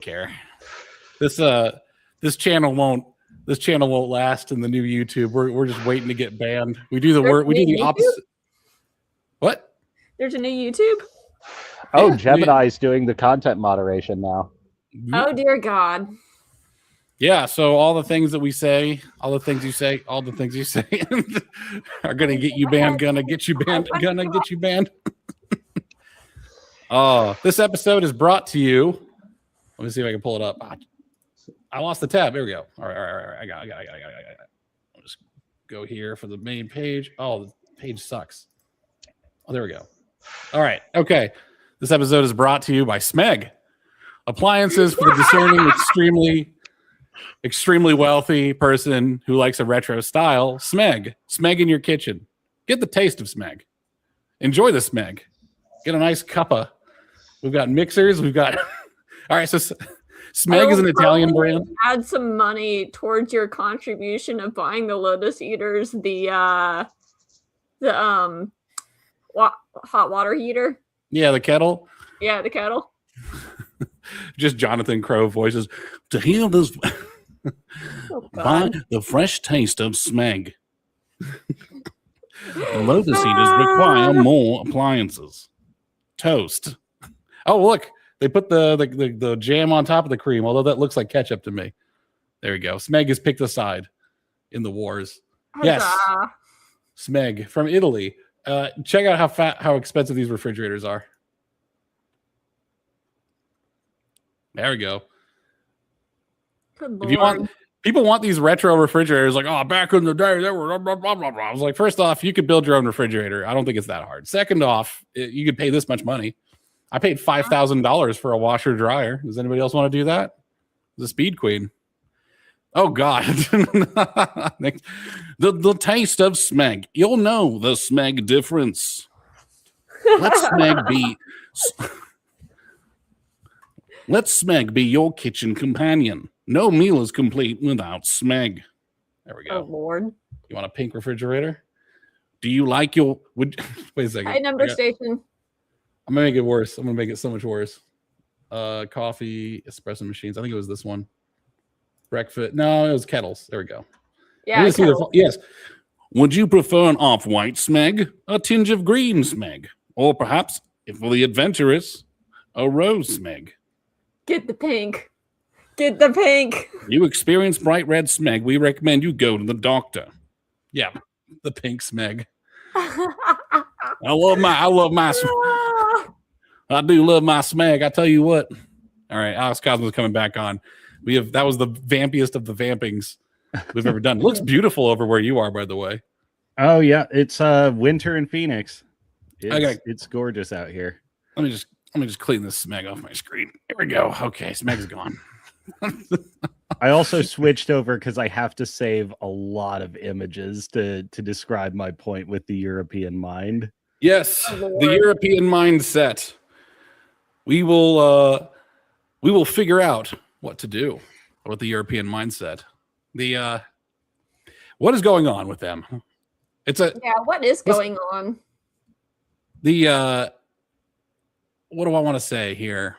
care. This channel won't last in the new YouTube. We're just waiting to get banned. We do the opposite. What? There's a new YouTube? Oh, Gemini's doing the content moderation now. Oh dear God. Yeah, so all the things that we say, all the things you say are gonna get you banned, gonna get you banned. Oh, this episode is brought to you. Let me see if I can pull it up. I lost the tab. Here we go. All right. I got it. I'll just go here for the main page. Oh, the page sucks. Oh, there we go. All right. Okay. This episode is brought to you by Smeg. Appliances for the discerning, extremely wealthy person who likes a retro style. Smeg in your kitchen. Get the taste of Smeg. Enjoy the Smeg. Get a nice cuppa. We've got mixers. We've got. All right. So Smeg is an Italian brand. Add some money towards your contribution of buying the Lotus Eaters, the hot water heater. Yeah, the kettle. Yeah, the kettle. Just Jonathan Crow voices to heal this. Buy the fresh taste of Smeg. The Lotus Eaters require more appliances. Toast. Oh, look, they put the jam on top of the cream, although that looks like ketchup to me. There we go. Smeg has picked a side in the wars. Yes, Smeg from Italy. Check out how expensive these refrigerators are. There we go. If you want, people want these retro refrigerators, like, oh, back in the day, they were blah, blah, blah, blah. I was like, first off, you could build your own refrigerator. I don't think it's that hard. Second off, you could pay this much money. I paid $5,000 for a washer dryer. Does anybody else want to do that? The Speed Queen. Oh God. the taste of Smeg. You'll know the Smeg difference. Let Smeg be your kitchen companion. No meal is complete without Smeg. There we go. Oh Lord. You want a pink refrigerator? Do you like your wait a second. High number station. I'm gonna make it worse. I'm gonna make it so much worse. Coffee, espresso machines. I think it was this one. Breakfast. No, it was kettles. There we go. Yeah. Yes. Would you prefer an off-white Smeg, a tinge of green Smeg, or perhaps, if for the adventurous, a rose Smeg? Get the pink. Get the pink. You experience bright red Smeg, we recommend you go to the doctor. Yeah, the pink Smeg. I love my I do love my Smeg. I tell you what. All right, Alex Cosmo's coming back on. That was the vampiest of the vampings we've ever done. It looks beautiful over where you are, by the way. Oh yeah, it's winter in Phoenix. It's gorgeous out here. Let me just clean this Smeg off my screen. Here we go. Okay, Smeg's gone. I also switched over because I have to save a lot of images to describe my point with the European mind. Yes, the European mindset. We will figure out what to do with the European mindset. What is going on with them? What is going on? What do I want to say here?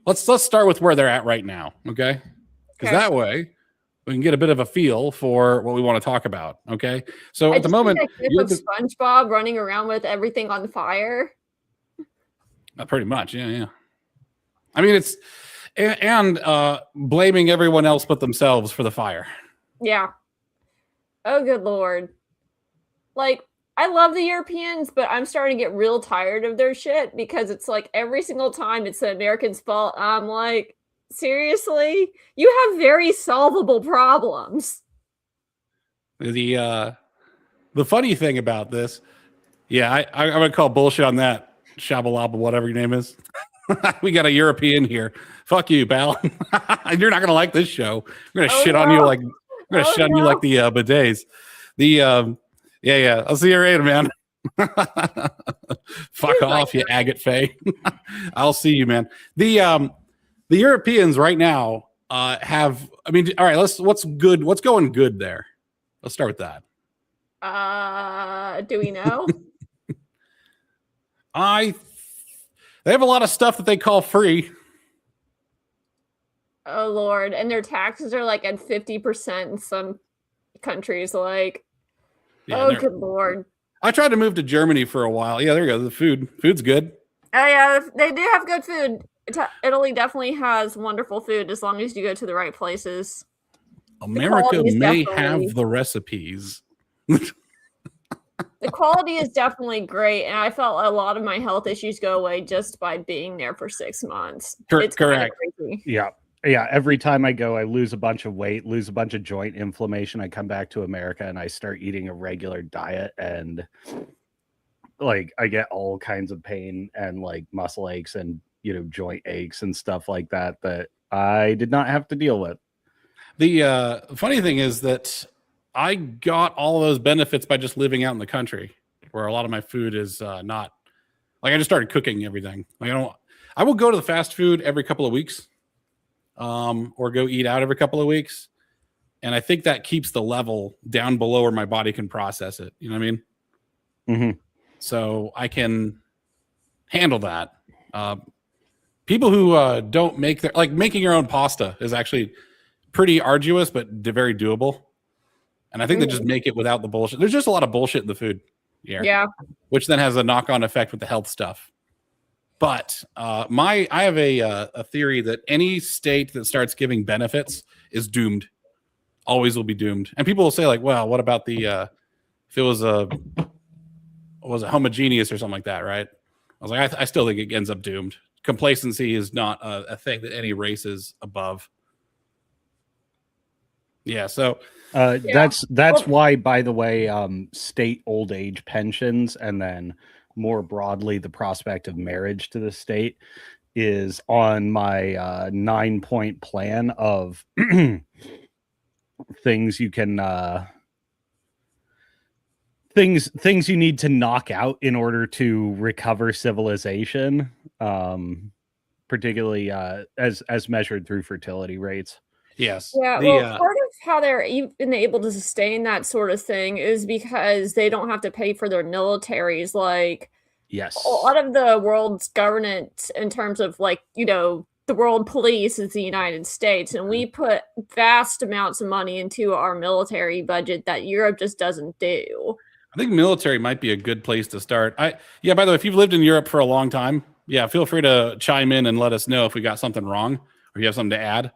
Let's start with where they're at right now, okay? Because that way we can get a bit of a feel for what we want to talk about, okay? So at the moment, you have SpongeBob running around with everything on fire. Pretty much, yeah. I mean, it's and blaming everyone else but themselves for the fire. Yeah. Oh, good Lord. Like, I love the Europeans, but I'm starting to get real tired of their shit because it's like every single time it's the Americans' fault. I'm like, seriously? You have very solvable problems. The funny thing about this, I'm going to call bullshit on that. Shabalaba, whatever your name is. We got a European here. Fuck you, pal. You're not going to like this show. I'm going to shit on you like the bidets. Yeah. I'll see you later, man. Fuck off, you agate fay. I'll see you, man. The Europeans right now have. I mean, all right. What's good? What's going good there? Let's start with that. Do we know? They have a lot of stuff that they call free. Oh Lord, and their taxes are like at 50% in some countries. Like, Yeah, oh good Lord. I tried to move to Germany for a while. Yeah, there you go. The food's good. Oh yeah, they do have good food. Italy definitely has wonderful food as long as you go to the right places. America may definitely- have the recipes. The quality is definitely great, and I felt a lot of my health issues go away just by being there for 6 months. It's kind of Correct. crazy. Yeah. Yeah. Every time I go, I lose a bunch of weight, lose a bunch of joint inflammation. I come back to America and I start eating a regular diet, and like I get all kinds of pain and like muscle aches and, you know, joint aches and stuff like that that I did not have to deal with. The funny thing is that I got all those benefits by just living out in the country, where a lot of my food is not like I just started cooking everything. Like I will go to the fast food every couple of weeks, or go eat out every couple of weeks, and I think that keeps the level down below where my body can process it. You know what I mean? Mm-hmm. So I can handle that. People who don't make their like making your own pasta is actually pretty arduous, but very doable. And I think they just make it without the bullshit. There's just a lot of bullshit in the food here. Yeah. Which then has a knock-on effect with the health stuff. But I have a theory that any state that starts giving benefits is doomed. Always will be doomed. And people will say like, well, what about the if it was homogeneous or something like that, right? I was like, I still think it ends up doomed. Complacency is not a thing that any race is above. Yeah, so that's why, by the way, state old age pensions, and then more broadly the prospect of marriage to the state, is on my 9-point plan of things you can things you need to knock out in order to recover civilization, particularly as measured through fertility rates. Yes. Yeah, well, part of how they're even able to sustain that sort of thing is because they don't have to pay for their militaries. Like, yes, a lot of the world's governance in terms of, like, you know, the world police is the United States, and we put vast amounts of money into our military budget that Europe just doesn't do. I think military might be a good place to start. By the way, if you've lived in Europe for a long time, yeah, feel free to chime in and let us know if we got something wrong or you have something to add.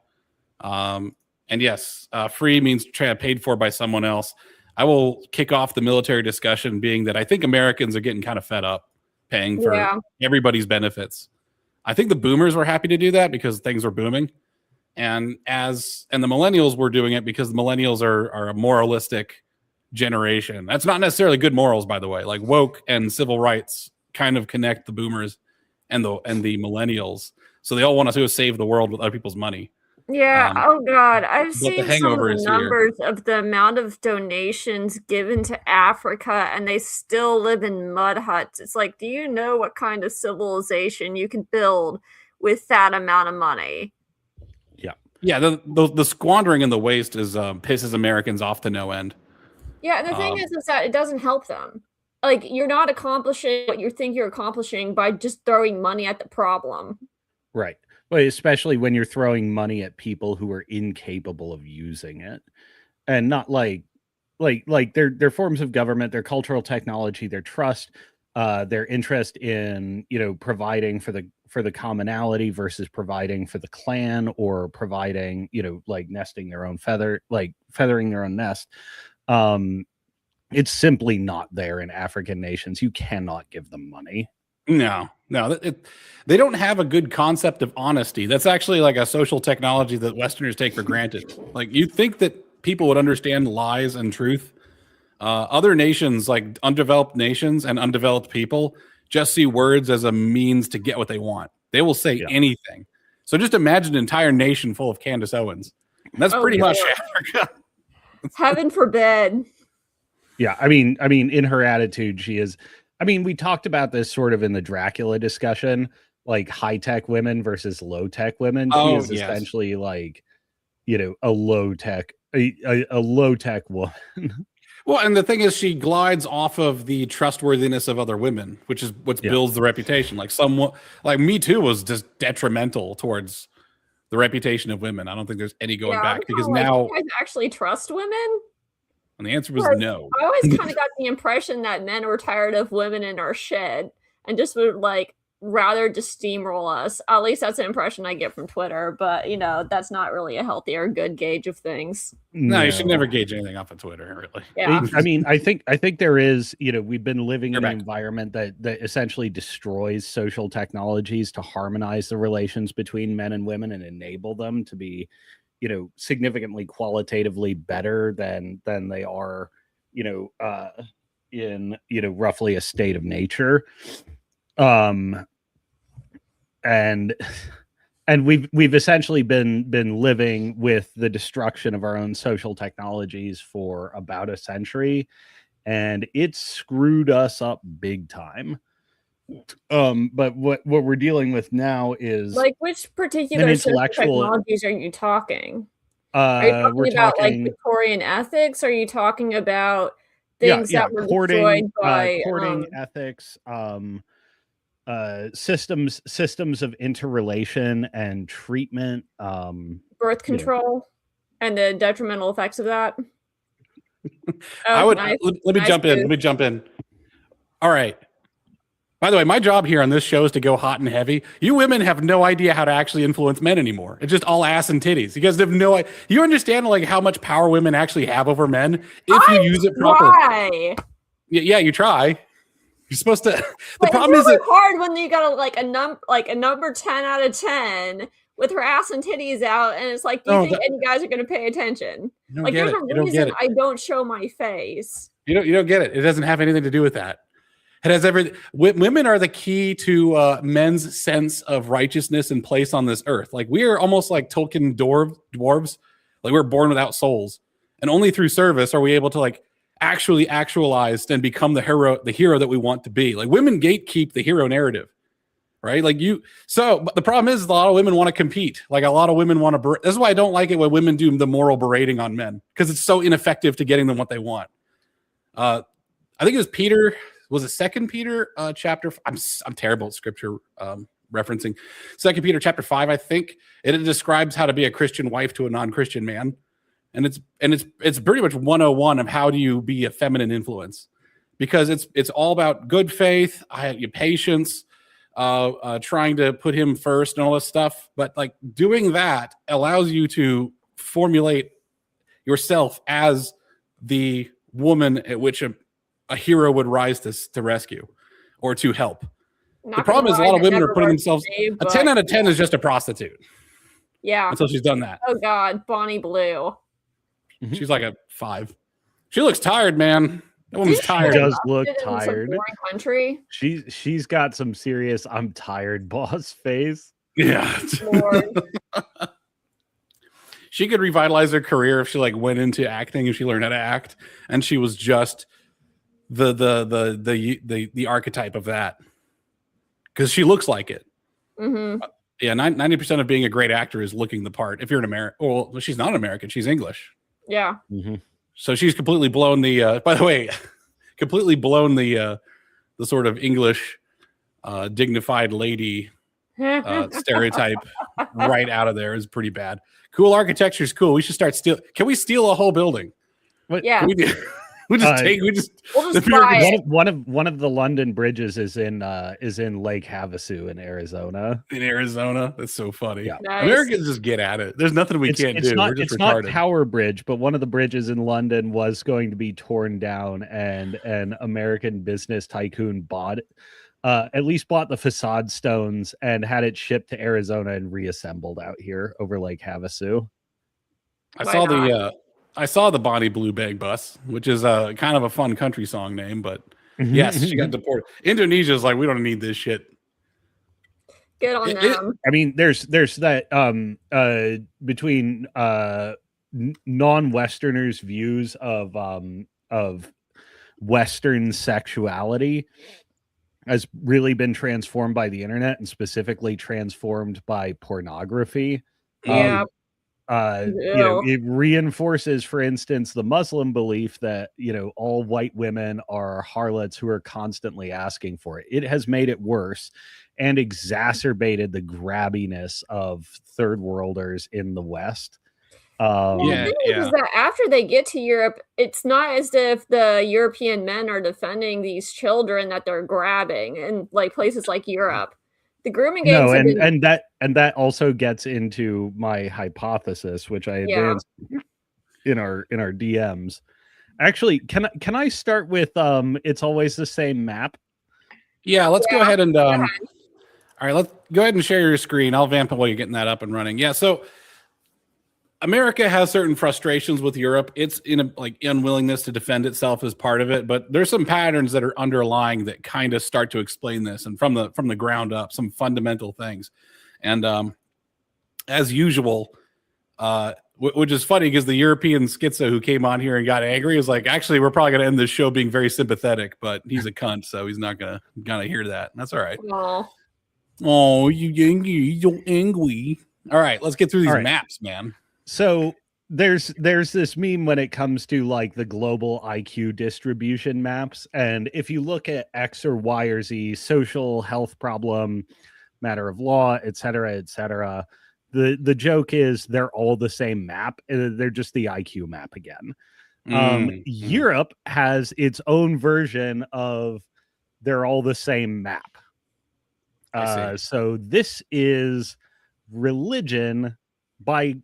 And yes, free means paid for by someone else. I will kick off the military discussion being that I think Americans are getting kind of fed up paying for everybody's benefits. I think the boomers were happy to do that because things were booming. And the millennials were doing it because the millennials are a moralistic generation. That's not necessarily good morals, by the way. Like woke and civil rights kind of connect the boomers and the millennials. So they all want to go save the world with other people's money. Yeah. Oh God, I've seen some of hangover the is here. numbers of the amount of donations given to Africa, and they still live in mud huts. It's like, do you know what kind of civilization you can build with that amount of money? Yeah. The squandering and the waste is pisses Americans off to no end. Yeah, and the thing is that it doesn't help them. Like, you're not accomplishing what you think you're accomplishing by just throwing money at the problem. Right. Well, especially when you're throwing money at people who are incapable of using it, and not like their forms of government, their cultural technology, their trust, their interest in, you know, providing for the commonality versus providing for the clan, or providing, you know, like nesting their own feathering their own nest. It's simply not there in African nations. You cannot give them money. No, they don't have a good concept of honesty. That's actually like a social technology that Westerners take for granted. Like, you'd think that people would understand lies and truth. Other nations, like undeveloped nations and undeveloped people, just see words as a means to get what they want. They will say anything. So just imagine an entire nation full of Candace Owens. And that's pretty much Africa. Heaven forbid. Yeah, I mean, in her attitude, she is. I mean, we talked about this sort of in the Dracula discussion, like high-tech women versus low-tech women. She is essentially like, you know, a low-tech woman. Well, and the thing is, she glides off of the trustworthiness of other women, which is what builds the reputation. Like, somewhat, like Me Too was just detrimental towards the reputation of women. I don't think there's any going Yeah, back I'm because kinda like, now, you guys actually trust women? and the answer was Like, no. I always kind of got the impression that men were tired of women in our shit and just would like rather just steamroll us. At least that's the impression I get from Twitter, but you know, that's not really a healthy or good gauge of things. No, you should never gauge anything off of Twitter, really. Yeah. I mean, I think there is, you know, we've been living You're in an back. environment that essentially destroys social technologies to harmonize the relations between men and women and enable them to be, you know, significantly qualitatively better than they are, you know, in, you know, roughly a state of nature. And we've essentially been living with the destruction of our own social technologies for about a century, and it's screwed us up big time. But what we're dealing with now is Like which particular social intellectual- technologies are you talking? Are you talking we're about like talking Victorian ethics? Are you talking about things that were destroyed by courting ethics, systems of interrelation and treatment, birth you know. control and the detrimental effects of that? I Oh, would nice. let me Nice jump in. move. Let me jump in. All right. By the way, my job here on this show is to go hot and heavy. You women have no idea how to actually influence men anymore. It's just all ass and titties. You guys have no idea. You understand like how much power women actually have over men if you use it properly. Why? Yeah, you try. You're supposed to. The But problem it's is really that hard when you got a number 10 out of 10 with her ass and titties out, and it's like, do you think any guys are going to pay attention? you Like, don't there's get a it. You don't get reason it. I don't show my face. You don't get it. It doesn't have anything to do with that. It has everything. Women are the key to men's sense of righteousness and place on this earth. Like we are almost like Tolkien dwarves. Like we're born without souls, and only through service are we able to like actually actualize and become the hero that we want to be. Like women gatekeep the hero narrative, right? Like but the problem is a lot of women want to compete. Like a lot of women want to. This is why I don't like it when women do the moral berating on men because it's so ineffective to getting them what they want. I think it was Peter. Was it Second Peter chapter? I'm terrible at scripture referencing. Second Peter chapter 5, I think it describes how to be a Christian wife to a non-Christian man, and it's pretty much 101 of how do you be a feminine influence, because it's all about good faith, patience, trying to put him first and all this stuff. But like doing that allows you to formulate yourself as the woman at which a hero would rise to rescue or to help. The problem is a lot of women are putting themselves. A 10 out of 10 is just a prostitute. Yeah. Until she's done that. Oh God, Bonnie Blue. She's like a 5. She looks tired, man. That woman's tired. Does look In some tired. foreign country. She's got some serious "I'm tired" boss face. Yeah. Lord. She could revitalize her career if she like went into acting, if she learned how to act, and she was just the archetype of that, because she looks like it. Mm-hmm. Yeah, 90% of being a great actor is looking the part. If you're an American, well, she's not American; she's English. Yeah. Mm-hmm. So she's completely blown the. By the way, completely blown the sort of English dignified lady stereotype right out of there. Is pretty bad. Cool architecture is cool. We should start steal. Can we steal a whole building? What? Yeah. We just We'll just buy it. One of the London bridges is in Lake Havasu in Arizona. In Arizona, that's so funny. Yeah. Nice. Americans just get at it. There's nothing we can't do. We're just it's retarded. not Tower Bridge, but one of the bridges in London was going to be torn down, and an American business tycoon bought the facade stones and had it shipped to Arizona and reassembled out here over Lake Havasu. I saw the Bonnie Blue Bag Bus, which is kind of a fun country song name, but yes, she got deported. Indonesia's like, we don't need this shit. Good on them. I mean, there's that between non-Westerners' views of Western sexuality has really been transformed by the internet, and specifically transformed by pornography. Yeah. It reinforces, for instance, the Muslim belief that, all white women are harlots who are constantly asking for it. It has made it worse. and exacerbated the grabbiness of third worlders in the West. Well, the thing is that after they get to Europe, it's not as if the European men are defending these children that they're grabbing in like places like Europe. The grooming gangs have been... and that also gets into my hypothesis, which I advanced in our DMs. Actually, can I start with it's always the same map? Yeah, let's go ahead and all right, let's go ahead and share your screen. I'll vamp it while you're getting that up and running. Yeah, so America has certain frustrations with Europe. It's in a like unwillingness to defend itself as part of it, but there's some patterns that are underlying that kind of start to explain this, and from the ground up, some fundamental things. And as usual, which is funny because the European schizo who came on here and got angry is like, actually, we're probably going to end this show being very sympathetic, but he's a cunt, so he's not gonna hear that. That's all right. Oh, you angry. All right, let's get through these maps, man. So there's this meme when it comes to like the global IQ distribution maps, and if you look at X or Y or Z, social, health problem, matter of law, etc., the joke is they're all the same map. They're just the IQ map again. Europe has its own version of they're all the same map. So this is religion by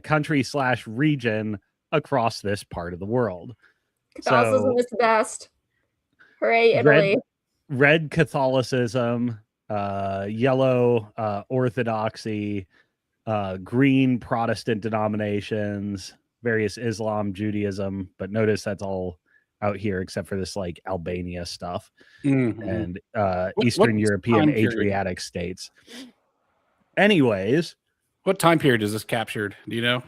country / region across this part of the world. Catholicism is the best. Hooray, Italy. Red Catholicism, yellow Orthodoxy, green Protestant denominations, various Islam, Judaism, but notice that's all out here except for this like Albania stuff and Eastern European Adriatic states. Anyways, what time period is this captured? Do you know?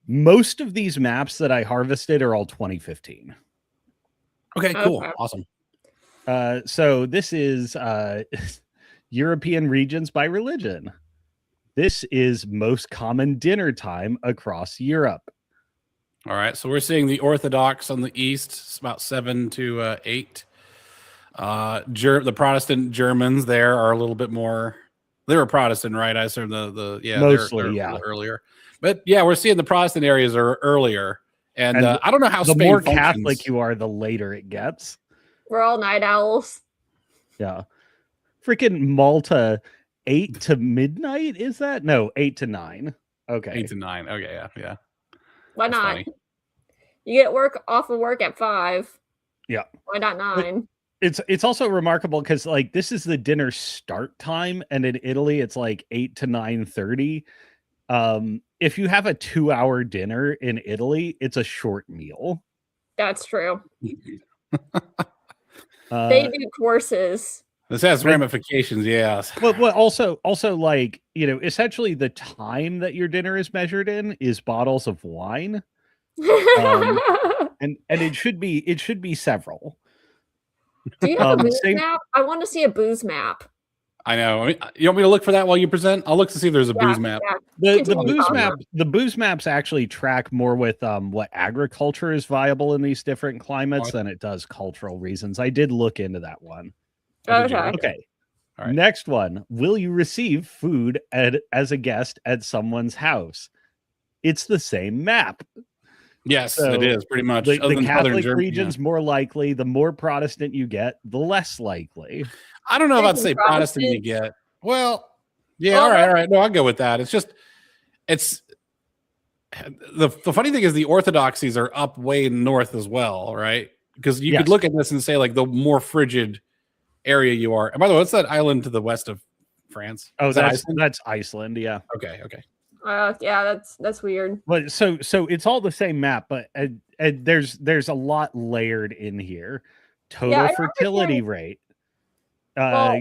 Most of these maps that I harvested are all 2015. Okay, cool. Awesome. So this is European regions by religion. This is most common dinner time across Europe. All right, so we're seeing the Orthodox on the east. It's about 7 to 8. The Protestant Germans there are a little bit more. They were Protestant, right? I assume mostly, they're earlier. But yeah, we're seeing the Protestant areas are earlier, and I don't know how the Spain more functions. Catholic you are, the later it gets. We're all night owls. Yeah, freaking Malta, 8 to midnight. Is that 8 to 9? Okay, 8 to 9. Okay, yeah. Why not? Funny. You get off of work at 5. Yeah. Why not 9? It's also remarkable because like this is the dinner start time, and in Italy it's like 8 to 9:30. If you have a 2-hour dinner in Italy, it's a short meal. That's true. They do courses. This has ramifications, yes. But also like, you know, essentially the time that your dinner is measured in is bottles of wine. And it should be several. Do you have a booze map? I want to see a booze map. I know. You want me to look for that while you present? I'll look to see if there's a booze map. Yeah. The booze maps actually track more with what agriculture is viable in these different climates than it does cultural reasons. I did look into that one. Okay. All right. Next one. Will you receive food as a guest at someone's house? It's the same map. Yes, it is pretty much. The Catholic region's more likely. The more Protestant you get, the less likely. I don't know if I'd say Protestant you get. Well, yeah, all right. No, I'll go with that. It's the funny thing is the orthodoxies are up way north as well, right? Because you could look at this and say like the more frigid area you are. And by the way, what's that island to the west of France? Oh, that's Iceland. Yeah. Okay. Yeah, that's weird. But so it's all the same map, but there's a lot layered in here. Total fertility rate. Well,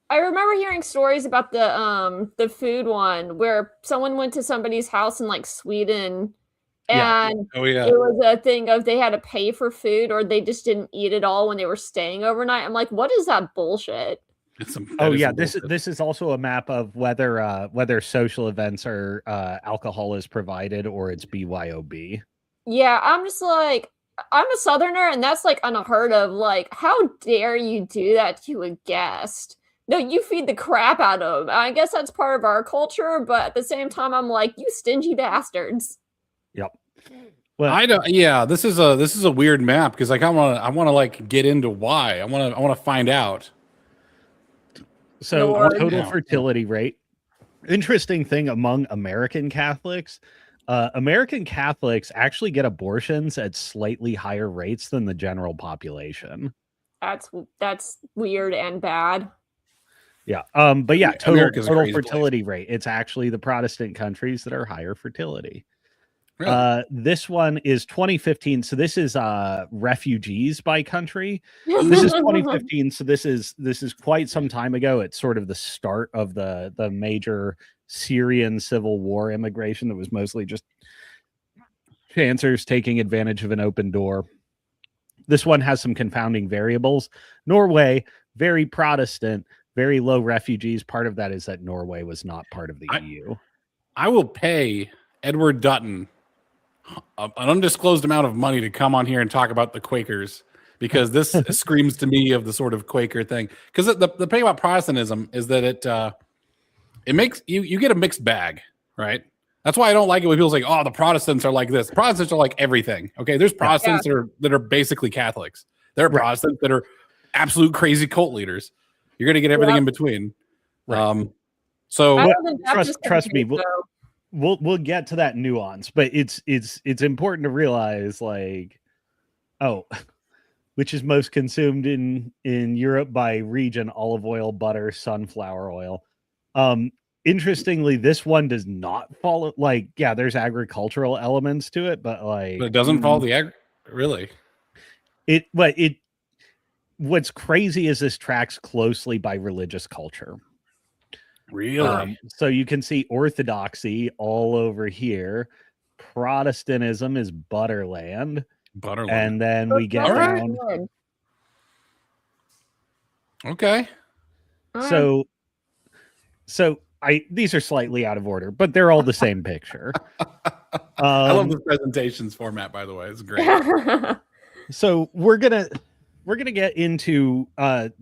I remember hearing stories about the food one where someone went to somebody's house in like Sweden, and it was a thing of they had to pay for food or they just didn't eat it all when they were staying overnight. I'm like, what is that bullshit? This is also a map of whether social events are alcohol is provided or it's BYOB. Yeah, I'm just like, I'm a Southerner, and that's like unheard of. Like, how dare you do that to a guest? No, you feed the crap out of them. I guess that's part of our culture, but at the same time, I'm like, you stingy bastards. Yep. Well, I don't. Yeah, this is a weird map because like I want to like get into why. I want to find out. so Lord. total Yeah. fertility rate. Interesting thing among American Catholics. American Catholics actually get abortions at slightly higher rates than the general population. That's weird and bad. Yeah. But yeah, America's a total crazy place. fertility rate. It's actually the Protestant countries that are higher fertility. Really? This one is 2015. So this is refugees by country. This is 2015. So this is quite some time ago. It's sort of the start of the major Syrian civil war immigration that was mostly just chancers taking advantage of an open door. This one has some confounding variables. Norway, very Protestant, very low refugees. Part of that is that Norway was not part of the EU. I will pay Edward Dutton an undisclosed amount of money to come on here and talk about the Quakers because this screams to me of the sort of Quaker thing. Because the thing about Protestantism is that it makes you get a mixed bag, right? That's why I don't like it when people say, "Oh, the Protestants are like this." The Protestants are like everything. Okay, there's Protestants that are basically Catholics. There are Protestants that are absolute crazy cult leaders. You're going to get everything in between. Right. So trust me, we'll get to that nuance, but it's important to realize, like, which is most consumed in Europe by region: olive oil, butter, sunflower oil. Interestingly, this one does not follow, like, yeah, there's agricultural elements to it, but like, but it doesn't follow the really. What's crazy is this tracks closely by religious culture. Really? So you can see Orthodoxy all over here. Protestantism is Butterland. And then we get down. Okay. So these are slightly out of order, but they're all the same picture. I love the presentations format, by the way. It's great. So we're gonna get into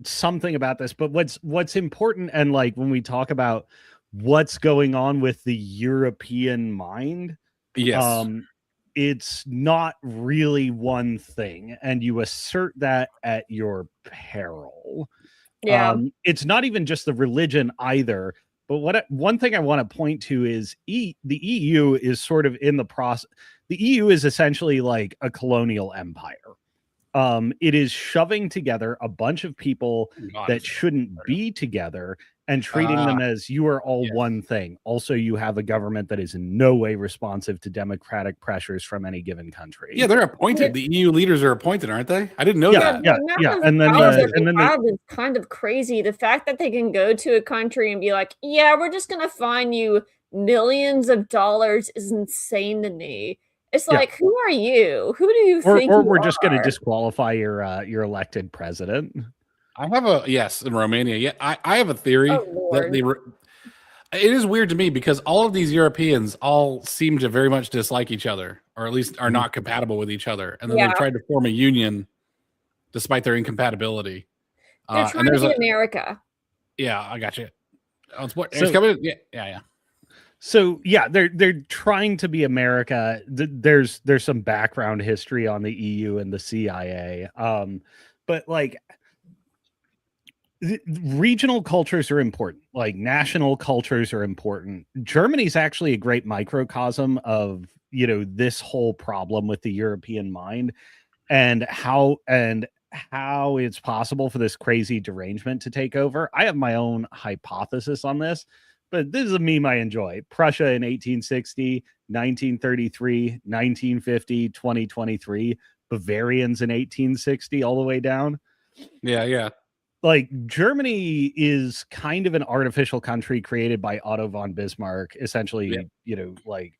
something about this, but what's important, and like when we talk about what's going on with the European mind, yes, it's not really one thing, and you assert that at your peril. Yeah. It's not even just the religion either. But one thing I want to point to is the EU is sort of in the process. The EU is essentially like a colonial empire. It is shoving together a bunch of people that shouldn't be together and treating them as you are all one thing. Also, you have a government that is in no way responsive to democratic pressures from any given country. Yeah, they're appointed. The EU leaders are appointed, aren't they? I didn't know that. Yeah. And then is kind of crazy. The fact that they can go to a country and be like, "Yeah, we're just gonna fine you millions of dollars," is insane to me. It's like, who are you? Who do you think? Or we're just going to disqualify your elected president. I have in Romania. Yeah, I have a theory that it is weird to me because all of these Europeans all seem to very much dislike each other, or at least are not compatible with each other, and then they've tried to form a union despite their incompatibility. They're trying to be America. Yeah, I got you. Yeah. So yeah, they're trying to be America. There's some background history on the EU and the CIA, but like regional cultures are important. Like national cultures are important. Germany's actually a great microcosm of this whole problem with the European mind, and how it's possible for this crazy derangement to take over. I have my own hypothesis on this. But this is a meme I enjoy. Prussia in 1860, 1933, 1950, 2023. Bavarians in 1860, all the way down. Yeah. Like Germany is kind of an artificial country created by Otto von Bismarck, essentially, like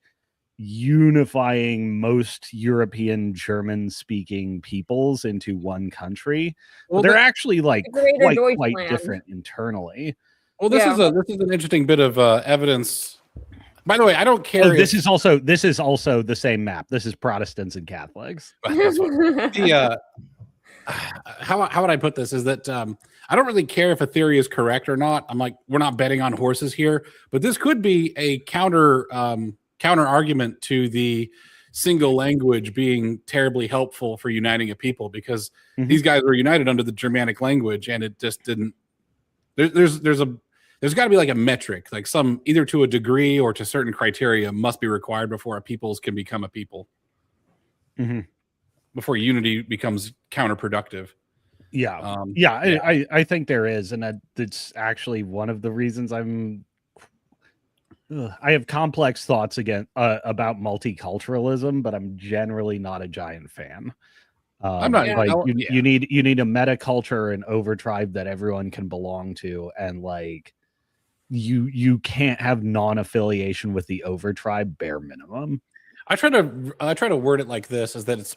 unifying most European German-speaking peoples into one country. Well, they're actually like quite different internally. Well, this is an interesting bit of evidence. By the way, I don't care. This is also the same map. This is Protestants and Catholics. how would I put this? Is that I don't really care if a theory is correct or not. I'm like, we're not betting on horses here, but this could be a counter argument to the single language being terribly helpful for uniting a people, because these guys were united under the Germanic language, and it just didn't. There's got to be like a metric, like some either to a degree or to certain criteria must be required before a peoples can become a people. Before unity becomes counterproductive. Yeah. I think there is, and that's actually one of the reasons I have complex thoughts again about multiculturalism, but I'm generally not a giant fan. I'm not like you need a meta culture and overtribe that everyone can belong to, and like you can't have non-affiliation with the overtribe bare minimum. I try to word it like this: is that it's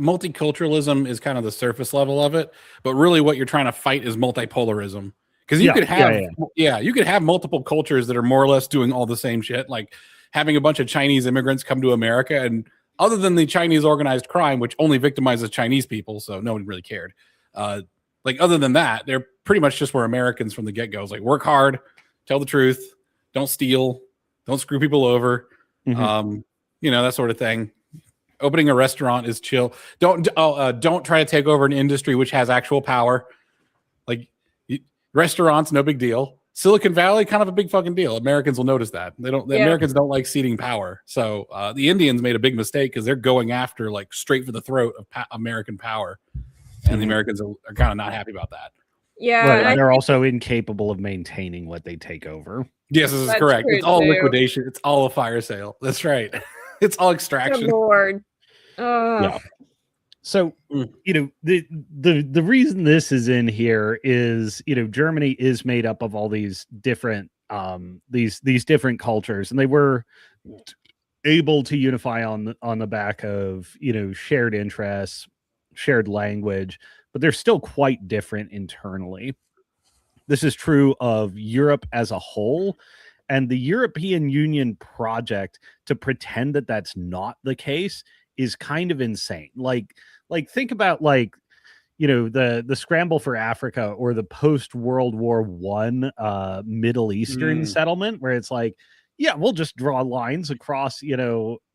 multiculturalism is kind of the surface level of it, but really what you're trying to fight is multipolarism. Because you could have you could have multiple cultures that are more or less doing all the same shit, like having a bunch of Chinese immigrants come to America, and other than the Chinese organized crime, which only victimizes Chinese people, so no one really cared. Like other than that, they're pretty much just were Americans from the get-go. It's like work hard, tell the truth, don't steal, don't screw people over, that sort of thing. Opening a restaurant is chill. Don't try to take over an industry which has actual power. Like restaurants, no big deal. Silicon Valley, kind of a big fucking deal. Americans will notice that. Americans don't like ceding power. So the Indians made a big mistake because they're going after like straight for the throat of American power, and the Americans are kind of not happy about that. Yeah, right. They're also incapable of maintaining what they take over. Yes, this is correct. It's all liquidation. It's all a fire sale. That's right. It's all extraction. Good Lord. Yeah. So, the reason this is in here is, Germany is made up of all these different these different cultures, and they were able to unify on the back of, shared interests, shared language, but they're still quite different internally. This is true of Europe as a whole, and the European Union project to pretend that that's not the case is kind of insane. Like think about the scramble for Africa, or the post World War I Middle Eastern settlement, where it's like, yeah, we'll just draw lines across,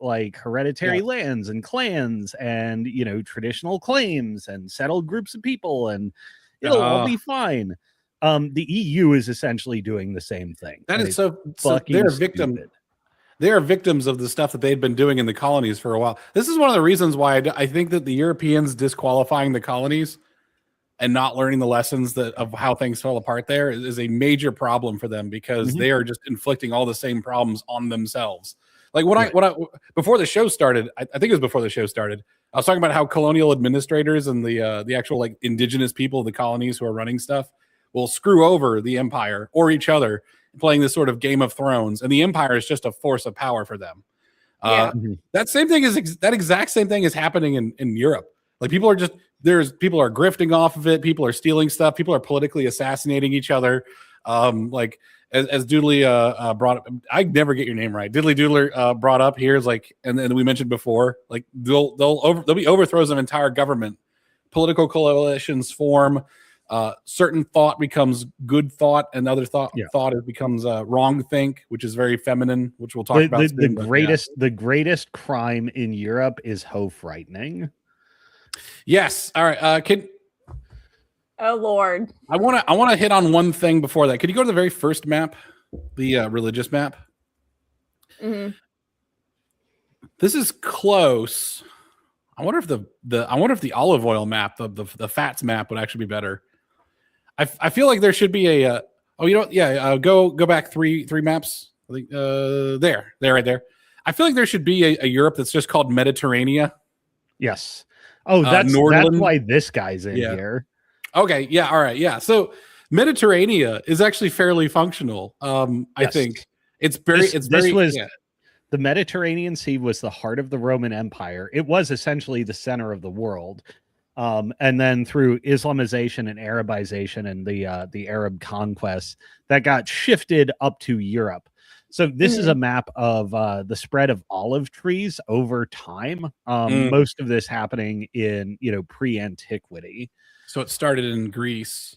like hereditary lands and clans and, traditional claims and settled groups of people, and it'll all be fine. The EU is essentially doing the same thing. That is so they're victim. They are victims of the stuff that they'd been doing in the colonies for a while. This is one of the reasons why I think that the Europeans disqualifying the colonies and not learning the lessons of how things fell apart there is a major problem for them, because they are just inflicting all the same problems on themselves. Like before the show started, I think it was before the show started, I was talking about how colonial administrators and the actual like indigenous people of the colonies who are running stuff will screw over the empire or each other, playing this sort of Game of Thrones, and the empire is just a force of power for them. That exact same thing is happening in Europe. Like people are grifting off of it. People are stealing stuff. People are politically assassinating each other. Like as Doodly brought up, I never get your name right. Diddly Doodler brought up here is like, and then we mentioned before, like there'll be overthrows of entire government. Political coalitions form. Certain thought becomes good thought, and other thought becomes wrong think, which is very feminine, which we'll talk about. The greatest crime in Europe is hoe frightening. Yes. All right. Oh Lord. I want to hit on one thing before that. Could you go to the very first map, the religious map? This is close. I wonder if the olive oil map, the fats map, would actually be better. I feel like there should be a go back three maps. I think there right there. I feel like there should be a Europe that's just called Mediterranean. Yes. Oh, that's why this guy's in here. Okay. Yeah. All right. Yeah. So Mediterranean is actually fairly functional. I think the Mediterranean Sea was the heart of the Roman Empire. It was essentially the center of the world. And then through Islamization and Arabization and the Arab conquests, that got shifted up to Europe. So this is a map of the spread of olive trees over time. Most of this happening in pre-antiquity. So it started in Greece.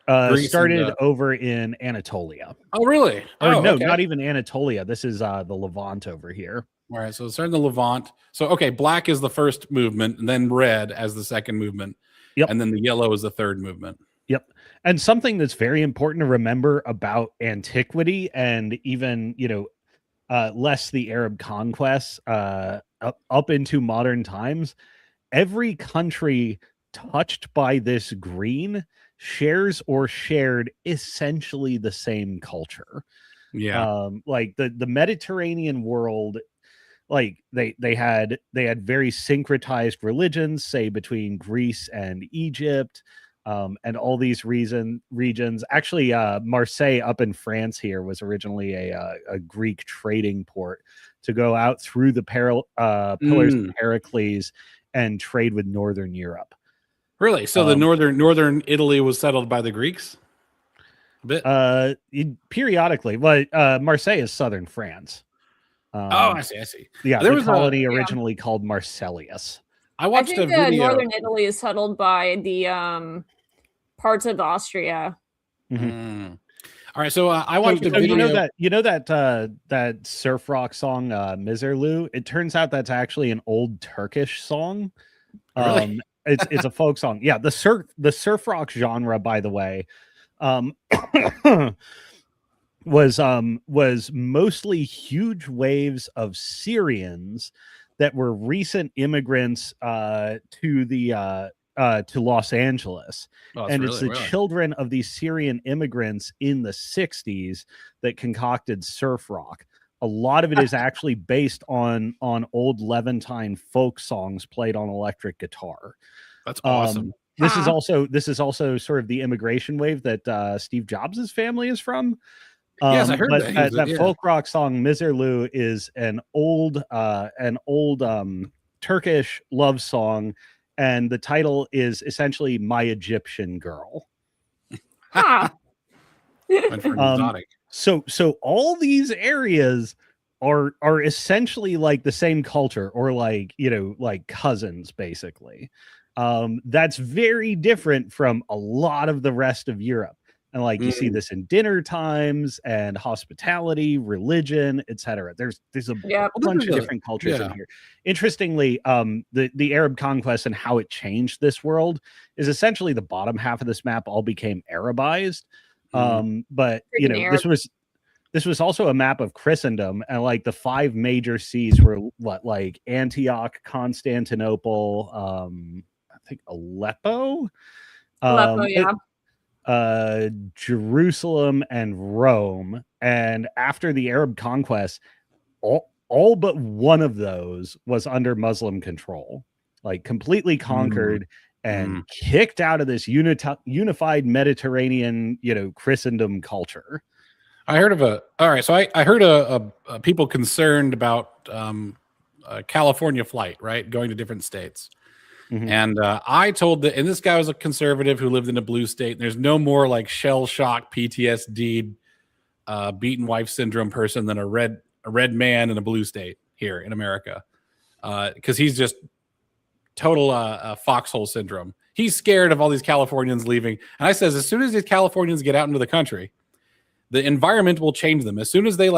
Greece Started over in Anatolia. Oh, really? Or no, okay. not even Anatolia. This is the Levant over here. All right, so it started in the Levant. So okay, black is the first movement, and then red as the second movement. Yep. And then the yellow is the third movement. Yep. And something that's very important to remember about antiquity and even, less the Arab conquests up into modern times, every country touched by this green shares or shared essentially the same culture. Yeah. Like the Mediterranean world, like they had very syncretized religions, say between Greece and Egypt. And all these regions. Actually, Marseille up in France here was originally a Greek trading port to go out through the Pillars of Pericles and trade with Northern Europe. Really? So the northern Italy was settled by the Greeks? A bit? Periodically. But Marseille is southern France. I see. Yeah, there was a colony originally called Marselius. I watched a video. Northern Italy is settled by the parts of Austria. All right, so I watched a video. You know that surf rock song Miserlou? It turns out that's actually an old Turkish song. Really? It's a folk song. Yeah, the surf rock genre, by the way, was mostly huge waves of Syrians that were recent immigrants to Los Angeles. And it's the children of these Syrian immigrants in the 60s that concocted surf rock. A lot of it is actually based on old Levantine folk songs played on electric guitar. That's awesome. This is also sort of the immigration wave that Steve Jobs' family is from. Yes, I heard that folk rock song Miserlou is an old Turkish love song, and the title is essentially My Egyptian Girl. So all these areas are essentially like the same culture, or like cousins, basically. That's very different from a lot of the rest of Europe. And you see this in dinner times and hospitality, religion, etc. There's a bunch of different cultures in here. Interestingly, the Arab conquest and how it changed this world is essentially the bottom half of this map all became Arabized. But this was also a map of Christendom, and the 5 major sees were Antioch, Constantinople, I think Aleppo. Jerusalem and Rome. And after the Arab conquest, all but one of those was under Muslim control, completely conquered and kicked out of this unified Mediterranean, Christendom culture. I heard I heard people concerned about a California flight, right? Going to different states. And I told and this guy was a conservative who lived in a blue state. And there's no more shell shock, PTSD, beaten wife syndrome person than a red man in a blue state here in America, because he's just total foxhole syndrome. He's scared of all these Californians leaving. And I says, as soon as these Californians get out into the country, the environment will change them. As soon as they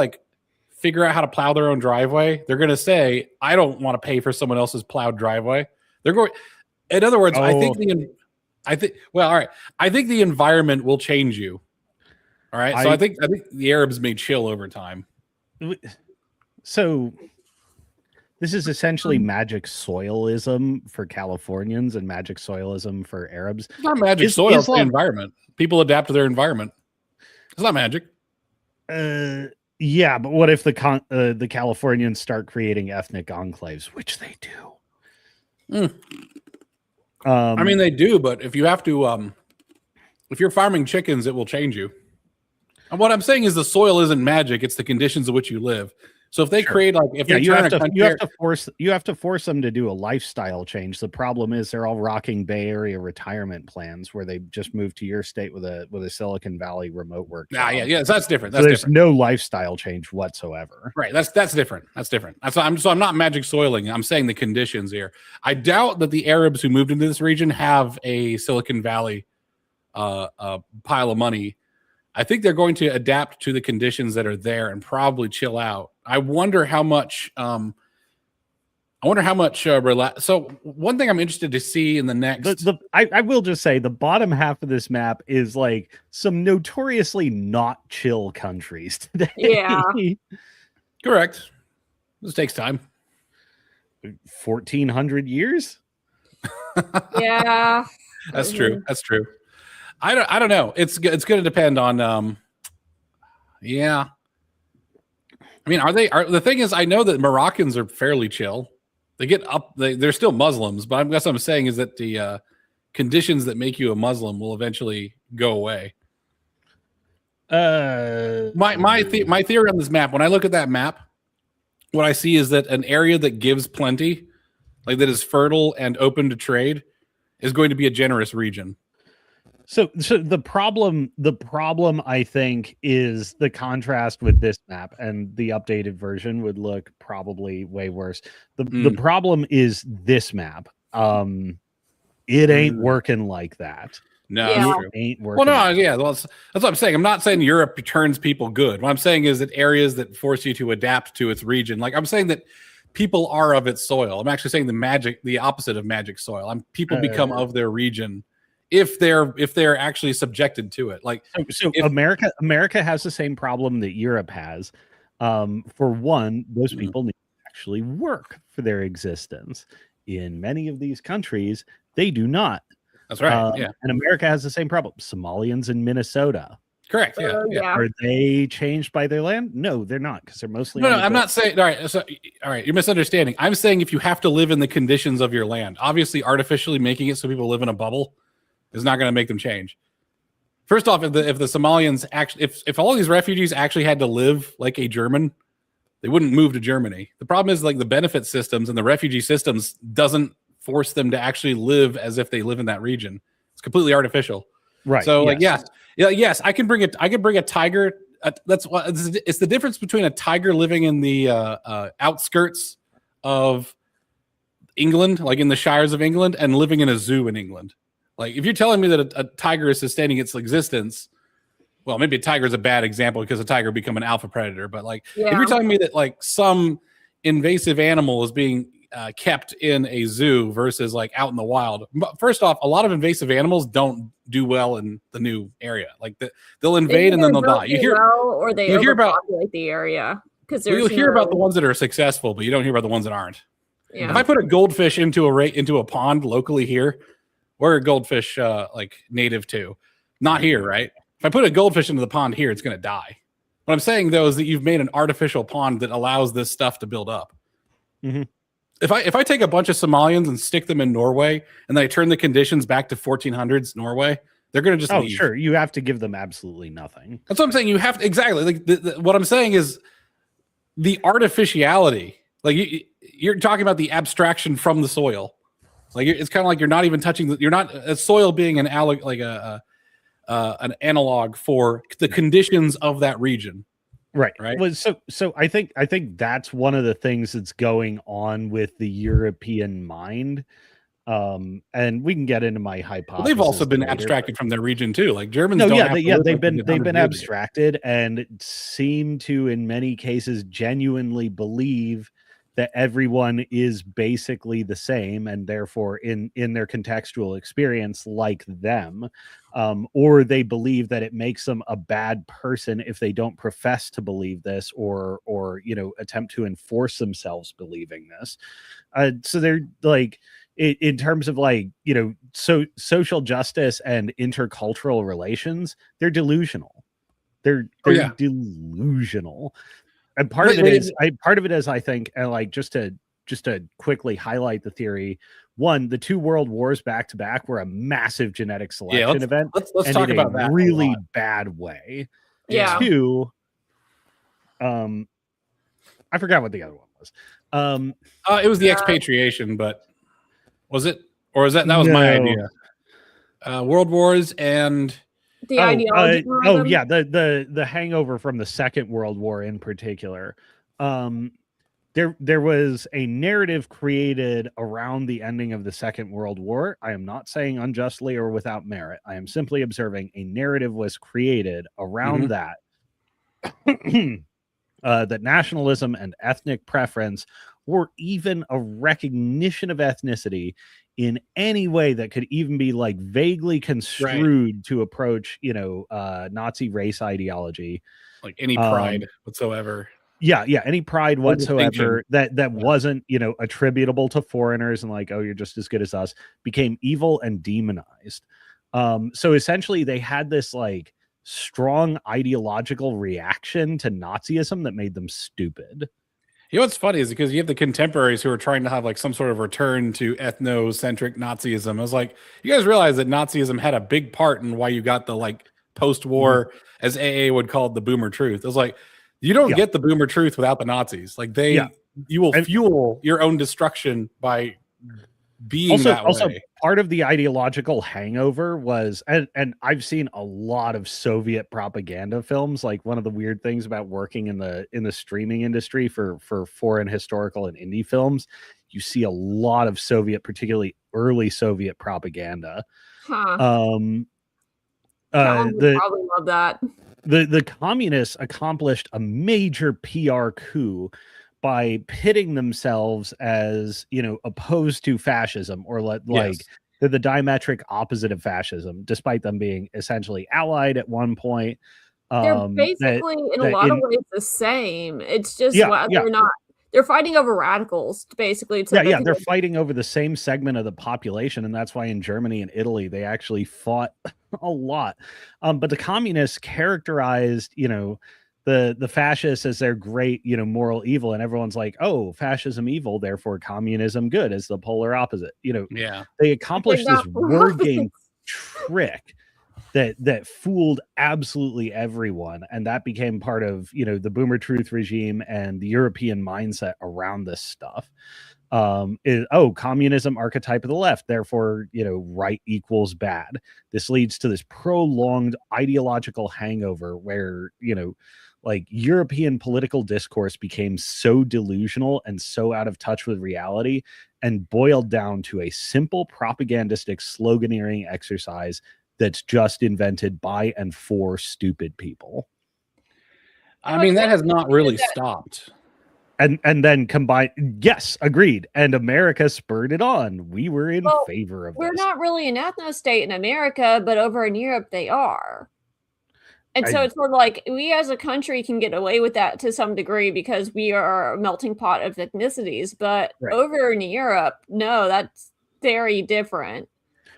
figure out how to plow their own driveway, they're going to say, I don't want to pay for someone else's plowed driveway. They're going. In other words, I think the environment will change you. All right. So I think the Arabs may chill over time. So this is essentially magic soilism for Californians and magic soilism for Arabs. It's not magic soil. It's the environment. People adapt to their environment. It's not magic. Yeah, but what if the Californians start creating ethnic enclaves, which they do? I mean, they do, but if you have to, if you're farming chickens, it will change you. And what I'm saying is the soil isn't magic; it's the conditions in which you live. So if they Sure. create like if Yeah, they you turn have a to country, you have to force them to do a lifestyle change. The problem is they're all rocking Bay Area retirement plans where they just moved to your state with a Silicon Valley remote work job. yeah, so that's different. So That's there's different. no lifestyle change whatsoever. Right. That's different. That's different. I'm not magic soiling. I'm saying the conditions here. I doubt that the Arabs who moved into this region have a Silicon Valley pile of money. I think they're going to adapt to the conditions that are there and probably chill out. I wonder how much. So one thing I'm interested to see in the next. I will just say the bottom half of this map is like some notoriously not chill countries today. Yeah. Correct. This takes time. 1,400 years. Yeah. That's true. That's true. I don't know. It's going to depend on. Yeah. I mean, the thing is, I know that Moroccans are fairly chill. They get up. They're still Muslims, but I guess what I'm saying is that the conditions that make you a Muslim will eventually go away. My theory on this map, when I look at that map, what I see is that an area that gives plenty, like that is fertile and open to trade, is going to be a generous region. So the problem I think is the contrast with this map, and the updated version would look probably way worse. The problem is this map. It ain't working like that. No, Yeah. It ain't working. Well, no, yeah, well, that's what I'm saying. I'm not saying Europe turns people good. What I'm saying is that areas that force you to adapt to its region, like I'm saying that people are of its soil. I'm actually saying the opposite of magic soil. People become of their region if they're actually subjected to it. Like America has the same problem that Europe has. For one, those people need to actually work for their existence. In many of these countries, they do not. That's right. Yeah. And America has the same problem. Somalians in Minnesota. Correct. Yeah. Are they changed by their land? No, they're not, because they're mostly. No, I'm not saying. All right. You're misunderstanding. I'm saying if you have to live in the conditions of your land, obviously artificially making it so people live in a bubble is not going to make them change. First off, if the Somalians actually, if all these refugees actually had to live like a German, they wouldn't move to Germany. The problem is like the benefit systems and the refugee systems doesn't force them to actually live as if they live in that region. It's completely artificial. Right. So yes, I can bring a tiger. That's what it's the difference between a tiger living in the outskirts of England, like in the shires of England, and living in a zoo in England. Like if you're telling me that a tiger is sustaining its existence, well, maybe a tiger is a bad example because a tiger become an alpha predator. But like if you're telling me that like some invasive animal is being kept in a zoo versus like out in the wild. First off, a lot of invasive animals don't do well in the new area. Like they'll invade and then they'll die. You hear about the area because you'll hear about the ones that are successful, but you don't hear about the ones that aren't. Yeah. If I put a goldfish into a pond locally here, where are goldfish like native to? Not here, right? If I put a goldfish into the pond here, it's going to die. What I'm saying though is that you've made an artificial pond that allows this stuff to build up. Mm-hmm. If I take a bunch of Somalians and stick them in Norway, and then I turn the conditions back to 1400s Norway, they're going to just leave. Sure, you have to give them absolutely nothing. That's what I'm saying. You have to exactly like what I'm saying is the artificiality. Like you're talking about the abstraction from the soil. Like it's kind of like you're not even touching. You're not a soil being an analog for the conditions of that region. Right. Right. Well, so I think that's one of the things that's going on with the European mind. And we can get into my hypothesis. Well, they've also been later, abstracted from their region too. Like Germans. They've been abstracted and seem to, in many cases, genuinely believe that everyone is basically the same and therefore in their contextual experience like them, or they believe that it makes them a bad person if they don't profess to believe this or attempt to enforce themselves believing this. So they're like in terms of like social justice and intercultural relations, they're delusional. They're delusional. And part of it is I think, and like just to quickly highlight the theory, one, the two world wars back to back were a massive genetic selection event. Let's talk about that. Really bad way. Yeah. Two, I I forgot what the other one was. It was the expatriation, but was it? Or was that was my idea? World Wars and the ideology. Yeah, the hangover from the Second World War in particular. There was a narrative created around the ending of the Second World War. I am not saying unjustly or without merit. I am simply observing a narrative was created around that. That nationalism and ethnic preference, or even a recognition of ethnicity in any way that could even be like vaguely construed to approach, Nazi race ideology, like any pride whatsoever. Yeah, any pride whatsoever that wasn't, attributable to foreigners and like, oh, you're just as good as us, became evil and demonized. So essentially they had this like strong ideological reaction to Nazism that made them stupid. You know what's funny is because you have the contemporaries who are trying to have like some sort of return to ethnocentric Nazism. I was like, you guys realize that Nazism had a big part in why you got the like post-war, as AA would call it, the boomer truth. I was like, you don't get the boomer truth without the Nazis. Like you will fuel your own destruction by being that way. Also, part of the ideological hangover was, and I've seen a lot of Soviet propaganda films. Like one of the weird things about working in the streaming industry for foreign historical and indie films, you see a lot of Soviet, particularly early Soviet propaganda. Probably love that. The communists accomplished a major PR coup by pitting themselves as, opposed to fascism, or like they're the diametric opposite of fascism, despite them being essentially allied at one point. They're basically in a lot of ways the same. It's just they're not. They're fighting over radicals, basically. They're fighting over the same segment of the population, and that's why in Germany and Italy they actually fought a lot. But the communists characterized, the fascists as their great, moral evil, and everyone's like, oh, fascism evil, therefore communism good, as the polar opposite. They accomplished this word game trick that fooled absolutely everyone, and that became part of the boomer truth regime and the European mindset around this stuff. Communism archetype of the left, therefore right equals bad. This leads to this prolonged ideological hangover where like European political discourse became so delusional and so out of touch with reality and boiled down to a simple propagandistic sloganeering exercise that's just invented by and for stupid people. I mean, that has not really stopped. And then combined, yes, agreed. And America spurred it on. We were in favor of this. We're not really an ethno state in America, but over in Europe they are. And so it's sort of like we as a country can get away with that to some degree because we are a melting pot of ethnicities. But over in Europe, no, that's very different.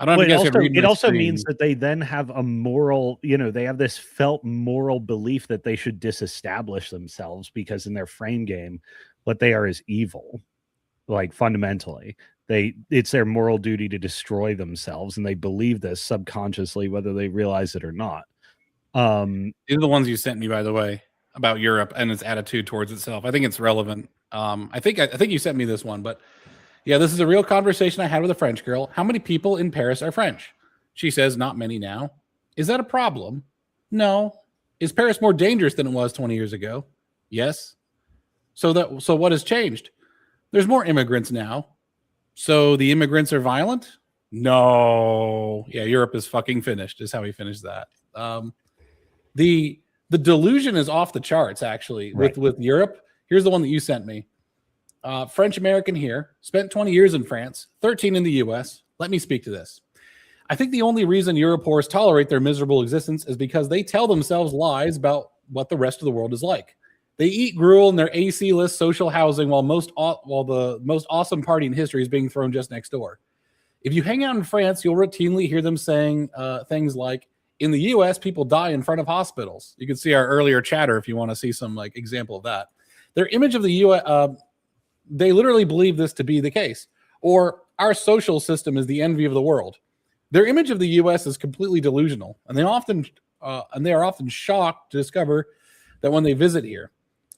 I don't know it also means that they then have a moral, they have this felt moral belief that they should disestablish themselves because in their frame game, what they are is evil. Like fundamentally, it's their moral duty to destroy themselves, and they believe this subconsciously, whether they realize it or not. These are the ones you sent me, by the way, about Europe and its attitude towards itself. I think it's relevant. I think you sent me this one, but yeah, this is a real conversation I had with a French girl. How many people in Paris are French? She says, not many now. Is that a problem? No. Is Paris more dangerous than it was 20 years ago? Yes. So what has changed? There's more immigrants now. So the immigrants are violent? No. Yeah, Europe is fucking finished, is how he finished that. The delusion is off the charts, actually, with Europe. Here's the one that you sent me. French American here, spent 20 years in France, 13 in the US. Let me speak to this. I think the only reason Europors tolerate their miserable existence is because they tell themselves lies about what the rest of the world is like. They eat gruel in their AC-less social housing while the most awesome party in history is being thrown just next door. If you hang out in France, you'll routinely hear them saying things like, in the US, people die in front of hospitals. You can see our earlier chatter if you want to see some like example of that. Their image of the US, they literally believe this to be the case. Or our social system is the envy of the world. Their image of the US is completely delusional, and they are often shocked to discover that when they visit here.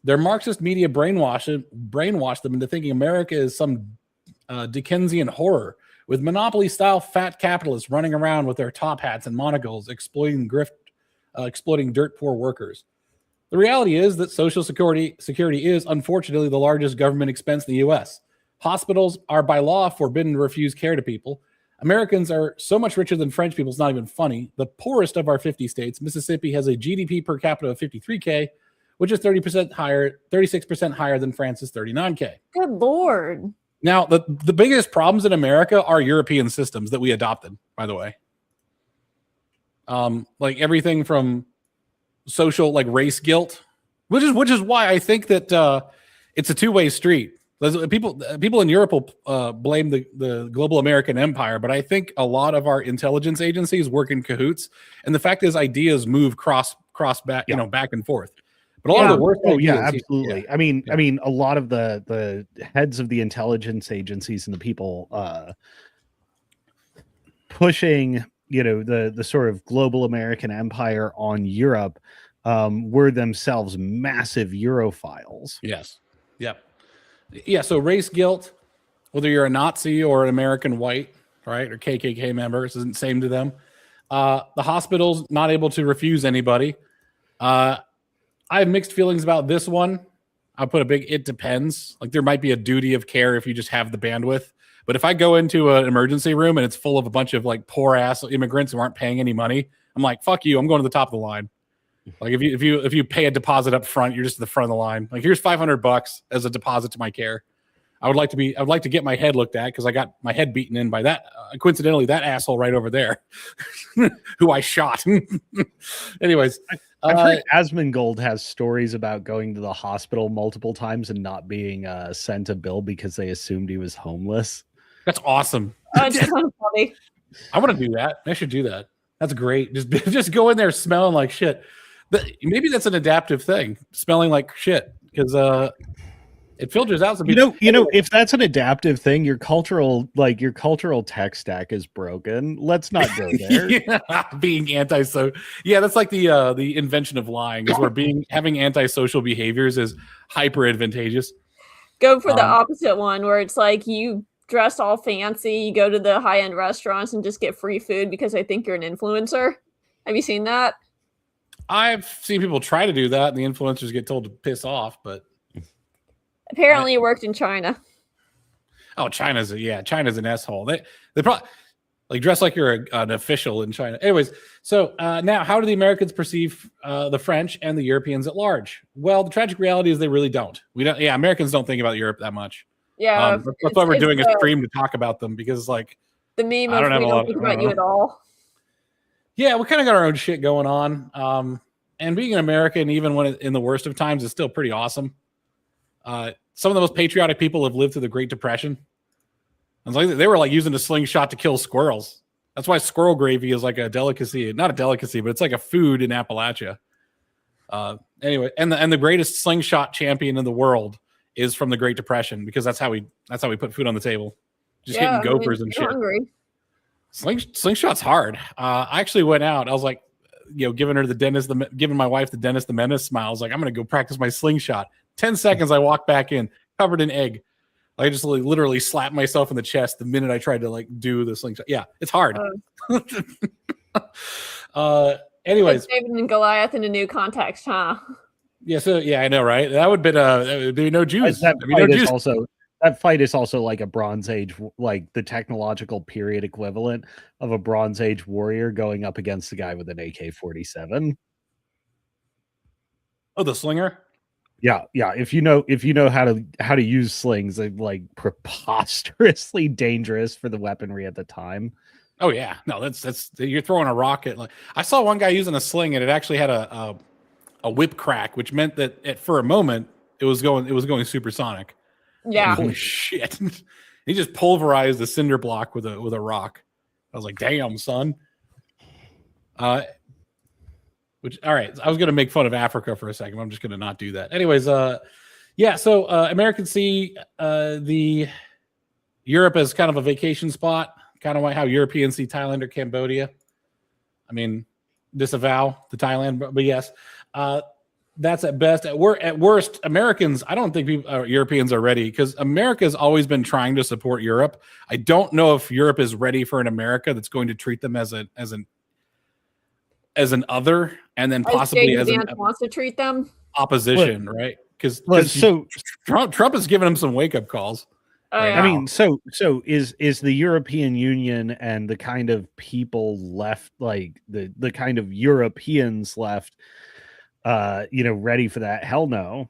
Their Marxist media brainwash them into thinking America is some Dickensian horror with monopoly-style fat capitalists running around with their top hats and monocles, exploiting dirt poor workers. The reality is that Social Security is, unfortunately, the largest government expense in the U.S. Hospitals are by law forbidden to refuse care to people. Americans are so much richer than French people, it's not even funny. The poorest of our 50 states, Mississippi, has a GDP per capita of $53K, which is 36% higher than France's $39K. Good Lord. Now, the biggest problems in America are European systems that we adopted, by the way. Like everything from social, like race guilt, which is why I think that it's a two-way street. People in Europe will blame the global American empire, but I think a lot of our intelligence agencies work in cahoots. And the fact is, ideas move cross back, back and forth. But a lot of the worst. Oh, yeah, absolutely. Yeah. I mean, a lot of the heads of the intelligence agencies and the people pushing, the sort of global American empire on Europe were themselves massive Europhiles. Yes. Yep. Yeah. So race guilt, whether you're a Nazi or an American white, right, or KKK member, this isn't the same to them. The hospital's not able to refuse anybody. I have mixed feelings about this one. I'll put a big it depends. Like there might be a duty of care if you just have the bandwidth. But if I go into an emergency room and it's full of a bunch of like poor ass immigrants who aren't paying any money, I'm like, fuck you. I'm going to the top of the line. Like if you pay a deposit up front, you're just at the front of the line. Like here's $500 as a deposit to my care. I would like to get my head looked at because I got my head beaten in by that coincidentally that asshole right over there who I shot. Anyways, I've heard Asmongold has stories about going to the hospital multiple times and not being sent a bill because they assumed he was homeless. That's awesome. It's kind of funny. I want to do that. I should do that. That's great. Just go in there smelling like shit. Maybe that's an adaptive thing, smelling like shit, because it filters out some people. If that's an adaptive thing, your cultural tech stack is broken. Let's not go there. Yeah, being anti-social. Yeah, that's like the invention of lying, is where having antisocial behaviors is hyper advantageous. Go for the opposite one, where it's like you dress all fancy, you go to the high-end restaurants and just get free food because they think you're an influencer. Have you seen that? I've seen people try to do that, and the influencers get told to piss off, but apparently it worked in China. Oh, China's an asshole. They probably like dress like you're an official in China. Anyways, so now how do the Americans perceive the French and the Europeans at large? Well, the tragic reality is they really don't. Americans don't think about Europe that much. Yeah, that's why we're doing a stream to talk about them, because like the meme of we don't think about you at all. Yeah, we kind of got our own shit going on. And being an American, even when in the worst of times, is still pretty awesome. Some of the most patriotic people have lived through the Great Depression. It's like they were like using a slingshot to kill squirrels. That's why squirrel gravy is like a delicacy. Not a delicacy, but it's like a food in Appalachia. Anyway, and the greatest slingshot champion in the world is from the Great Depression, because that's how we put food on the table. Just hitting gophers and shit. Hungry. Slingshot's hard. I actually went out. I was like, giving my wife the Dennis the Menace smile. I was like, I'm gonna go practice my slingshot. 10 seconds, I walked back in, covered in egg. I just literally slapped myself in the chest the minute I tried to like do the slingshot. Yeah, it's hard. Anyways, David and Goliath in a new context, huh? Yeah. So yeah, I know, right? That would be no Jews. That fight is also like a Bronze Age, like the technological period equivalent of a Bronze Age warrior going up against the guy with an AK-47. Oh, the slinger. Yeah. If you know how to use slings, they're like preposterously dangerous for the weaponry at the time. Oh yeah, no, that's you're throwing a rocket. Like I saw one guy using a sling, and it actually had a whip crack, which meant that for a moment it was going supersonic. Yeah. Holy shit! He just pulverized the cinder block with a rock. I was like, damn, son. Which, all right, I was going to make fun of Africa for a second, but I'm just going to not do that. Anyways, so Americans see the Europe as kind of a vacation spot, kind of like how Europeans see Thailand or Cambodia. I mean, disavow the Thailand, but yes. that's at best. At worst, Americans, I don't think Europeans are ready, because America's always been trying to support Europe. I don't know if Europe is ready for an America that's going to treat them as an other, and then possibly as an wants to treat them opposition, right? Because Trump has given them some wake up calls. I mean, so is the European Union and the kind of people left, like the kind of Europeans left, ready for that? Hell no.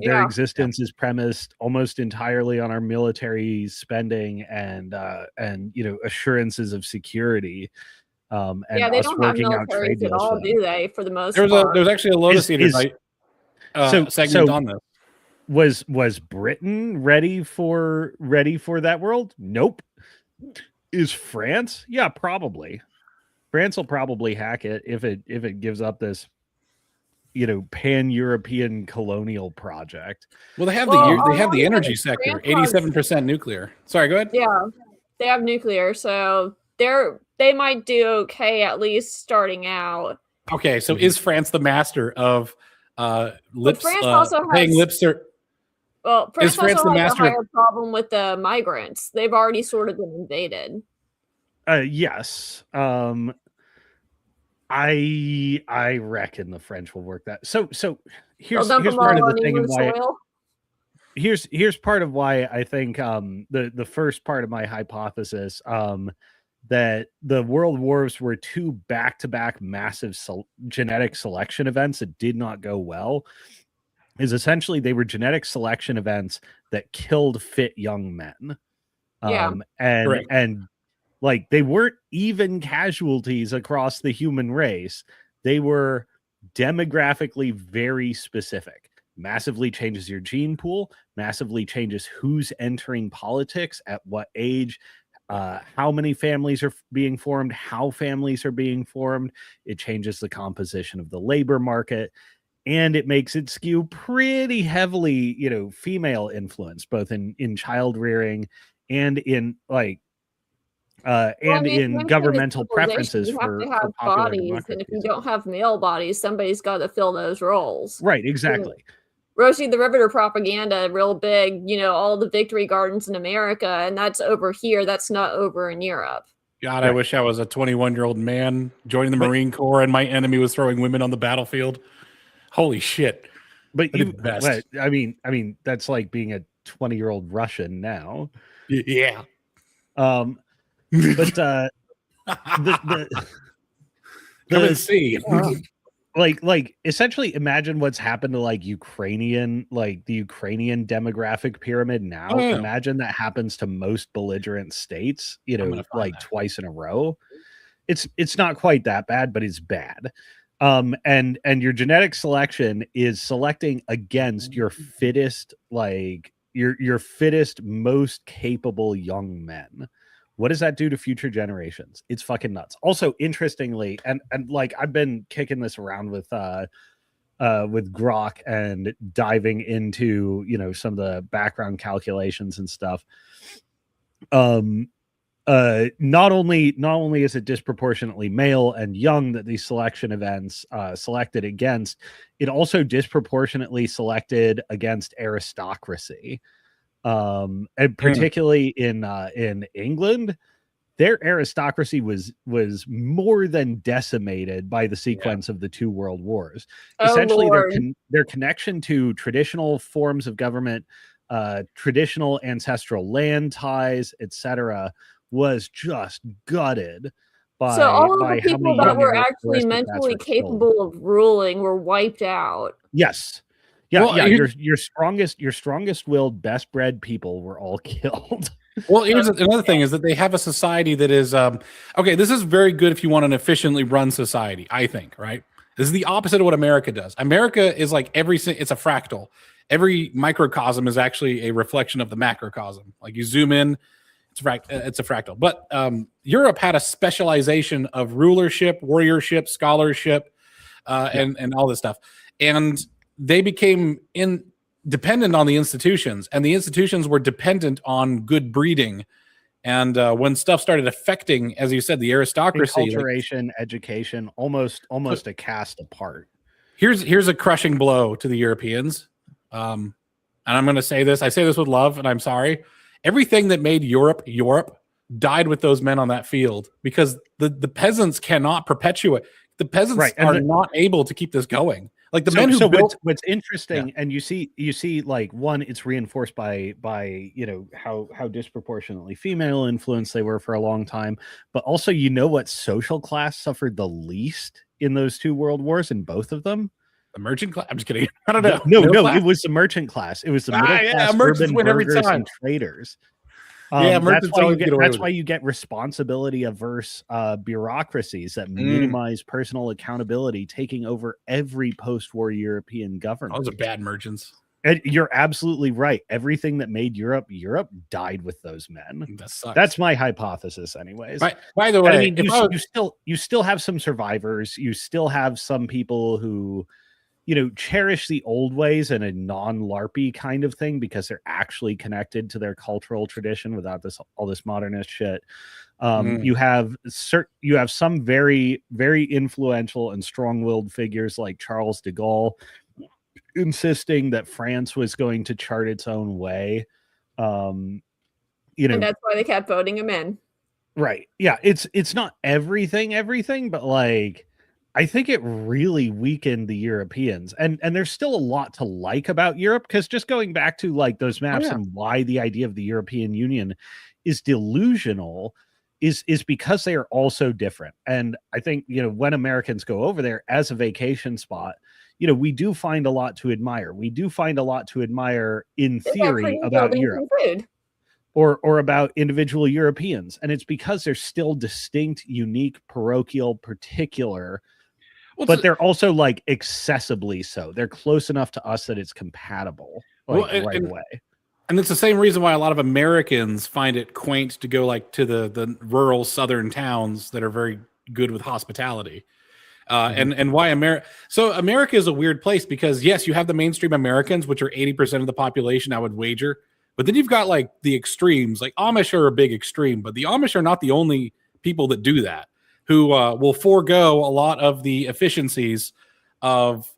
Their existence is premised almost entirely on our military spending and assurances of security. And they don't have militaries at all, do they? For the most part, there's actually a Lotus Eater segment on this. Was Britain ready for that world? Nope. Is France? Yeah, probably. France will probably hack it if it gives up this, pan-European colonial project. Well, they have the energy sector, 87% nuclear. Sorry, go ahead. Yeah, they have nuclear, so they might do okay, at least starting out. Okay, so is France the master of lips? France also paying has lips. Well, France also has a higher problem with the migrants. They've already sort of been invaded. Yes. I reckon the French will work that. So here's part of the thing, and why here's part of why I think the first part of my hypothesis that the world wars were two back-to-back massive genetic selection events that did not go well is essentially they were genetic selection events that killed fit young men. And like they weren't even casualties across the human race. They were demographically very specific. Massively changes your gene pool, massively changes who's entering politics, at what age, how many families are being formed, how families are being formed. It changes the composition of the labor market. And it makes it skew pretty heavily, female influence, both in child rearing and in in governmental preferences for bodies. And if you don't have male bodies, somebody's got to fill those roles. Right, exactly. Rosie the Riveter propaganda, real big, all the victory gardens in America, and that's over here. That's not over in Europe. God, I wish I was a 21-year-old man joining the Marine Corps and my enemy was throwing women on the battlefield. Holy shit. But I mean, that's like being a 20-year-old Russian now. Yeah. But the M&C. like essentially imagine what's happened to the Ukrainian demographic pyramid now. Oh, yeah. Imagine that happens to most belligerent states, twice in a row. It's not quite that bad, but it's bad. And your genetic selection is selecting against your fittest, your fittest, most capable young men. What does that do to future generations? It's fucking nuts. Also, interestingly, and I've been kicking this around with Grok and diving into some of the background calculations and stuff. Not only is it disproportionately male and young that these selection events selected against, it also disproportionately selected against aristocracy. And particularly in England, their aristocracy was more than decimated by the sequence of the two world wars. Essentially, their connection to traditional forms of government, traditional ancestral land ties, etc., was just gutted. So all of the people that were actually mentally capable of ruling were wiped out. Yes. Yeah, your strongest willed, best bred people were all killed. Well, here's another thing is that they have a society that is okay. This is very good if you want an efficiently run society, I think, right? This is the opposite of what America does. America is like it's a fractal. Every microcosm is actually a reflection of the macrocosm. Like you zoom in, it's a fractal. But Europe had a specialization of rulership, warriorship, scholarship, and all this stuff. And they became dependent on the institutions, and the institutions were dependent on good breeding. And when stuff started affecting, as you said, the aristocracy, enculturation, education, almost a caste apart. Here's a crushing blow to the Europeans. And I'm going to say this. I say this with love, and I'm sorry. Everything that made Europe died with those men on that field, because the peasants cannot perpetuate. The peasants are not able to keep this going. Like the men who built. What's interesting, and you see, like, one, it's reinforced by how disproportionately female influence they were for a long time, but also what social class suffered the least in those two world wars, in both of them. The merchant class. I'm just kidding. I don't know. No, it was the merchant class. It was the middle class, urban burghers and traders. That's why you get responsibility averse bureaucracies that minimize personal accountability taking over every post-war European government. Those are bad merchants. And you're absolutely right. Everything that made Europe died with those men. That sucks. That's my hypothesis, anyways. By the way, I mean, you still have some survivors. You still have some people who, cherish the old ways in a non-LARPy kind of thing because they're actually connected to their cultural tradition without all this modernist shit. You have some very, very influential and strong-willed figures like Charles de Gaulle insisting that France was going to chart its own way. And that's why they kept voting him in. Right. Yeah. It's not everything, but like, I think it really weakened the Europeans, and there's still a lot to like about Europe, because just going back to like those maps and why the idea of the European Union is delusional is because they are all so different. And I think, when Americans go over there as a vacation spot, we do find a lot to admire. We do find a lot to admire in theory about Europe. Or about individual Europeans. And it's because they're still distinct, unique, parochial, particular, but they're also like accessibly so. They're close enough to us that it's compatible right away. And it's the same reason why a lot of Americans find it quaint to go like to the rural southern towns that are very good with hospitality. And why America is a weird place, because yes, you have the mainstream Americans, which are 80% of the population, I would wager. But then you've got like the extremes, like Amish are a big extreme, but the Amish are not the only people that do that, who will forego a lot of the efficiencies of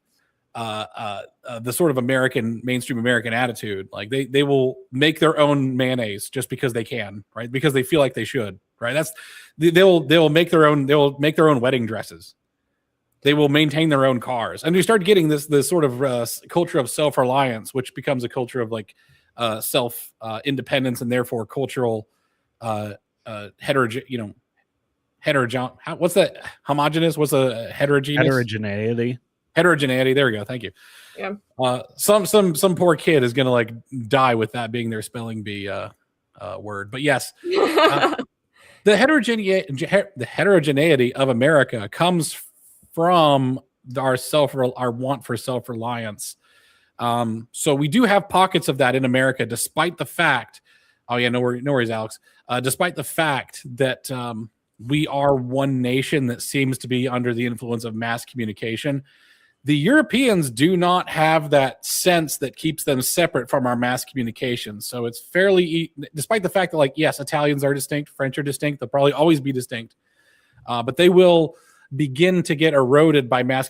the sort of mainstream American attitude. Like they will make their own mayonnaise just because they can, right? Because they feel like they should, right? They'll make their own wedding dresses. They will maintain their own cars, and you start getting this sort of culture of self-reliance, which becomes a culture of like self independence, and therefore cultural heterogeneous. What's that? Homogeneous? What's a heterogeneous? Heterogeneity. There we go. Thank you. Yeah. Some poor kid is gonna like die with that being their spelling bee word. But yes, the heterogeneity of America comes from our want for self-reliance. So we do have pockets of that in America, despite the fact. Oh yeah, no worries, Alex. Despite the fact that we are one nation that seems to be under the influence of mass communication, the Europeans do not have that sense that keeps them separate from our mass communication. So it's fairly, despite the fact that, like, yes, Italians are distinct, French are distinct, they'll probably always be distinct, but they will begin to get eroded by mass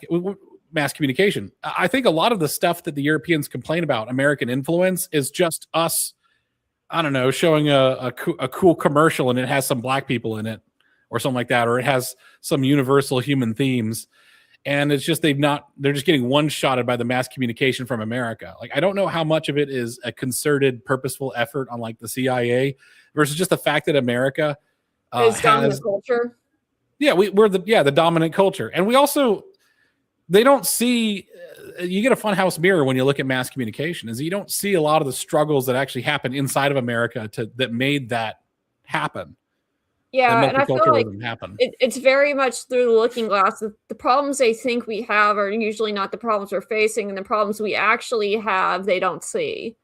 communication. I think a lot of the stuff that the Europeans complain about, American influence, is just us, I don't know, showing a cool commercial and it has some black people in it or something like that, or it has some universal human themes. And it's just they're just getting one-shotted by the mass communication from America. Like, I don't know how much of it is a concerted, purposeful effort on like the CIA versus just the fact that America has dominant culture. Yeah, we're the dominant culture. And we also, they don't see, you get a funhouse mirror when you look at mass communication, is you don't see a lot of the struggles that actually happen inside of America that made that happen. Yeah, and I feel like it's very much through the looking glass. The problems they think we have are usually not the problems we're facing, and the problems we actually have, they don't see.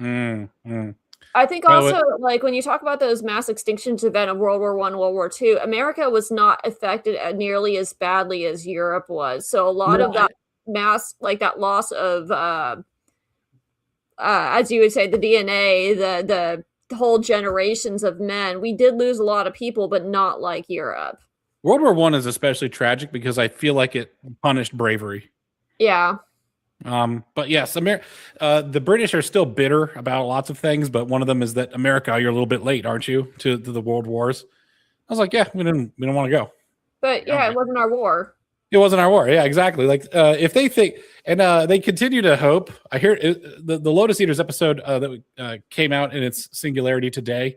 I think also, like, when you talk about those mass extinctions event of World War I, World War II, America was not affected nearly as badly as Europe was. So a lot of that mass, like that loss of, as you would say, the DNA, the whole generations of men, we did lose a lot of people, but not like Europe. World War I is especially tragic because I feel like it punished bravery. Yeah. But yes, the British are still bitter about lots of things, but one of them is that America, you're a little bit late, aren't you, to the world wars? I was like, yeah, we don't want to go. But yeah, it wasn't our war. It wasn't our war. Yeah, exactly. Like if they think, and they continue to hope. I hear the Lotus Eaters episode that came out in its singularity today.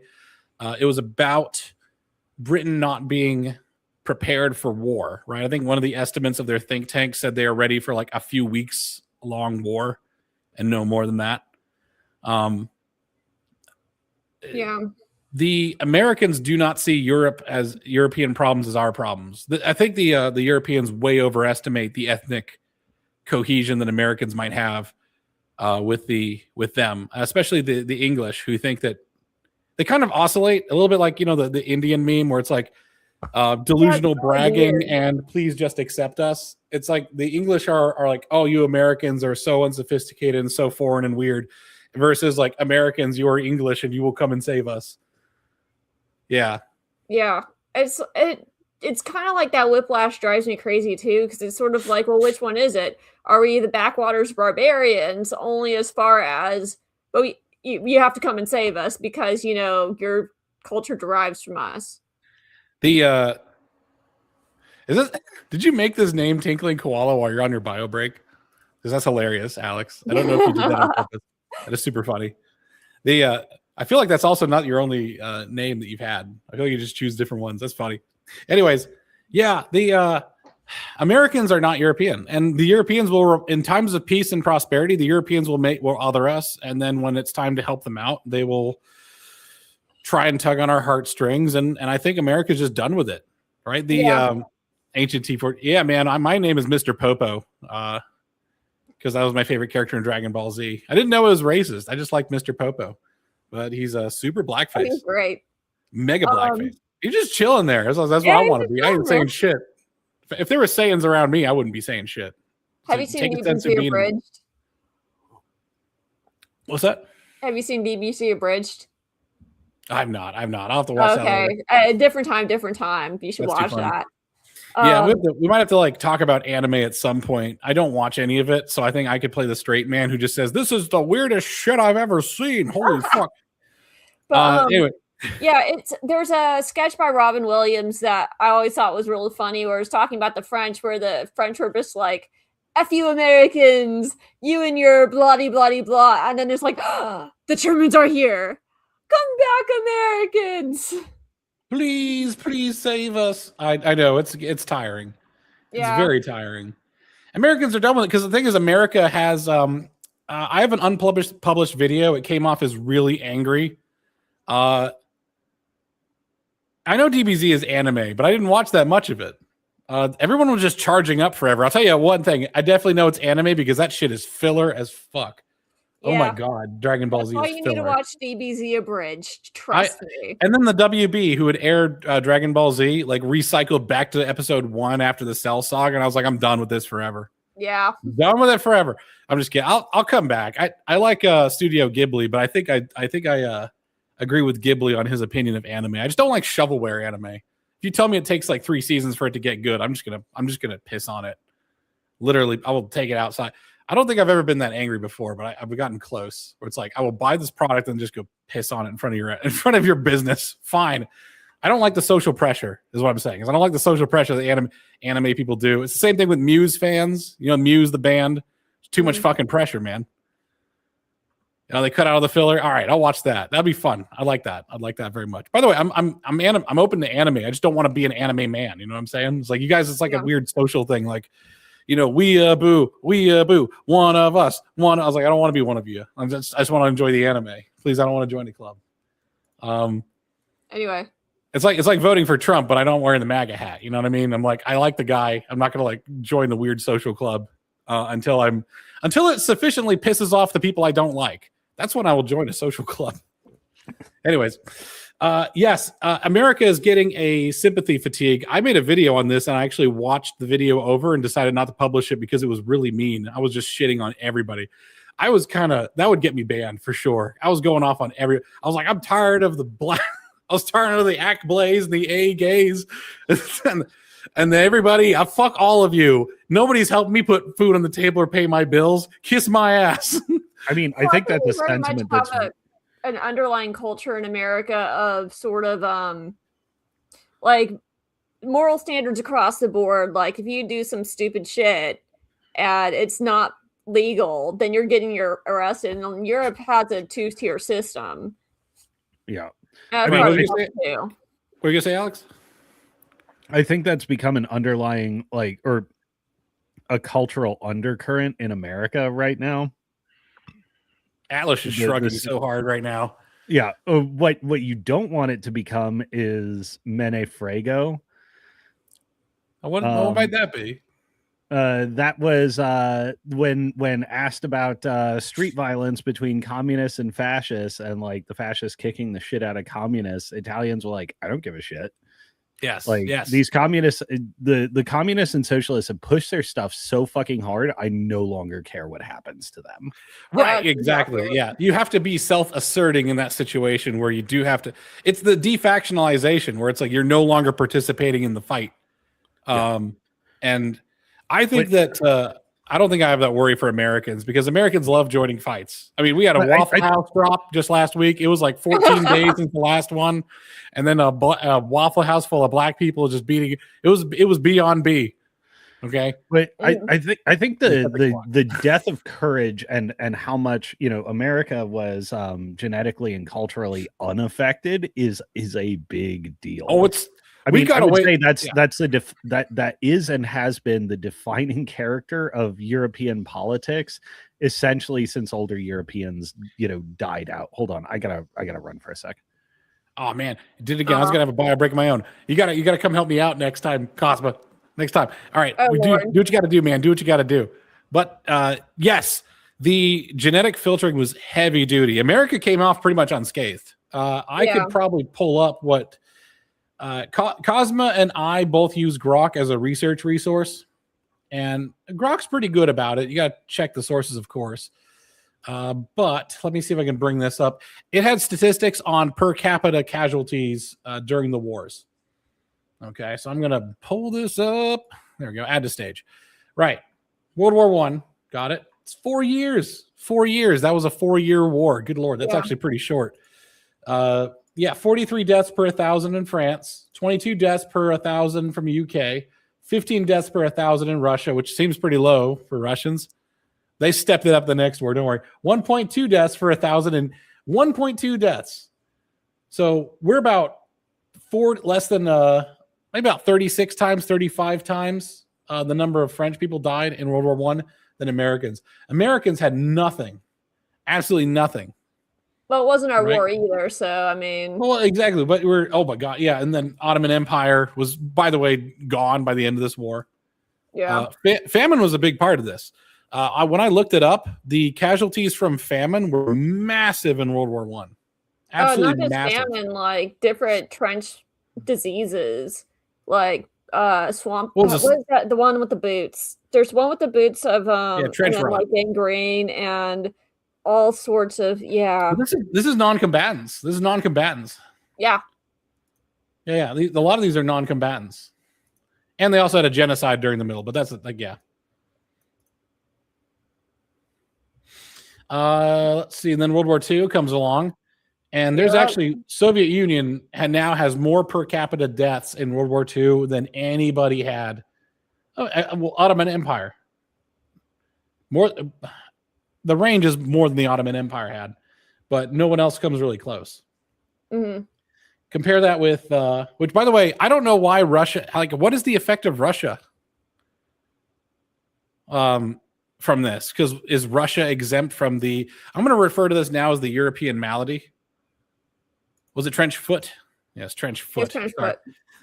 It was about Britain not being prepared for war, right? I think one of the estimates of their think tank said they are ready for like a few weeks long war and no more than that. Yeah. The Americans do not see Europe as European problems as our problems. I think the Europeans way overestimate the ethnic cohesion that Americans might have with them, especially the English, who think that they kind of oscillate a little bit like, the Indian meme where it's like delusional bragging and please just accept us. It's like the English are like, oh, you Americans are so unsophisticated and so foreign and weird, versus like Americans, you are English and you will come and save us. Yeah. Yeah. It's kind of like that whiplash drives me crazy too, because it's sort of like, well, which one is it? Are we the backwaters barbarians only as far as, but you have to come and save us because, your culture derives from us. Did you make this name Tinkling Koala while you're on your bio break? Because that's hilarious, Alex. I don't know if you did that on purpose. That is super funny. I feel like that's also not your only name that you've had. I feel like you just choose different ones. That's funny. Anyways, yeah, the Americans are not European, and the Europeans will, in times of peace and prosperity, the Europeans will other us, and then when it's time to help them out, they will try and tug on our heartstrings, and I think America's just done with it, right? Ancient T4. Yeah, man, my name is Mr. Popo, because that was my favorite character in Dragon Ball Z. I didn't know it was racist. I just like Mr. Popo. But he's a super blackface. He's great. Mega blackface. He's just chilling there. That's what I want to be. I ain't saying shit. If there were Saiyans around me, I wouldn't be saying shit. Have you seen BBC Abridged? What's that? Have you seen BBC Abridged? I've not. I'll have to watch that later. Okay. Different time. You should watch that. Yeah, we might have to talk about anime at some point. I don't watch any of it, so I think I could play the straight man who just says, this is the weirdest shit I've ever seen. Holy fuck. But anyway. Yeah, there's a sketch by Robin Williams that I always thought was really funny where it's talking about the French, where the French were just like, F you Americans, you and your bloody, bloody, blah. And then there's like, oh, the Germans are here. Come back, Americans. Please save us. I know it's tiring. Yeah. It's very tiring. Americans are done with it because the thing is, America has I have an published video. It came off as really angry. I know DBZ is anime, but I didn't watch that much of it. Everyone was just charging up forever. I'll tell you one thing. I definitely know it's anime because that shit is filler as fuck. Yeah. Oh my god, Dragon Ball Z is filler. You need to watch DBZ Abridged. Trust me. And then the WB, who had aired Dragon Ball Z, recycled back to episode 1 after the Cell saga, and I was like, I'm done with this forever. Yeah, done with it forever. I'm just kidding. I'll come back. I like Studio Ghibli, but I think I agree with Ghibli on his opinion of anime. I just don't like shovelware anime. If you tell me it takes 3 seasons for it to get good, I'm just gonna piss on it. Literally, I will take it outside. I don't think I've ever been that angry before, but I've gotten close. Where it's like I will buy this product and just go piss on it in front of your business. Fine. I don't like the social pressure, is what I'm saying. Is I don't like the social pressure that anime people do. It's the same thing with Muse fans. Muse the band. It's too much fucking pressure, man. They cut out the filler. All right, I'll watch that. That'd be fun. I like that. I'd like that very much. By the way, I'm open to anime. I just don't want to be an anime man. You know what I'm saying? It's like you guys. It's like a weird social thing. We boo, one of us. I was like, I don't want to be one of you. I just want to enjoy the anime. Please, I don't want to join the club. Anyway, it's like voting for Trump, but I don't wear the MAGA hat. You know what I mean? I'm like, I like the guy. I'm not gonna join the weird social club until it sufficiently pisses off the people I don't like. That's when I will join a social club. Anyways. Yes, America is getting a sympathy fatigue. I made a video on this and I actually watched the video over and decided not to publish it because it was really mean. I was just shitting on everybody. That would get me banned for sure. I was going off on I was like, I'm tired of the black. I was tired of the Act Blaze and the A gays. And then everybody, fuck all of you. Nobody's helped me put food on the table or pay my bills. Kiss my ass. I mean, I think that's a very much sentiment that's have an underlying culture in America of sort of like moral standards across the board. Like if you do some stupid shit and it's not legal, then you're getting arrested. And Europe has a 2-tier system. yeah. I mean, what were you going to say, Alex? I think that's become an underlying or a cultural undercurrent in America right now. Atlas is shrugging so hard right now. Yeah. What you don't want it to become is Mene Frego. What might that be? That was when asked about street violence between communists and fascists, and like the fascists kicking the shit out of communists, Italians were like, I don't give a shit. Yes. Like yes. These communists, the communists and socialists have pushed their stuff so fucking hard. I no longer care what happens to them. Right. Exactly. Yeah. You have to be self-asserting in that situation where you do have to. It's the defactionalization where it's like you're no longer participating in the fight. And I think that I don't think I have that worry for Americans because Americans love joining fights. I mean, we had a Waffle House drop just last week. It was like 14 days since the last one, and then a Waffle House full of black people just beating. It was beyond B. Okay, but I think the death of courage and how much America was genetically and culturally unaffected is a big deal. Oh, it's. I would say that is and has been the defining character of European politics, essentially since older Europeans, died out. Hold on, I gotta run for a sec. Oh man, did it again. I was gonna have a bio break of my own. You gotta come help me out next time, Cosma. Next time. All right, do what you gotta do, man. Do what you gotta do. But yes, the genetic filtering was heavy duty. America came off pretty much unscathed. I could probably pull up what. Cosma and I both use Grok as a research resource, and Grok's pretty good about it. You got to check the sources, of course. But let me see if I can bring this up. It had statistics on per capita casualties during the wars. Okay, so I'm going to pull this up. There we go. Add to stage. Right. World War I. Got it. It's 4 years. 4 years. That was a 4-year war. Good Lord. That's actually pretty short. 43 deaths per 1,000 in France, 22 deaths per 1,000 from UK, 15 deaths per 1,000 in Russia, which seems pretty low for Russians. They stepped it up the next war. Don't worry. 1.2 deaths for 1,000 and 1.2 deaths. So we're about less than maybe about 36 times, 35 times the number of French people died in World War I than Americans. Americans had nothing, absolutely nothing. Well, it wasn't our war either, so I mean. Well, exactly, but oh my god, yeah, and then Ottoman Empire was, by the way, gone by the end of this war. Yeah, famine was a big part of this. When I looked it up, the casualties from famine were massive in World War I. Absolutely not just massive. Famine, like different trench diseases, like swamp. What is that? The one with the boots. There's one with the boots of trench rot, like gangrene and. All sorts of This is non-combatants. This is non-combatants. Yeah. A lot of these are non-combatants, and they also had a genocide during the middle. But that's like let's see. And then World War II comes along, and there's actually Soviet Union now has more per capita deaths in World War II than anybody had. Ottoman Empire more. The range is more than the Ottoman Empire had, but no one else comes really close. Mm-hmm. Compare that with, which, by the way, I don't know why Russia. Like, what is the effect of Russia from this? Because is Russia exempt from the? I'm going to refer to this now as the European malady. Was it trench foot? Yes, trench foot. Trench foot.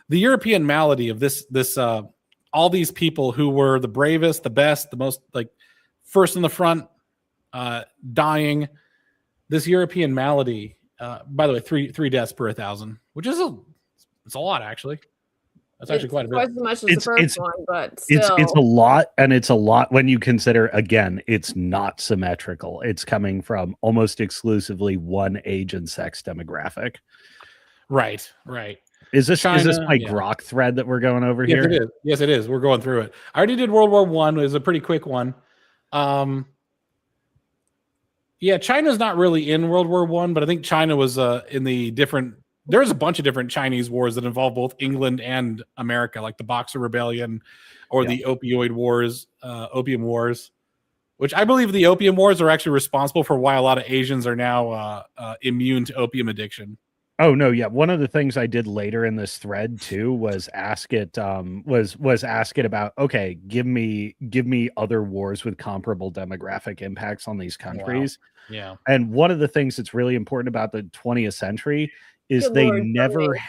The European malady of this all these people who were the bravest, the best, the most like first in the front. Dying, this European malady. By the way, three deaths per 1,000, which is it's a lot actually. That's actually quite a bit. Twice as much as the first one, but still. It's a lot, and it's a lot when you consider again, it's not symmetrical. It's coming from almost exclusively one age and sex demographic. Right. Is this China, my yeah. Grok thread that we're going over Yes, here? it is. Yes, it is. We're going through it. I already did World War I. It was a pretty quick one. Yeah, China's not really in World War I, but I think China was in the different. There's a bunch of different Chinese wars that involve both England and America, like the Boxer Rebellion or the opioid wars, opium wars, which I believe the opium wars are actually responsible for why a lot of Asians are now immune to opium addiction. Oh no, yeah. One of the things I did later in this thread too was ask it was ask it about, okay, give me other wars with comparable demographic impacts on these countries. Wow. Yeah. And one of the things that's really important about the 20th century is Good they Lord, never Tony.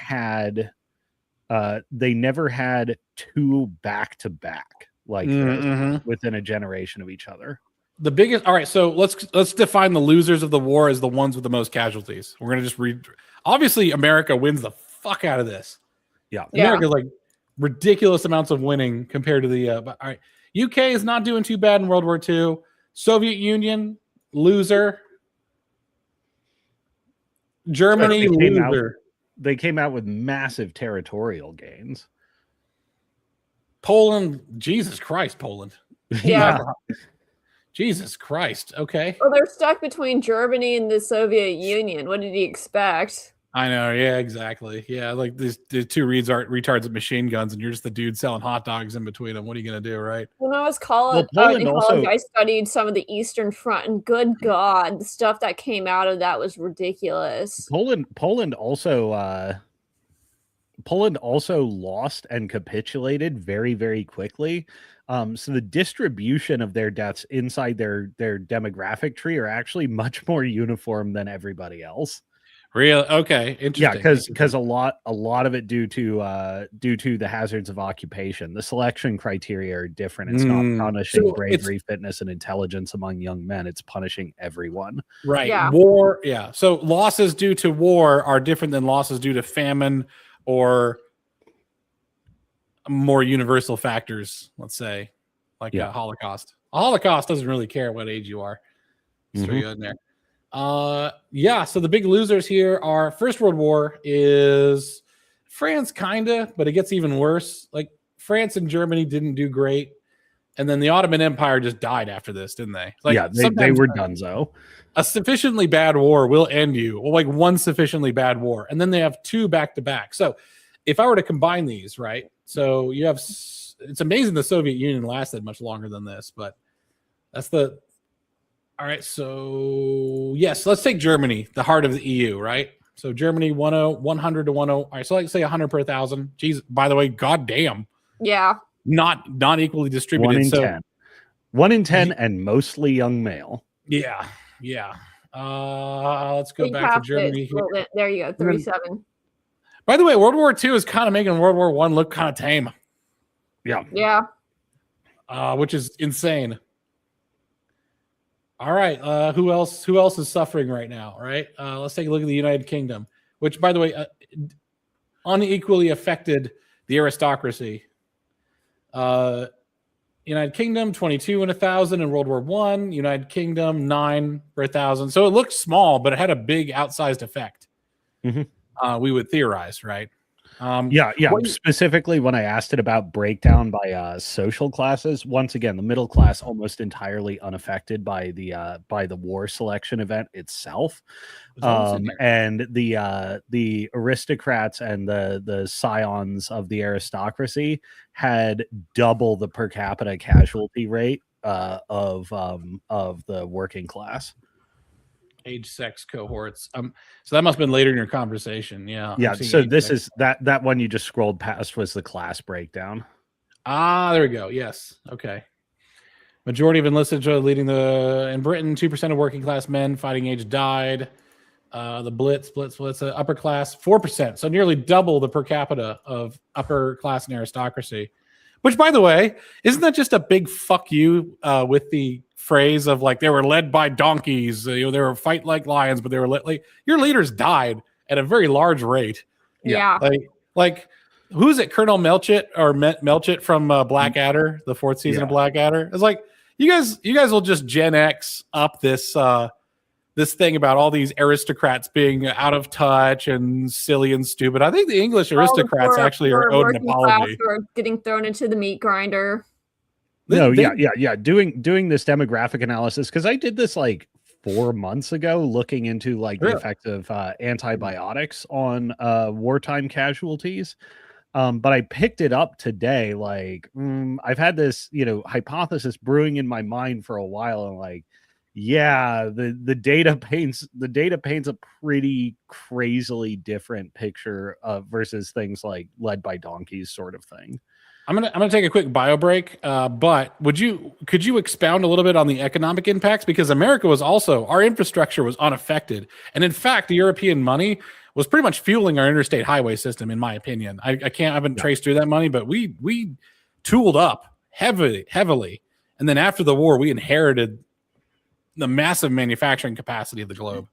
had two back to back like this within a generation of each other. The biggest. All right, so let's define the losers of the war as the ones with the most casualties. We're gonna just read. Obviously, America wins the fuck out of this. Yeah, America's like ridiculous amounts of winning compared to the. But all right, UK is not doing too bad in World War II. Soviet Union loser. Germany loser. They came out with massive territorial gains. Poland, Jesus Christ, Poland. Yeah. Jesus Christ. Okay. Well, they're stuck between Germany and the Soviet Union. What did he expect? I know. Yeah, exactly. Yeah, like the two retards with machine guns, and you're just the dude selling hot dogs in between them. What are you gonna do, right? When I was in college, I studied some of the Eastern Front, and good God, the stuff that came out of that was ridiculous. Poland also lost and capitulated very, very quickly. So the distribution of their deaths inside their demographic tree are actually much more uniform than everybody else. Really? Okay. Interesting. Yeah, because a lot of it due to the hazards of occupation. The selection criteria are different. It's not punishing bravery, fitness, and intelligence among young men. It's punishing everyone. Right. Yeah. War. Yeah. So losses due to war are different than losses due to famine or more universal factors, let's say, like a Holocaust. A Holocaust doesn't really care what age you are. Just throw you in there. So the big losers here are First World War is France, kinda, but it gets even worse. Like France and Germany didn't do great, and then the Ottoman Empire just died after this, didn't they? Like, yeah, they were donezo. A sufficiently bad war will end you. Well, like one sufficiently bad war, and then they have two back to back. So if I were to combine these, right? So you have, it's amazing the Soviet Union lasted much longer than this, but that's the. All right, so yes, let's take Germany, the heart of the EU, right? So Germany 100 to 10. All right, so like say 100 per 1,000. Jeez, by the way, goddamn. Yeah. Not equally distributed. 1 in 10. 1 in 10 and mostly young male. Yeah. Let's go back to Germany here. There you go, 37. By the way, World War II is kind of making World War I look kind of tame. Yeah. Which is insane. All right. Who else is suffering right now? All right. Let's take a look at the United Kingdom, which, by the way, unequally affected the aristocracy. United Kingdom 22 in 1,000 in World War I. United Kingdom 9 per 1,000. So it looked small, but it had a big outsized effect. We would theorize, right? Specifically, when I asked it about breakdown by social classes, once again, the middle class almost entirely unaffected by the war selection event itself, and the aristocrats and the scions of the aristocracy had double the per capita casualty rate of the working class. Age, sex cohorts. So that must have been later in your conversation. Yeah. So this is that one you just scrolled past was the class breakdown. There we go. Yes. Okay. Majority of enlisted leading in Britain. 2% of working class men fighting age died. The Blitz, upper class 4%. So nearly double the per capita of upper class and aristocracy. Which, by the way, isn't that just a big fuck you with the phrase of like they were led by donkeys, they were fight like lions, but they were like your leaders died at a very large rate. Yeah. Like who's it? Colonel Melchett from Blackadder, the 4th season of Blackadder. It's like you guys will just Gen X up this this thing about all these aristocrats being out of touch and silly and stupid. I think the English aristocrats actually are owed an apology. Who are getting thrown into the meat grinder. Doing this demographic analysis, because I did this like 4 months ago, looking into like the effect of antibiotics on wartime casualties. But I picked it up today. Like, I've had this, hypothesis brewing in my mind for a while, and like, yeah, the data paints a pretty crazily different picture versus things like led by donkeys sort of thing. I'm gonna take a quick bio break, but could you expound a little bit on the economic impacts, because America was also, our infrastructure was unaffected, and in fact the European money was pretty much fueling our interstate highway system, in my opinion. I haven't traced through that money, but we tooled up heavily, and then after the war we inherited the massive manufacturing capacity of the globe.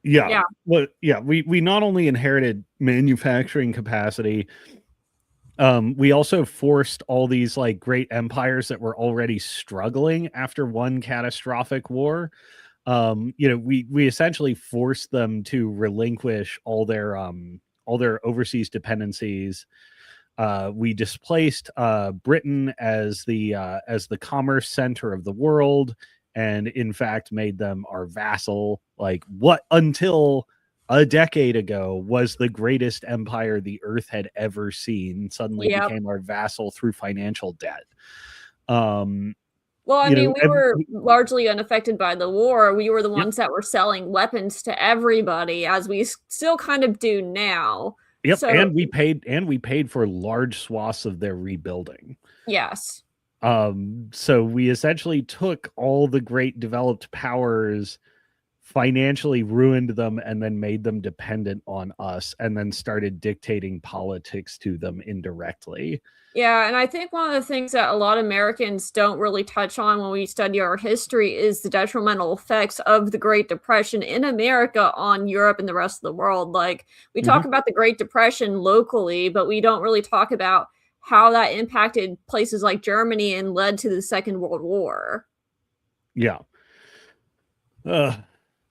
We not only inherited manufacturing capacity, we also forced all these like great empires that were already struggling after one catastrophic war. We essentially forced them to relinquish all their overseas dependencies. We displaced Britain as the commerce center of the world, and in fact made them our vassal. Like, what until a decade ago was the greatest empire the earth had ever seen suddenly became our vassal through financial debt. Well, I mean, we were largely unaffected by the war. We were the ones that were selling weapons to everybody, as we still kind of do now. Yep, so, and we paid for large swaths of their rebuilding. Yes. So we essentially took all the great developed powers, financially ruined them, and then made them dependent on us, and then started dictating politics to them indirectly. Yeah, and I think one of the things that a lot of Americans don't really touch on when we study our history is the detrimental effects of the Great Depression in America on Europe and the rest of the world. Like, we talk about the Great Depression locally, but we don't really talk about how that impacted places like Germany and led to the Second World War. Yeah.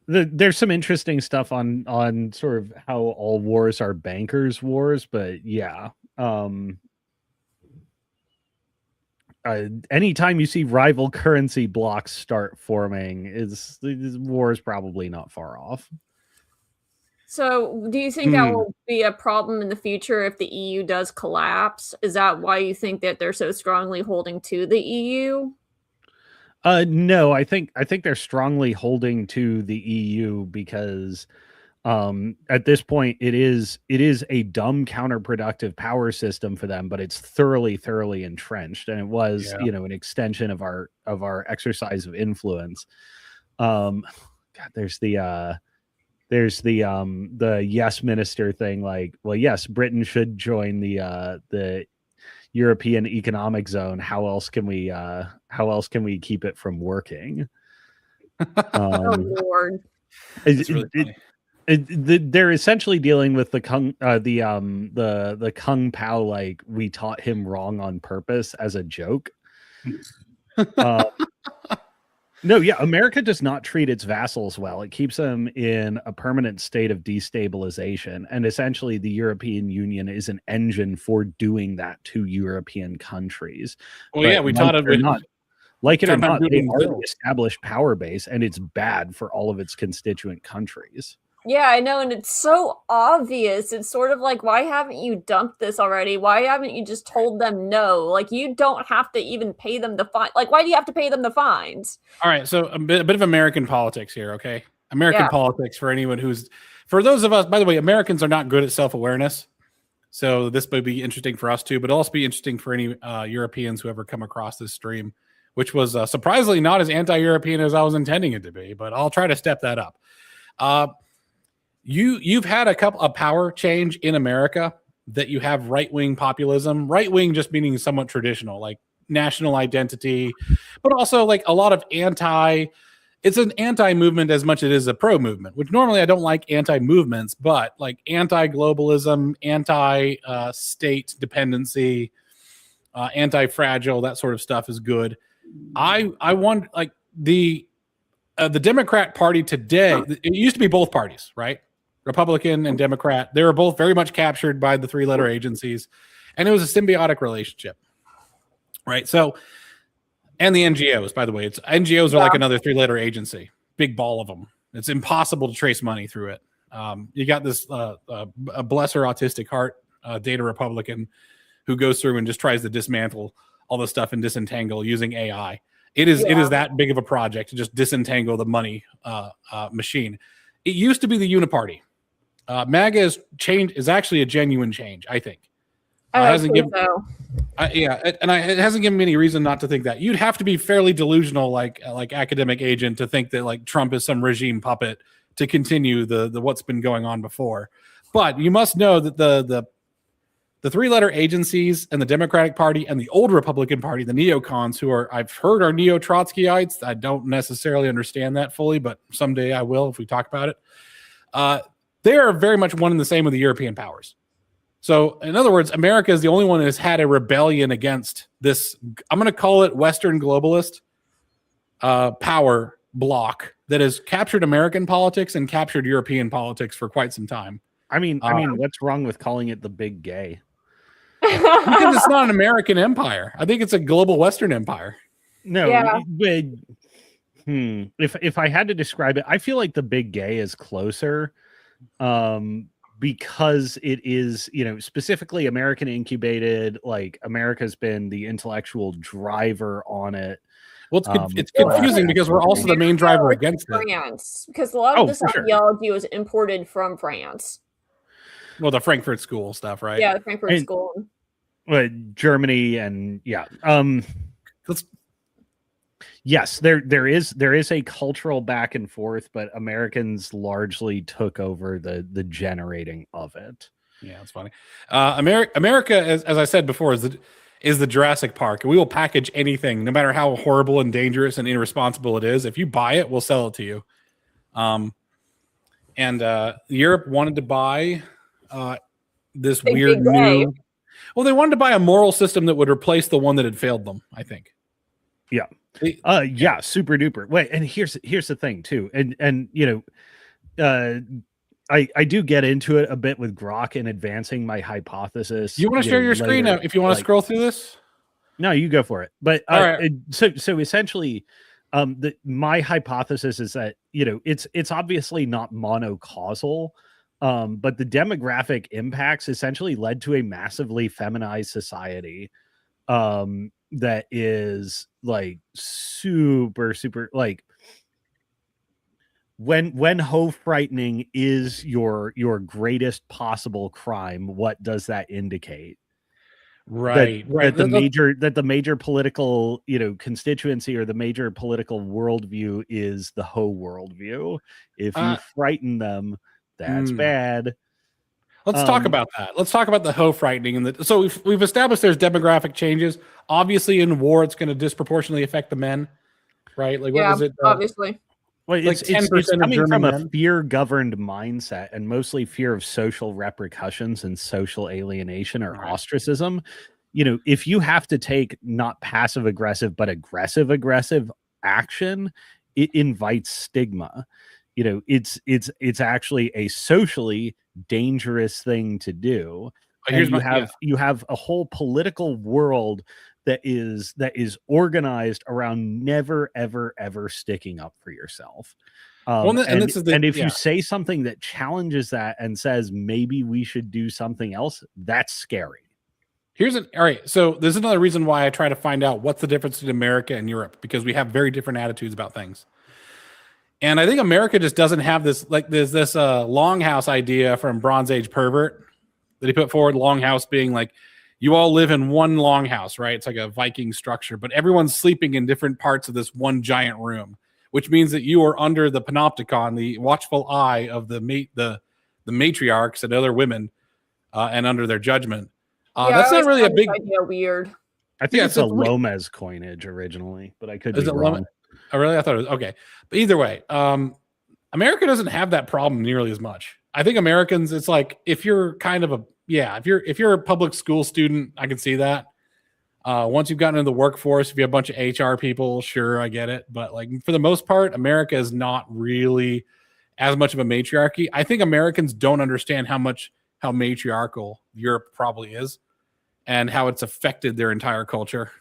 There's some interesting stuff on sort of how all wars are bankers' wars, but yeah. Anytime you see rival currency blocks start forming, war is probably not far off. So do you think that will be a problem in the future if the EU does collapse? Is that why you think that they're so strongly holding to the EU? No, I think they're strongly holding to the EU because at this point it is a dumb counterproductive power system for them, but it's thoroughly entrenched, and it was an extension of our exercise of influence. God, there's the yes minister thing, like, well, yes, Britain should join the European Economic Zone. How else can we keep it from working? Oh Lord. It's really funny. They're essentially dealing with the Kung Pao, like, we taught him wrong on purpose as a joke. No, yeah, America does not treat its vassals well. It keeps them in a permanent state of destabilization, and essentially the European Union is an engine for doing that to European countries. Well, yeah, we taught it. Like it or not, they are the established power base, and it's bad for all of its constituent countries. Yeah, I know, and it's so obvious. It's sort of like, why haven't you dumped this already? Why haven't you just told them no? Like, you don't have to even pay them the fine. Like, why do you have to pay them the fines? All right, so a bit of American politics here, okay? American politics for anyone for those of us, by the way, Americans are not good at self-awareness, so this may be interesting for us too, but it'll also be interesting for any Europeans who ever come across this stream, which was surprisingly not as anti-European as I was intending it to be, but I'll try to step that up. You've had a power change in America that you have right-wing populism, right-wing just meaning somewhat traditional, like national identity, but also like a lot of it's an anti-movement as much as it is a pro-movement, which normally I don't like anti-movements, but like anti-globalism, anti-state dependency, anti-fragile, that sort of stuff is good. I want, like, the Democrat Party today, it used to be both parties, right? Republican and Democrat. They were both very much captured by the three-letter agencies, and it was a symbiotic relationship, right? So, and the NGOs, by the way, NGOs are like another three-letter agency, big ball of them. It's impossible to trace money through it. You got this bless her autistic heart data Republican who goes through and just tries to dismantle all this stuff and disentangle using AI. It is that big of a project to just disentangle the money machine. It used to be the Uniparty. MAGA is actually a genuine change, I think. It hasn't given me any reason not to think that. You'd have to be fairly delusional, like academic agent, to think that like Trump is some regime puppet to continue the what's been going on before. But you must know that the three-letter agencies and the Democratic Party and the old Republican Party, the neocons, who I've heard are neo-Trotskyites. I don't necessarily understand that fully, but someday I will if we talk about it. They are very much one and the same with the European powers. So, in other words, America is the only one that has had a rebellion against this, I'm going to call it Western globalist power block that has captured American politics and captured European politics for quite some time. I mean, what's wrong with calling it the big gay? Because it's not an American empire. I think it's a global Western empire. No, but if I had to describe it, I feel like the big gay is closer. Because it is, specifically American incubated, like America's been the intellectual driver on it. Well, it's confusing because we're also the main driver against France, because a lot of this ideology was imported from France. Well, the Frankfurt School stuff, right? Yeah, the Frankfurt School. Germany and yes, there is a cultural back and forth, but Americans largely took over the generating of it. Yeah, it's funny. America, as I said before, is the Jurassic Park. We will package anything, no matter how horrible and dangerous and irresponsible it is. If you buy it, we'll sell it to you. And Europe wanted to buy this weird new. Well, they wanted to buy a moral system that would replace the one that had failed them, I think. Yeah. Super duper. Wait, and here's the thing too. And I do get into it a bit with Grok in advancing my hypothesis. You want to share your screen now if you want to scroll through this? No, you go for it. But right. So essentially my hypothesis is that, it's obviously not monocausal. But the demographic impacts essentially led to a massively feminized society that is like super like when hoe frightening is your greatest possible crime, what does that indicate? Right. That the major political constituency or the major political worldview is the hoe worldview. If you frighten them, that's bad. Let's talk about that. Let's talk about the hoe frightening. So we've established there's demographic changes. Obviously, in war, it's going to disproportionately affect the men, right? Like, what was it? Obviously. Well, it's coming from a fear-governed mindset and mostly fear of social repercussions and social alienation or ostracism. If you have to take not passive-aggressive, but aggressive action, it invites stigma. It's actually a socially dangerous thing to do. You have a whole political world that is organized around never ever sticking up for yourself. If you say something that challenges that and says maybe we should do something else, that's scary. All right. So there's another reason why I try to find out what's the difference in America and Europe, because we have very different attitudes about things. And I think America just doesn't have this, like there's this longhouse idea from Bronze Age pervert that he put forward. Longhouse being like, you all live in one longhouse, right? It's like a Viking structure, but everyone's sleeping in different parts of this one giant room, which means that you are under the panopticon, the watchful eye of the matriarchs and other women, and under their judgment. That's not really a big idea. Weird. I think it's a Lomez coinage originally, but I could be wrong. Oh, really? I thought it was okay. But either way, America doesn't have that problem nearly as much. I think Americans, it's like if you're kind of if you're a public school student, I can see that. Once you've gotten into the workforce, if you have a bunch of HR people, sure, I get it. But like for the most part, America is not really as much of a matriarchy. I think Americans don't understand how matriarchal Europe probably is and how it's affected their entire culture.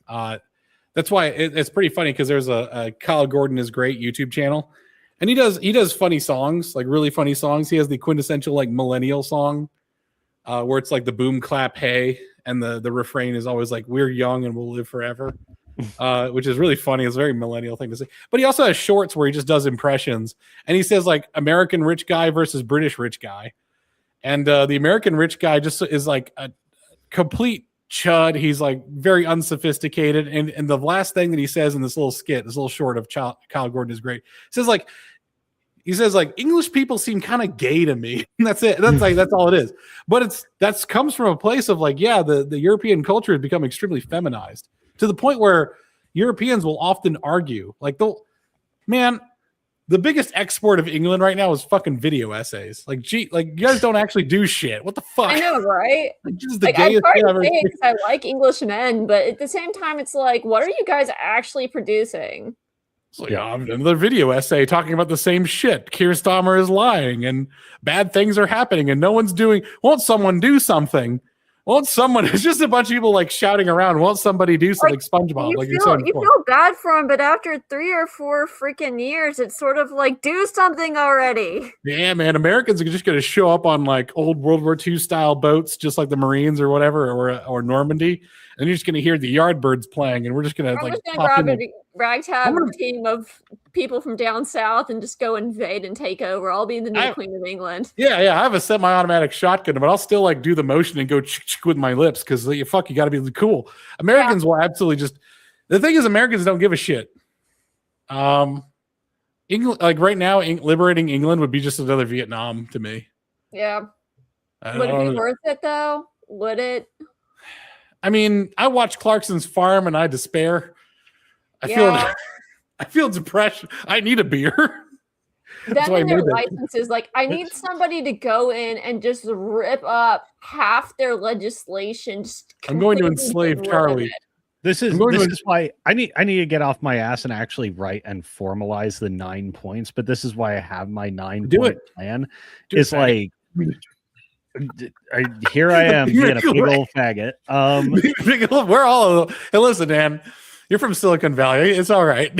That's why it's pretty funny because there's a Kyle Gordon is Great YouTube channel, and he does funny songs, like really funny songs. He has the quintessential like millennial song where it's like the boom clap hey, and the refrain is always like we're young and we'll live forever, which is really funny. It's a very millennial thing to say. But he also has shorts where he just does impressions, and he says like American rich guy versus British rich guy, and the American rich guy just is like a complete chud. He's like very unsophisticated, and the last thing that he says in this little skit, this little short of Kyle Gordon is Great, he says like English people seem kind of gay to me. And that's it. That's all it is. But that comes from a place of like, yeah, the European culture has become extremely feminized to the point where Europeans will often argue like the biggest export of England right now is fucking video essays. Like, gee, like you guys don't actually do shit. What the fuck? I know, right? Like, this is the Like, gayest I'm thing I've sorry ever to say seen. it 'cause I like English men, but at the same time, it's like, what are you guys actually producing? It's like, another video essay talking about the same shit. Keir Starmer is lying and bad things are happening and no one's doing. Won't someone do something? Won't someone? It's just a bunch of people like shouting around. Won't somebody do something? Like SpongeBob, like you're saying. You feel bad for him, but after 3 or 4 freaking years, it's sort of like do something already. Yeah, man. Americans are just going to show up on like old World War II style boats, just like the Marines or whatever, or Normandy, and you're just going to hear the Yardbirds playing, and we're just going to like grab a ragtag team of people from down south and just go invade and take over. I'll be the new Queen of England. Yeah. I have a semi-automatic shotgun, but I'll still like do the motion and go with my lips because you got to be cool. Americans will absolutely just. The thing is, Americans don't give a shit. England, like right now, liberating England would be just another Vietnam to me. Yeah. Would it be worth it though? Would it? I mean, I watched Clarkson's Farm and I despair. I feel depression. I need a beer. Then in their licenses, like I need somebody to go in and just rip up half their legislation. I'm going to enslave Charlie. This is why I need to get off my ass and actually write and formalize the 9 points. But this is why I have my 9-point plan. It's like here I am being a big old faggot. We're all. Hey, listen, man. You're from Silicon Valley. It's all right.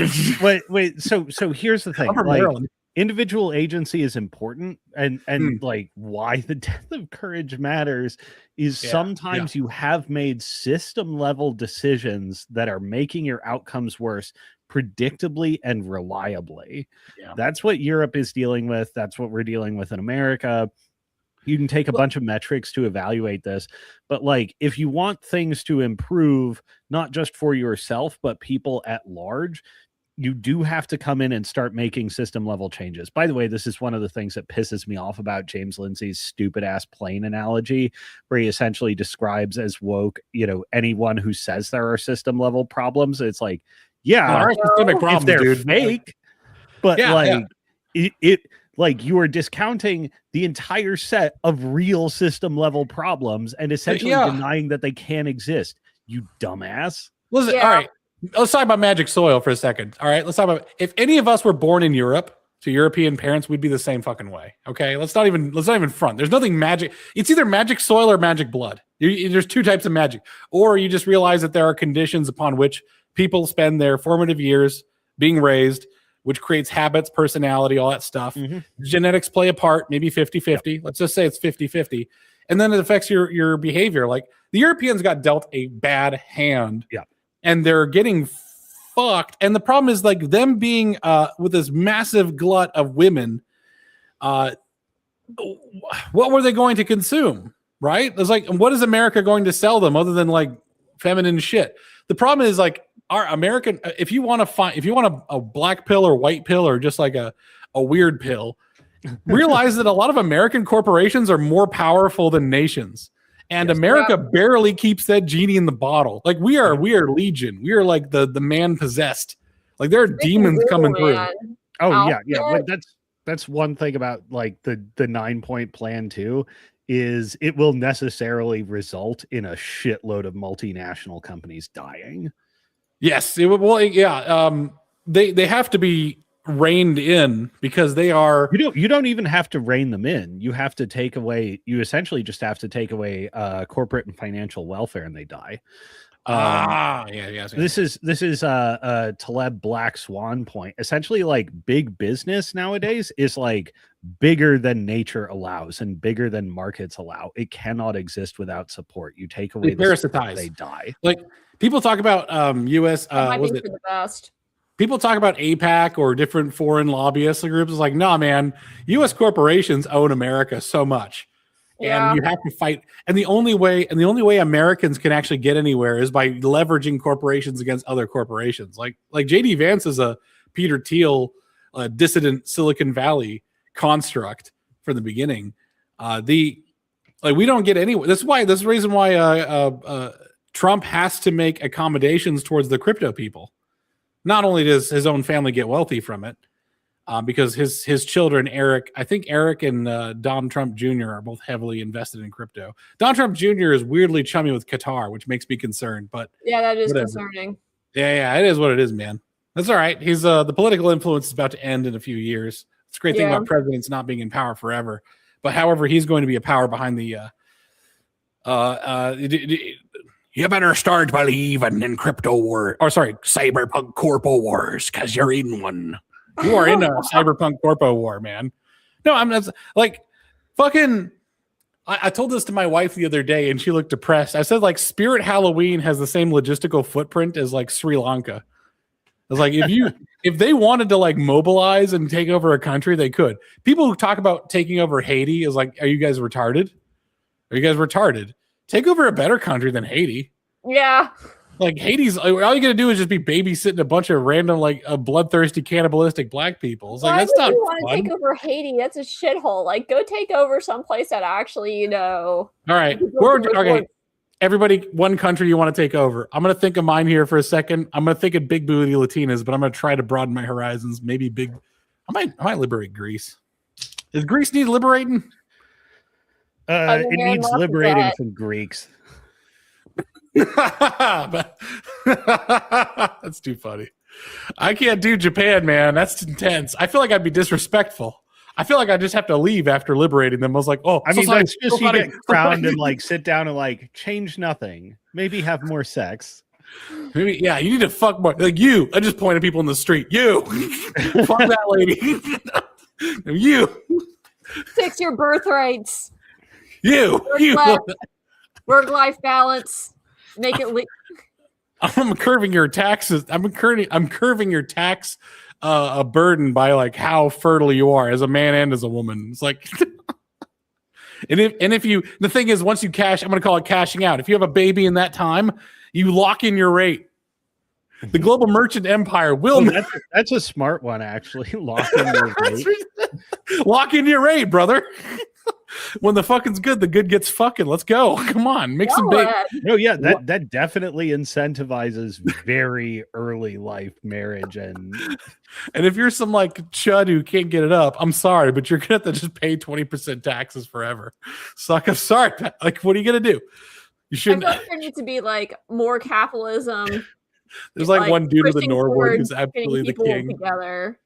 wait. So here's the thing. I'm from like, Maryland. Individual agency is important, and like why the death of courage matters is sometimes you have made system level decisions that are making your outcomes worse predictably and reliably. That's what Europe is dealing with. That's what we're dealing with in America. You can take a bunch of metrics to evaluate this, but like if you want things to improve, not just for yourself, but people at large, you do have to come in and start making system level changes. By the way, this is one of the things that pisses me off about James Lindsay's stupid ass plane analogy, where he essentially describes as woke, anyone who says there are system level problems. It's like, there are systemic problems, they're fake, but it like you are discounting the entire set of real system level problems and essentially denying that they can exist. You dumbass. Listen, all right. Let's talk about magic soil for a second. All right. Let's talk about if any of us were born in Europe to European parents, we'd be the same fucking way. Okay. Let's not even front. There's nothing magic. It's either magic soil or magic blood. There's 2 types of magic, or you just realize that there are conditions upon which people spend their formative years being raised, which creates habits, personality, all that stuff. Genetics play a part, maybe 50-50. Let's just say it's 50-50. And then it affects your behavior. Like the Europeans got dealt a bad hand. Yeah. And they're getting fucked. And the problem is like them being with this massive glut of women, what were they going to consume? Right? It's like, what is America going to sell them other than like feminine shit? The problem is like our American, if you want a black pill or white pill or just like a weird pill, realize that a lot of American corporations are more powerful than nations. And America barely keeps that genie in the bottle. Like we are legion. We are like the man possessed. Like there are demons coming through. Oh yeah. But that's one thing about like the 9-point plan too, is it will necessarily result in a shitload of multinational companies dying. Yes. Well, yeah. They have to be reined in because they are. You don't even have to rein them in. You have to take away. You essentially just have to take away corporate and financial welfare, and they die. Yes. This is Taleb Black Swan point. Essentially, like big business nowadays is like bigger than nature allows and bigger than markets allow. It cannot exist without support. You take away the support, they die. Like people talk about U.S. Might be for the best. People talk about APAC or different foreign lobbyist groups. It's like, nah, man, U.S. corporations own America so much. And you have to fight. And the only way Americans can actually get anywhere is by leveraging corporations against other corporations. Like JD Vance is a Peter Thiel, dissident Silicon Valley construct from the beginning. We don't get anywhere. That's the reason why Trump has to make accommodations towards the crypto people. Not only does his own family get wealthy from it, because his children, I think Eric and Don Trump Jr. are both heavily invested in crypto. Don Trump Jr. is weirdly chummy with Qatar, which makes me concerned. But yeah, that is whatever. concerning. Yeah, it is what it is, man. That's all right. He's the political influence is about to end in a few years. It's a great thing about presidents not being in power forever. But however, he's going to be a power behind the. You better start believing in crypto war, cyberpunk corpo wars, because you're in one. You are in a cyberpunk corpo war, man. No, I'm not like fucking. I told this to my wife the other day, and she looked depressed. I said, like, Spirit Halloween has the same logistical footprint as like Sri Lanka. I was like, if they wanted to like mobilize and take over a country, they could. People who talk about taking over Haiti is like, are you guys retarded? Are you guys retarded? Take over a better country than Haiti. Yeah. Like Haiti's, all you gotta do is just be babysitting a bunch of random, like, bloodthirsty, cannibalistic black people. It's like, that's not want fun. to take over Haiti? That's a shithole. Like, go take over someplace that actually, All right, okay. Everybody, one country you want to take over. I'm gonna think of mine here for a second. I'm gonna think of big booty Latinas, but I'm gonna try to broaden my horizons. Maybe big. I might liberate Greece. Does Greece need liberating? It needs liberating from Greeks. That's too funny. I can't do Japan, man. That's intense. I feel like I'd be disrespectful. I feel like I just have to leave after liberating them. I was like, oh, I mean, that's just you get crowned and like sit down and like change nothing. Maybe have more sex. Maybe, yeah, you need to fuck more. Like you, I just point at people in the street. You, fuck that lady. You, fix your birth rates. You, work-life balance. Make it. I'm curving your taxes. I'm curving your tax a burden by like how fertile you are as a man and as a woman. It's like, and if you, the thing is, once you cash, I'm going to call it cashing out. If you have a baby in that time, you lock in your rate. The global merchant empire will. That's a smart one, actually. Lock in your rate. Lock in your rate, brother. When the fucking's good, the good gets fucking. Let's go. Come on, make some big. No, yeah, that definitely incentivizes very early life marriage and if you're some like chud who can't get it up, I'm sorry, but you're gonna have to just pay 20% taxes forever. Suck. I'm sorry. Like, what are you gonna do? You shouldn't. I feel like there needs to be like more capitalism. There's like one dude in the Norwood who's absolutely the king. Together.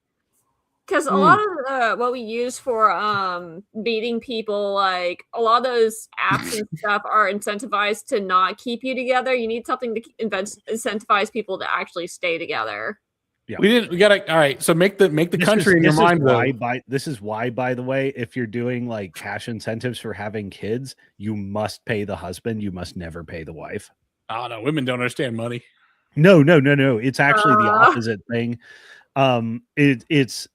Because a lot of what we use for beating people, like a lot of those apps and stuff are incentivized to not keep you together. You need something to incentivize people to actually stay together. Yeah, we gotta. All right, so make the country in your mind. This is why, by the way, if you're doing like cash incentives for having kids, you must pay the husband. You must never pay the wife. Oh no, women don't understand money. No. It's actually the opposite thing. It's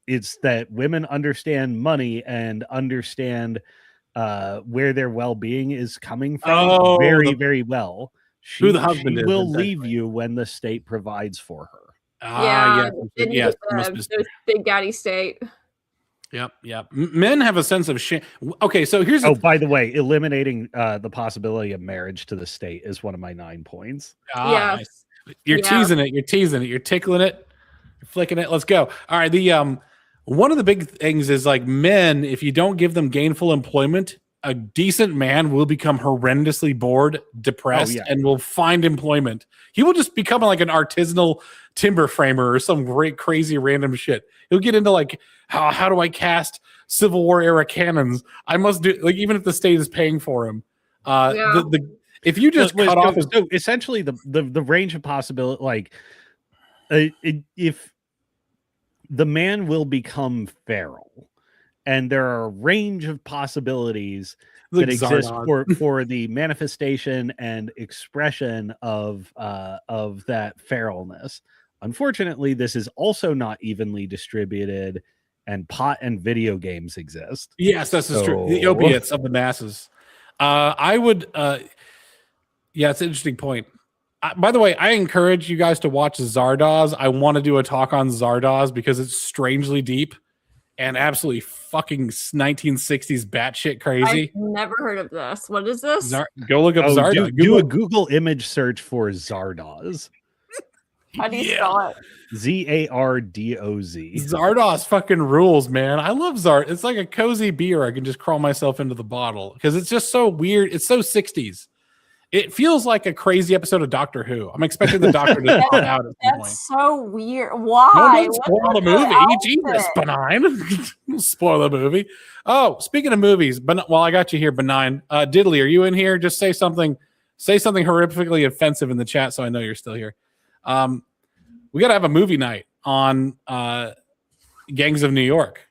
that women understand money and understand where their well-being is coming from very, very well. Who the husband is will leave you when the state provides for her. Yes, those big daddy state. Yep. Men have a sense of shame. Okay, so here's. By the way, eliminating the possibility of marriage to the state is one of my 9 points. Nice. You're teasing it. You're teasing it. You're tickling it. You're flicking it. Let's go. All right. The one of the big things is like men. If you don't give them gainful employment, a decent man will become horrendously bored, depressed, and will find employment. He will just become like an artisanal timber framer or some great crazy random shit. He'll get into like how do I cast Civil War era cannons? I must do like even if the state is paying for him. If you just cut off his essentially the range of possibility, like if the man will become feral, and there are a range of possibilities that exist for the manifestation and expression of that feralness. Unfortunately, this is also not evenly distributed, and pot and video games exist. Yes, that's true. The opiates of the masses. I would. Yeah, it's an interesting point. By the way, I encourage you guys to watch Zardoz. I want to do a talk on Zardoz because it's strangely deep and absolutely fucking 1960s batshit crazy. I've never heard of this. What is this? Go look up Zardoz. Do a Google image search for Zardoz. How do you spell it? Zardoz. Zardoz fucking rules, man. I love Zard. It's like a cozy beer. I can just crawl myself into the bottle because it's just so weird. It's so 60s. It feels like a crazy episode of Doctor Who. I'm expecting the Doctor to pop out at some point. That's so weird. Why? No, don't spoil the movie. Jesus, Benign. Spoil the movie. Oh, speaking of movies, but I got you here, Benign. Diddley, are you in here? Just say something horrifically offensive in the chat so I know you're still here. We got to have a movie night on Gangs of New York.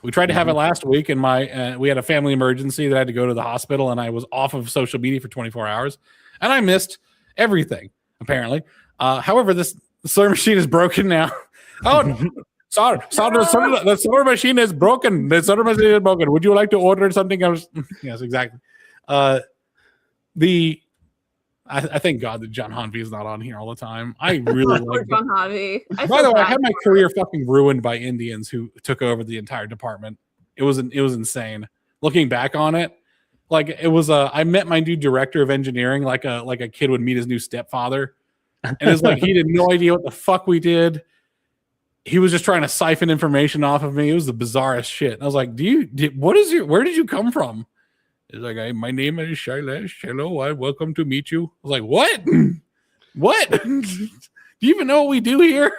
We tried to have it last week, and we had a family emergency that I had to go to the hospital, and I was off of social media for 24 hours, and I missed everything, apparently. However, the soda machine is broken now. Oh, sorry. The soda machine is broken. The soda machine is broken. Would you like to order something else? Yes, exactly. I thank God that John Hanvey is not on here all the time. I really like John Hanvey. By the way, I had my career fucking ruined by Indians who took over the entire department. It was insane. Looking back on it, like it was I met my new director of engineering like a kid would meet his new stepfather, and it's like he had no idea what the fuck we did. He was just trying to siphon information off of me. It was the bizarrest shit. And I was like, where did you come from? It's like, hey, my name is Shailesh. Hello, I welcome to meet you. I was like, what? What? Do you even know what we do here?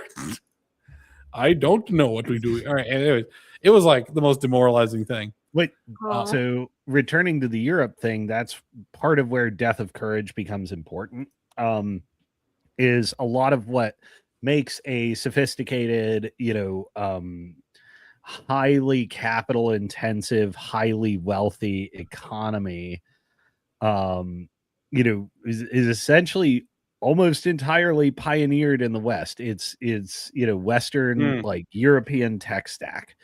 I don't know what we do. All right. Anyways, it was like the most demoralizing thing. Wait, so returning to the Europe thing, that's part of where Death of Courage becomes important. Is a lot of what makes a sophisticated, highly capital intensive, highly wealthy economy, is essentially almost entirely pioneered in the West. It's Western like European tech stack.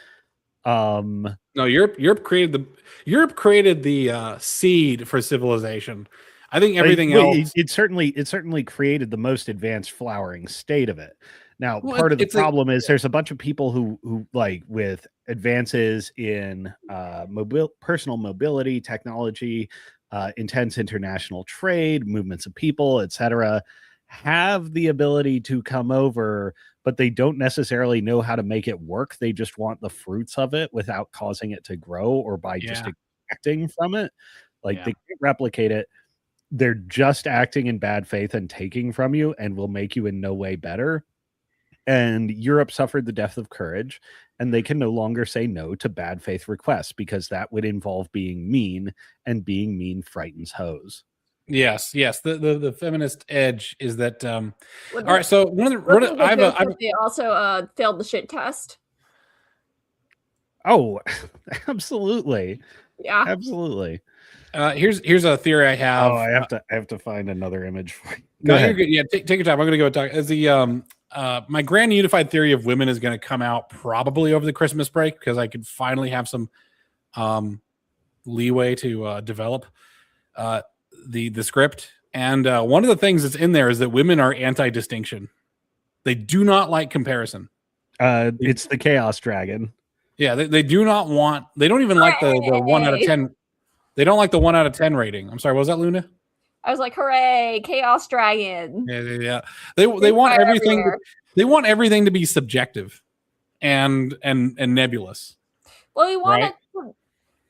No, Europe created the seed for civilization. I think everything else. It certainly created the most advanced flowering state of it. Now, part of the problem is there's a bunch of people who like with advances in personal mobility, technology, intense international trade, movements of people, etc., have the ability to come over, but they don't necessarily know how to make it work. They just want the fruits of it without causing it to grow or by just extracting from it. Like they can't replicate it. They're just acting in bad faith and taking from you and will make you in no way better. And Europe suffered the death of courage, and they can no longer say no to bad faith requests because that would involve being mean, and being mean frightens hoes. Yes. The feminist edge is that. All right, so they also failed the shit test. Oh, absolutely. Yeah, absolutely. Here's a theory I have. Oh, I have to find another image for you. No, you're good. Yeah, take your time. I'm going to go talk. As the my grand unified theory of women is going to come out probably over the Christmas break because I could finally have some leeway to develop the script. And one of the things that's in there is that women are anti-distinction. They do not like comparison. It's the Chaos Dragon. Yeah, they do not want. They don't even like the 1 out of 10. They don't like the 1 out of 10 rating. I'm sorry, what was that, Luna? I was like, hooray, Chaos Dragon. Yeah. They want everything. They want everything to be subjective and nebulous. Well, we want it.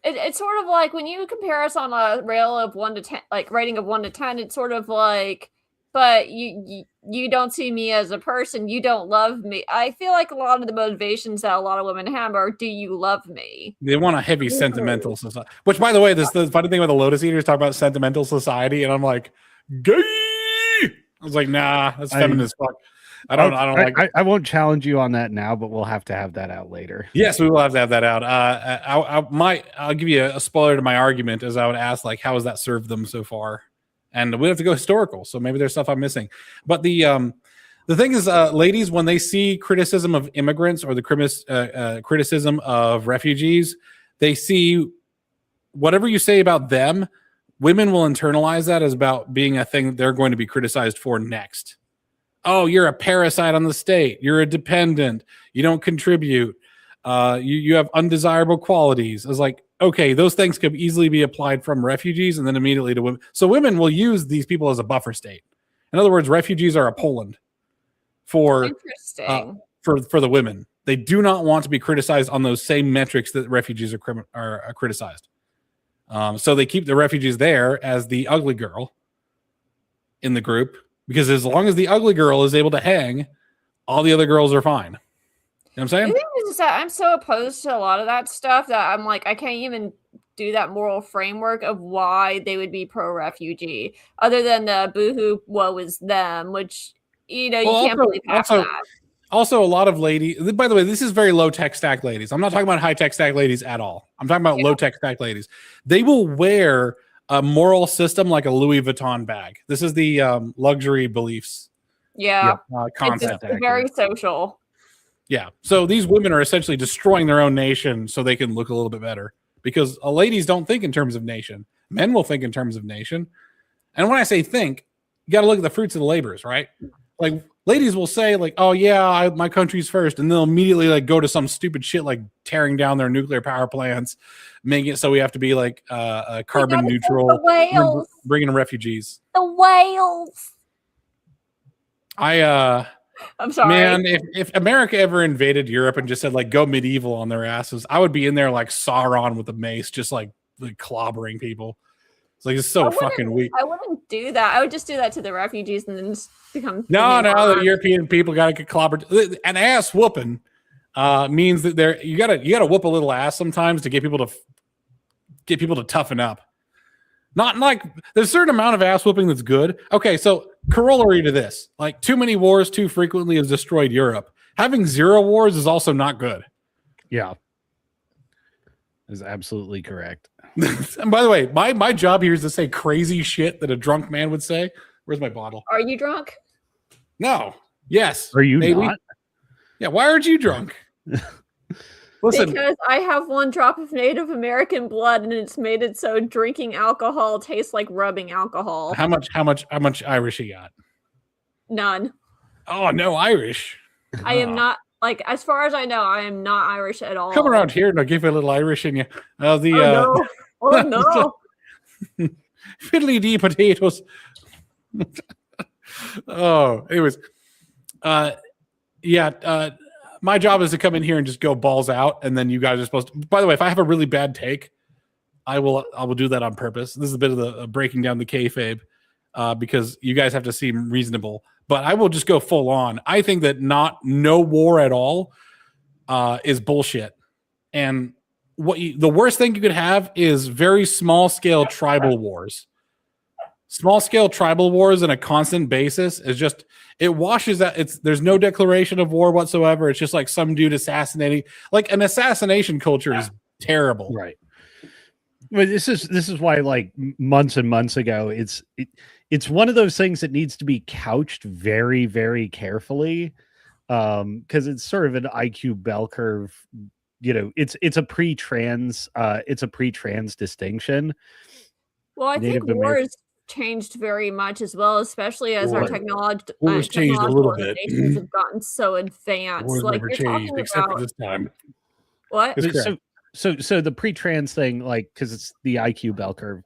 It's sort of like when you compare us on a rail of 1 to 10, like rating of 1 to 10, it's sort of like, but you don't see me as a person. You don't love me. I feel like a lot of the motivations that a lot of women have are, do you love me? They want a heavy sentimental society. Which, by the way, the funny thing with the Lotus Eaters talk about sentimental society, and I'm like, gay. I was like, nah, that's feminist fuck. I don't like. I won't challenge you on that now, but we'll have to have that out later. Yes, we will have to have that out. I'll give you a spoiler to my argument, as I would ask, like, how has that served them so far? And we have to go historical, so maybe there's stuff I'm missing. But the thing is, ladies, when they see criticism of immigrants or the criticism of refugees, they see whatever you say about them. Women will internalize that as about being a thing that they're going to be criticized for next. Oh, you're a parasite on the state. You're a dependent. You don't contribute. You have undesirable qualities. I was like, okay, those things could easily be applied from refugees and then immediately to women. So women will use these people as a buffer state. In other words, refugees are a Poland for the women. They do not want to be criticized on those same metrics that refugees are criticized. So they keep the refugees there as the ugly girl in the group, because as long as the ugly girl is able to hang, all the other girls are fine. You know what I'm saying? The thing is that I'm so opposed to a lot of that stuff that I'm like, I can't even do that moral framework of why they would be pro-refugee, other than the boohoo woe is them, which, you can't believe half of that. Also, a lot of ladies, by the way, this is very low-tech stack ladies. I'm not talking about high-tech stack ladies at all. I'm talking about low-tech stack ladies. They will wear a moral system like a Louis Vuitton bag. This is the luxury beliefs. Yeah. Concept. It's very social. Yeah. So these women are essentially destroying their own nation so they can look a little bit better, because ladies don't think in terms of nation. Men will think in terms of nation. And when I say think, you got to look at the fruits of the labors, right? Like, ladies will say, like, oh yeah, my country's first, and they'll immediately like go to some stupid shit like tearing down their nuclear power plants, making it so we have to be like carbon neutral, bringing in refugees. The whales. I'm sorry, man. If America ever invaded Europe and just said like go medieval on their asses, I would be in there like Sauron with a mace, just like clobbering people. It's like, it's so fucking weak. I wouldn't do that. I would just do that to the refugees and then just become. No, the European people got to get clobbered. An ass whooping means that you gotta whoop a little ass sometimes to get people to toughen up. Not like there's a certain amount of ass whooping that's good. Okay, so corollary to this, like too many wars too frequently has destroyed Europe. Having 0 wars is also not good. Yeah, is absolutely correct. And by the way, my job here is to say crazy shit that a drunk man would say. Where's my bottle? Are you drunk? No. Yes. Are you not? Yeah. Why aren't you drunk? Listen, because I have 1 drop of Native American blood, and it's made it so drinking alcohol tastes like rubbing alcohol. How much Irish you got? None. Oh, no Irish. I am not, like, as far as I know, I am not Irish at all. Come around here and I'll give you a little Irish in you. Oh no. Fiddly dee potatoes. Anyways. My job is to come in here and just go balls out, and then you guys are supposed to. By the way, if I have a really bad take, I will do that on purpose. This is a bit of the breaking down the kayfabe, because you guys have to seem reasonable. But I will just go full on. I think that no war at all is bullshit, and the worst thing you could have is very small scale tribal wars. Small scale tribal wars on a constant basis is just, it washes out. There's no declaration of war whatsoever. It's just like some dude assassinating. Like, an assassination culture is terrible. Right. Well, this is why, like, months and months ago, it's one of those things that needs to be couched very, very carefully, because it's sort of an IQ bell curve. It's a pre-trans distinction. Well, I think wars changed very much as well, especially as our wars changed a little bit. Have gotten so advanced. Wars never changed except for this time. What? So the pre-trans thing, like, because it's the IQ bell curve,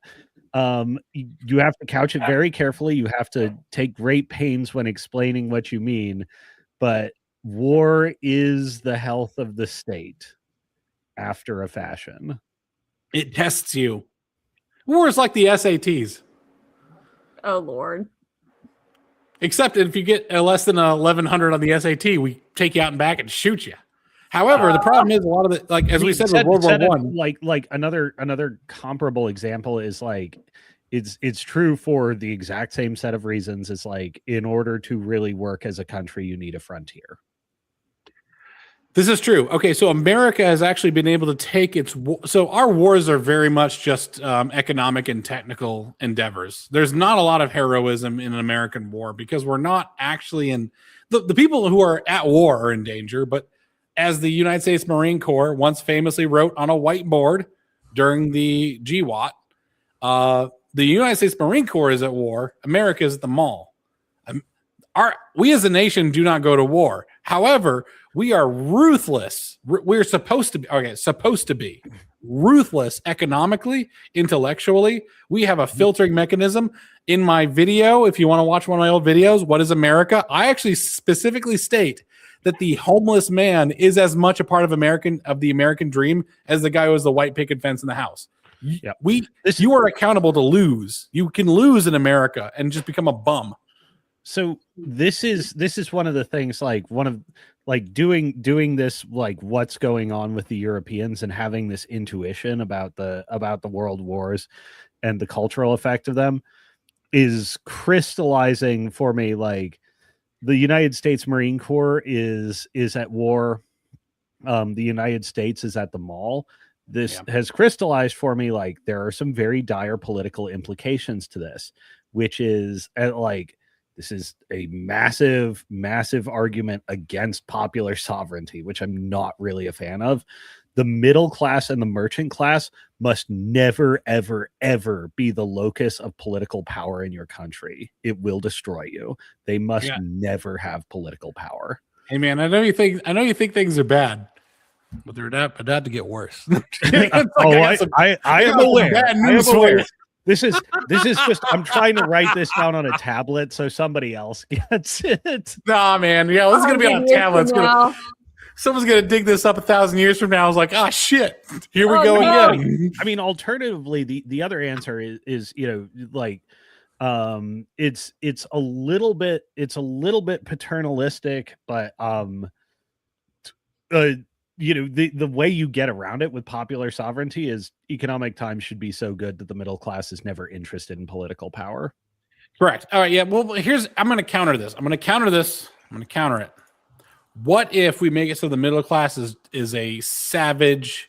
you have to couch it very carefully. You have to take great pains when explaining what you mean. But war is the health of the state, after a fashion. It tests you. War is like the SATs. Oh Lord. Except if you get less than 1100 on the SAT, we take you out and back and shoot you. However, the problem is a lot of the, like as we said with World War One, like another comparable example is like it's true for the exact same set of reasons. It's like in order to really work as a country, you need a frontier. this is true. Okay, so America has actually been able to take its so our wars are very much just economic and technical endeavors. There's not a lot of heroism in an American war because we're not actually in the people who are at war are in danger, but as the United States Marine Corps once famously wrote on a whiteboard during the GWAT, the United States Marine Corps is at war. America is at the mall. We as a nation do not go to war. However, we are ruthless. We're supposed to be ruthless economically, intellectually. We have a filtering mechanism. In my video, if you want to watch one of my old videos, What is America? I actually specifically state that the homeless man is as much a part of the American dream as the guy who has the white picket fence in the house. Yep. You are accountable to lose. You can lose in America and just become a bum. So this is one of the things, doing this, like what's going on with the Europeans and having this intuition about the world wars and the cultural effect of them is crystallizing for me. Like the United States Marine Corps is at war. The United States is at the mall. This has crystallized for me. Like there are some very dire political implications to this, which is this is a massive, massive argument against popular sovereignty, which I'm not really a fan of. The middle class and the merchant class must never, ever, ever be the locus of political power in your country. It will destroy you. They must never have political power. Hey man, I know you think things are bad, but they're about to get worse. I am aware. Bad news for you. This is just, I'm trying to write this down on a tablet so somebody else gets it. Nah, man. Yeah, this is going to be on a tablet. Someone's going to dig this up 1,000 years from now. I was like, ah, shit. Here we go again. I mean, alternatively, the other answer is it's a little bit paternalistic, but the way you get around it with popular sovereignty is economic times should be so good that the middle class is never interested in political power. Correct. All right. Yeah. Well, I'm going to counter this. I'm going to counter it. What if we make it so the middle class is a savage,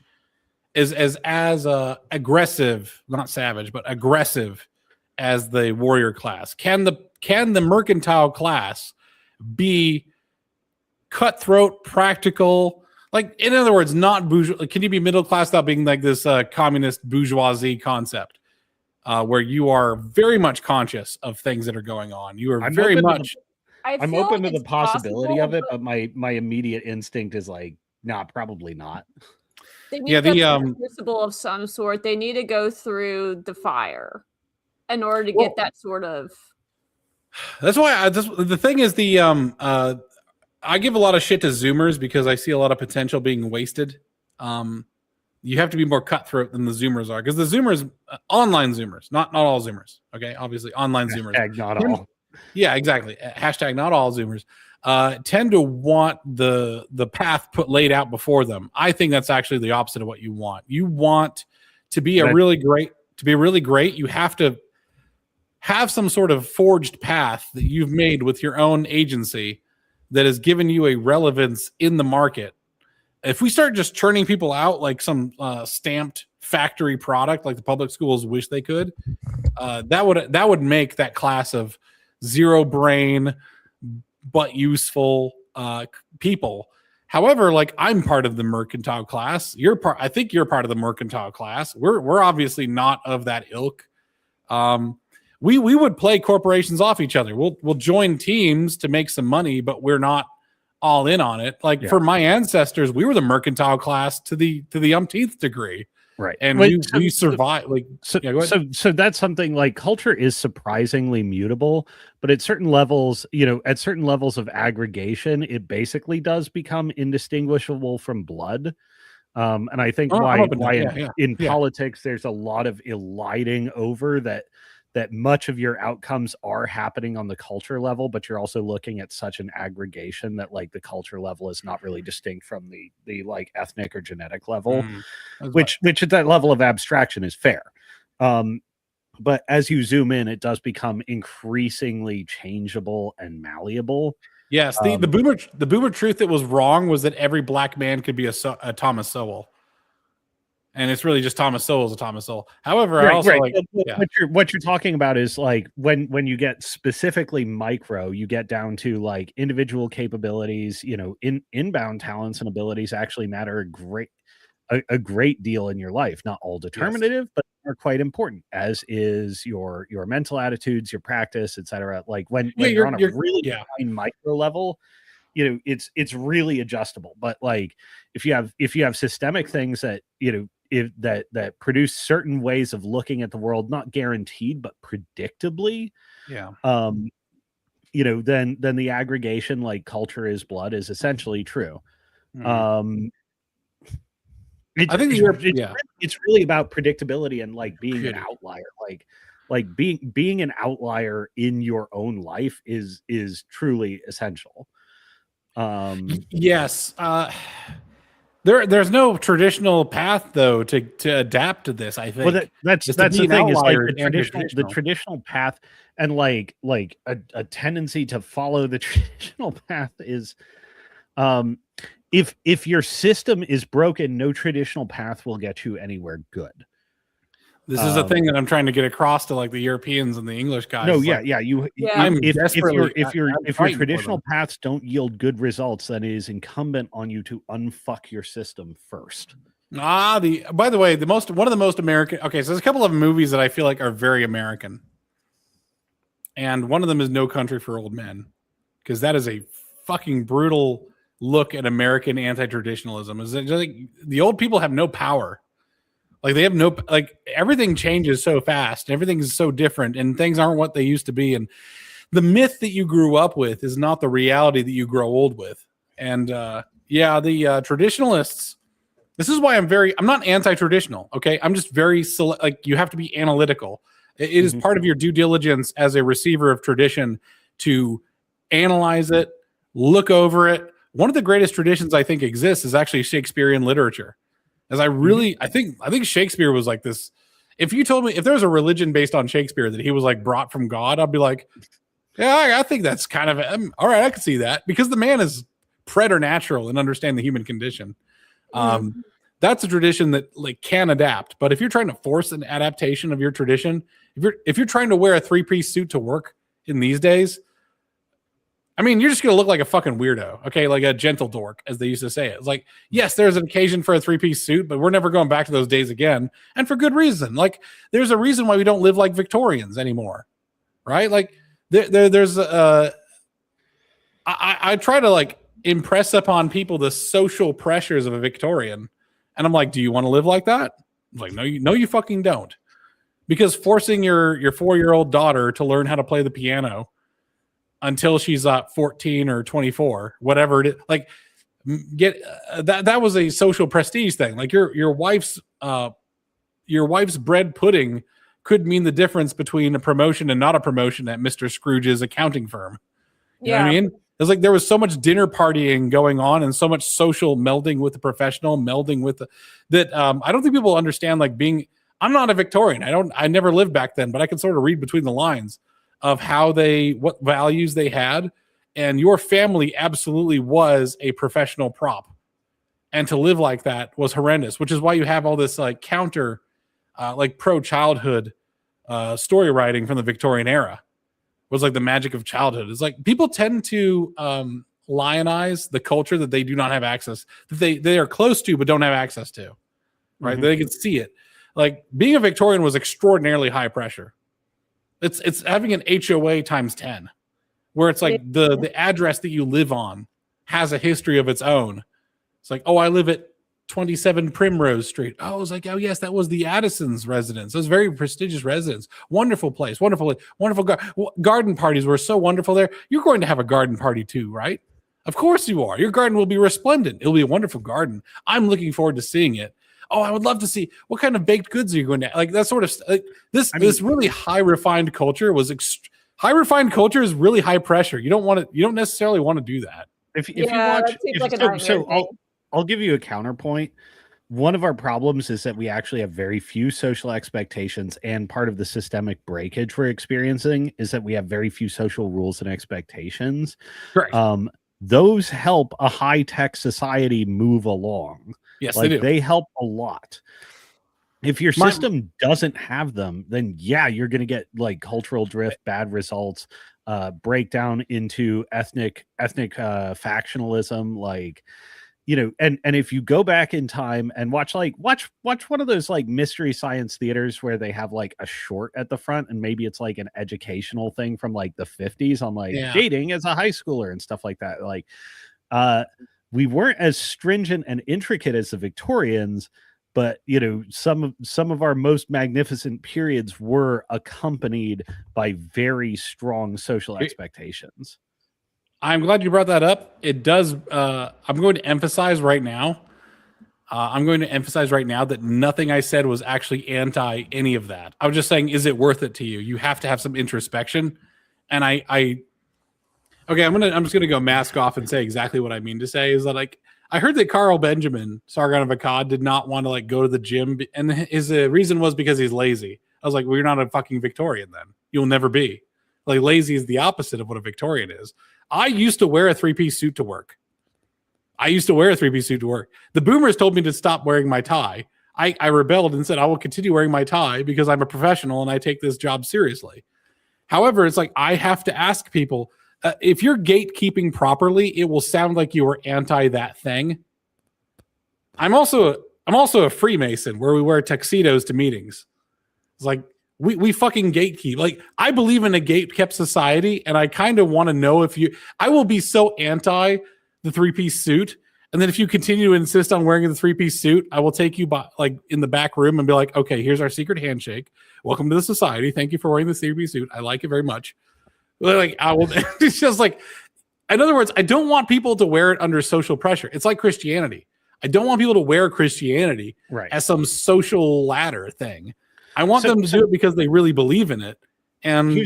is as aggressive, not savage, but aggressive as the warrior class? Can the mercantile class be cutthroat, practical? Like, in other words, not bourgeois. Can you be middle class without being like this communist bourgeoisie concept, where you are very much conscious of things that are going on? You are I'm open to the possibility of it, but my immediate instinct is like, nah, probably not. They need the crucible of some sort. They need to go through the fire in order to get that sort of. That's why the thing is I give a lot of shit to Zoomers because I see a lot of potential being wasted. You have to be more cutthroat than the Zoomers are, because the Zoomers, online Zoomers, not all Zoomers. Okay, obviously online Zoomers. Not all. Yeah, exactly. Hashtag not all Zoomers tend to want the path laid out before them. I think that's actually the opposite of what you want. You want to be really great. You have to have some sort of forged path that you've made with your own agency that has given you a relevance in the market. If we start just churning people out like some stamped factory product, like the public schools wish they could, that would make that class of zero brain but useful people. However, like, I'm part of the mercantile class. I think you're part of the mercantile class. We're obviously not of that ilk. We would play corporations off each other. We'll join teams to make some money, but we're not all in on it. Like, for my ancestors, we were the mercantile class to the umpteenth degree. Right. And we survived. So that's something like culture is surprisingly mutable, but at certain levels, at certain levels of aggregation, it basically does become indistinguishable from blood. And I think I'm why open to it. in Yeah. politics there's a lot of eliding over that much of your outcomes are happening on the culture level, but you're also looking at such an aggregation that like the culture level is not really distinct from the like ethnic or genetic level, which at that level of abstraction is fair. But as you zoom in, it does become increasingly changeable and malleable. Yes, the boomer truth that was wrong was that every black man could be a Thomas Sowell. And it's really just Thomas Sowell's a Thomas Sowell. However, I also like what you're talking about is like when you get specifically micro, you get down to like individual capabilities, you know, inbound talents and abilities actually matter a great deal in your life. Not all determinative, but are quite important, as is your mental attitudes, your practice, etc. Like when you're on a really fine micro level, you know, it's really adjustable. But like if you have systemic things that, you know, that produce certain ways of looking at the world, not guaranteed but predictably, you know, then the aggregation like culture is blood is essentially true. I think it's really about predictability and like being an outlier, like being an outlier in your own life is truly essential. Yes. There's no traditional path though to adapt to this. I think that's the thing is like the traditional path and like a tendency to follow the traditional path is if your system is broken, no traditional path will get you anywhere good. This is a thing that I'm trying to get across to like the Europeans and the English guys. No, if your traditional paths don't yield good results, then it is incumbent on you to unfuck your system first. By the way, one of the most American. Okay, so there's a couple of movies that I feel like are very American, and one of them is No Country for Old Men, because that is a fucking brutal look at American anti-traditionalism. Is it like the old people have no power? Like they have no, like everything changes so fast and everything is so different and things aren't what they used to be. And the myth that you grew up with is not the reality that you grow old with. And the traditionalists, this is why I'm not anti-traditional. Okay. I'm just very like you have to be analytical. It is part of your due diligence as a receiver of tradition to analyze it, look over it. One of the greatest traditions I think exists is actually Shakespearean literature. As I think Shakespeare was like this. If you told me if there was a religion based on Shakespeare that he was like brought from God, I'd be like, yeah, I think that's kind of all right. I can see that because the man is preternatural and understand the human condition. That's a tradition that like can adapt. But if you're trying to force an adaptation of your tradition, if you're trying to wear a 3-piece suit to work in these days, I mean, you're just going to look like a fucking weirdo, okay? Like a gentle dork, as they used to say it. It's like, yes, there's an occasion for a 3-piece suit, but we're never going back to those days again. And for good reason. Like, there's a reason why we don't live like Victorians anymore, right? Like, I try to, like, impress upon people the social pressures of a Victorian. And I'm like, do you want to live like that? I'm like, no, you fucking don't. Because forcing your 4-year-old daughter to learn how to play the piano until she's 14 or 24, whatever it is, like that was a social prestige thing. Like your wife's bread pudding could mean the difference between a promotion and not a promotion at Mr. Scrooge's accounting firm. You know what I mean? It's like there was so much dinner partying going on and so much social melding with the professional, melding with that. I don't think people understand like I'm not a Victorian. I never lived back then, but I can sort of read between the lines of what values they had. And your family absolutely was a professional prop. And to live like that was horrendous, which is why you have all this like counter, like pro-childhood story writing from the Victorian era. It was like the magic of childhood. It's like people tend to lionize the culture that they do not have access, that they are close to, but don't have access to, right? They can see it. Like being a Victorian was extraordinarily high pressure. It's having an HOA times 10, where it's like the address that you live on has a history of its own. It's like, oh, I live at 27 Primrose Street. Oh, I was like, oh yes, that was the Addison's residence. It was a very prestigious residence. Wonderful place. Wonderful garden parties were so wonderful there. You're going to have a garden party too, right? Of course you are. Your garden will be resplendent. It'll be a wonderful garden. I'm looking forward to seeing it. Oh, I would love to see what kind of baked goods are you going to like. That sort of like this. This really high refined culture was high refined culture is really high pressure. You don't want to. You don't necessarily want to do that. If you watch, I'll give you a counterpoint. One of our problems is that we actually have very few social expectations, and part of the systemic breakage we're experiencing is that we have very few social rules and expectations. Right. Those help a high-tech society move along. Yes, like, they do. They help a lot. If your system doesn't have them, then yeah, you're going to get like cultural drift, bad results, breakdown into ethnic factionalism, like, you know, and if you go back in time and watch one of those like mystery science theaters where they have like a short at the front and maybe it's like an educational thing from like the 50s on like dating as a high schooler and stuff like that. Like, we weren't as stringent and intricate as the Victorians, but you know, some of our most magnificent periods were accompanied by very strong social expectations. I'm glad you brought that up. It does. I'm going to emphasize right now. That nothing I said was actually anti any of that. I was just saying, is it worth it to you? You have to have some introspection. And okay, I'm just gonna go mask off and say exactly what I mean to say. Is that like I heard that Carl Benjamin, Sargon of Akkad, did not want to like go to the gym, and his reason was because he's lazy. I was like, well, you're not a fucking Victorian then. You'll never be. Like, lazy is the opposite of what a Victorian is. I used to wear a 3-piece suit to work. The boomers told me to stop wearing my tie. I rebelled and said, I will continue wearing my tie because I'm a professional and I take this job seriously. However, it's like I have to ask people, if you're gatekeeping properly, it will sound like you are anti that thing. I'm also a Freemason where we wear tuxedos to meetings. It's like, we fucking gatekeep. Like, I believe in a gatekept society, and I kind of want to know I will be so anti the 3-piece suit, and then if you continue to insist on wearing the 3-piece suit, I will take you by like in the back room and be like, okay, here's our secret handshake. Welcome to the society. Thank you for wearing the 3-piece suit. I like it very much. Like, I will. It's just like, in other words, I don't want people to wear it under social pressure. It's like Christianity. I don't want people to wear Christianity as some social ladder thing. I want them to do it because they really believe in it. And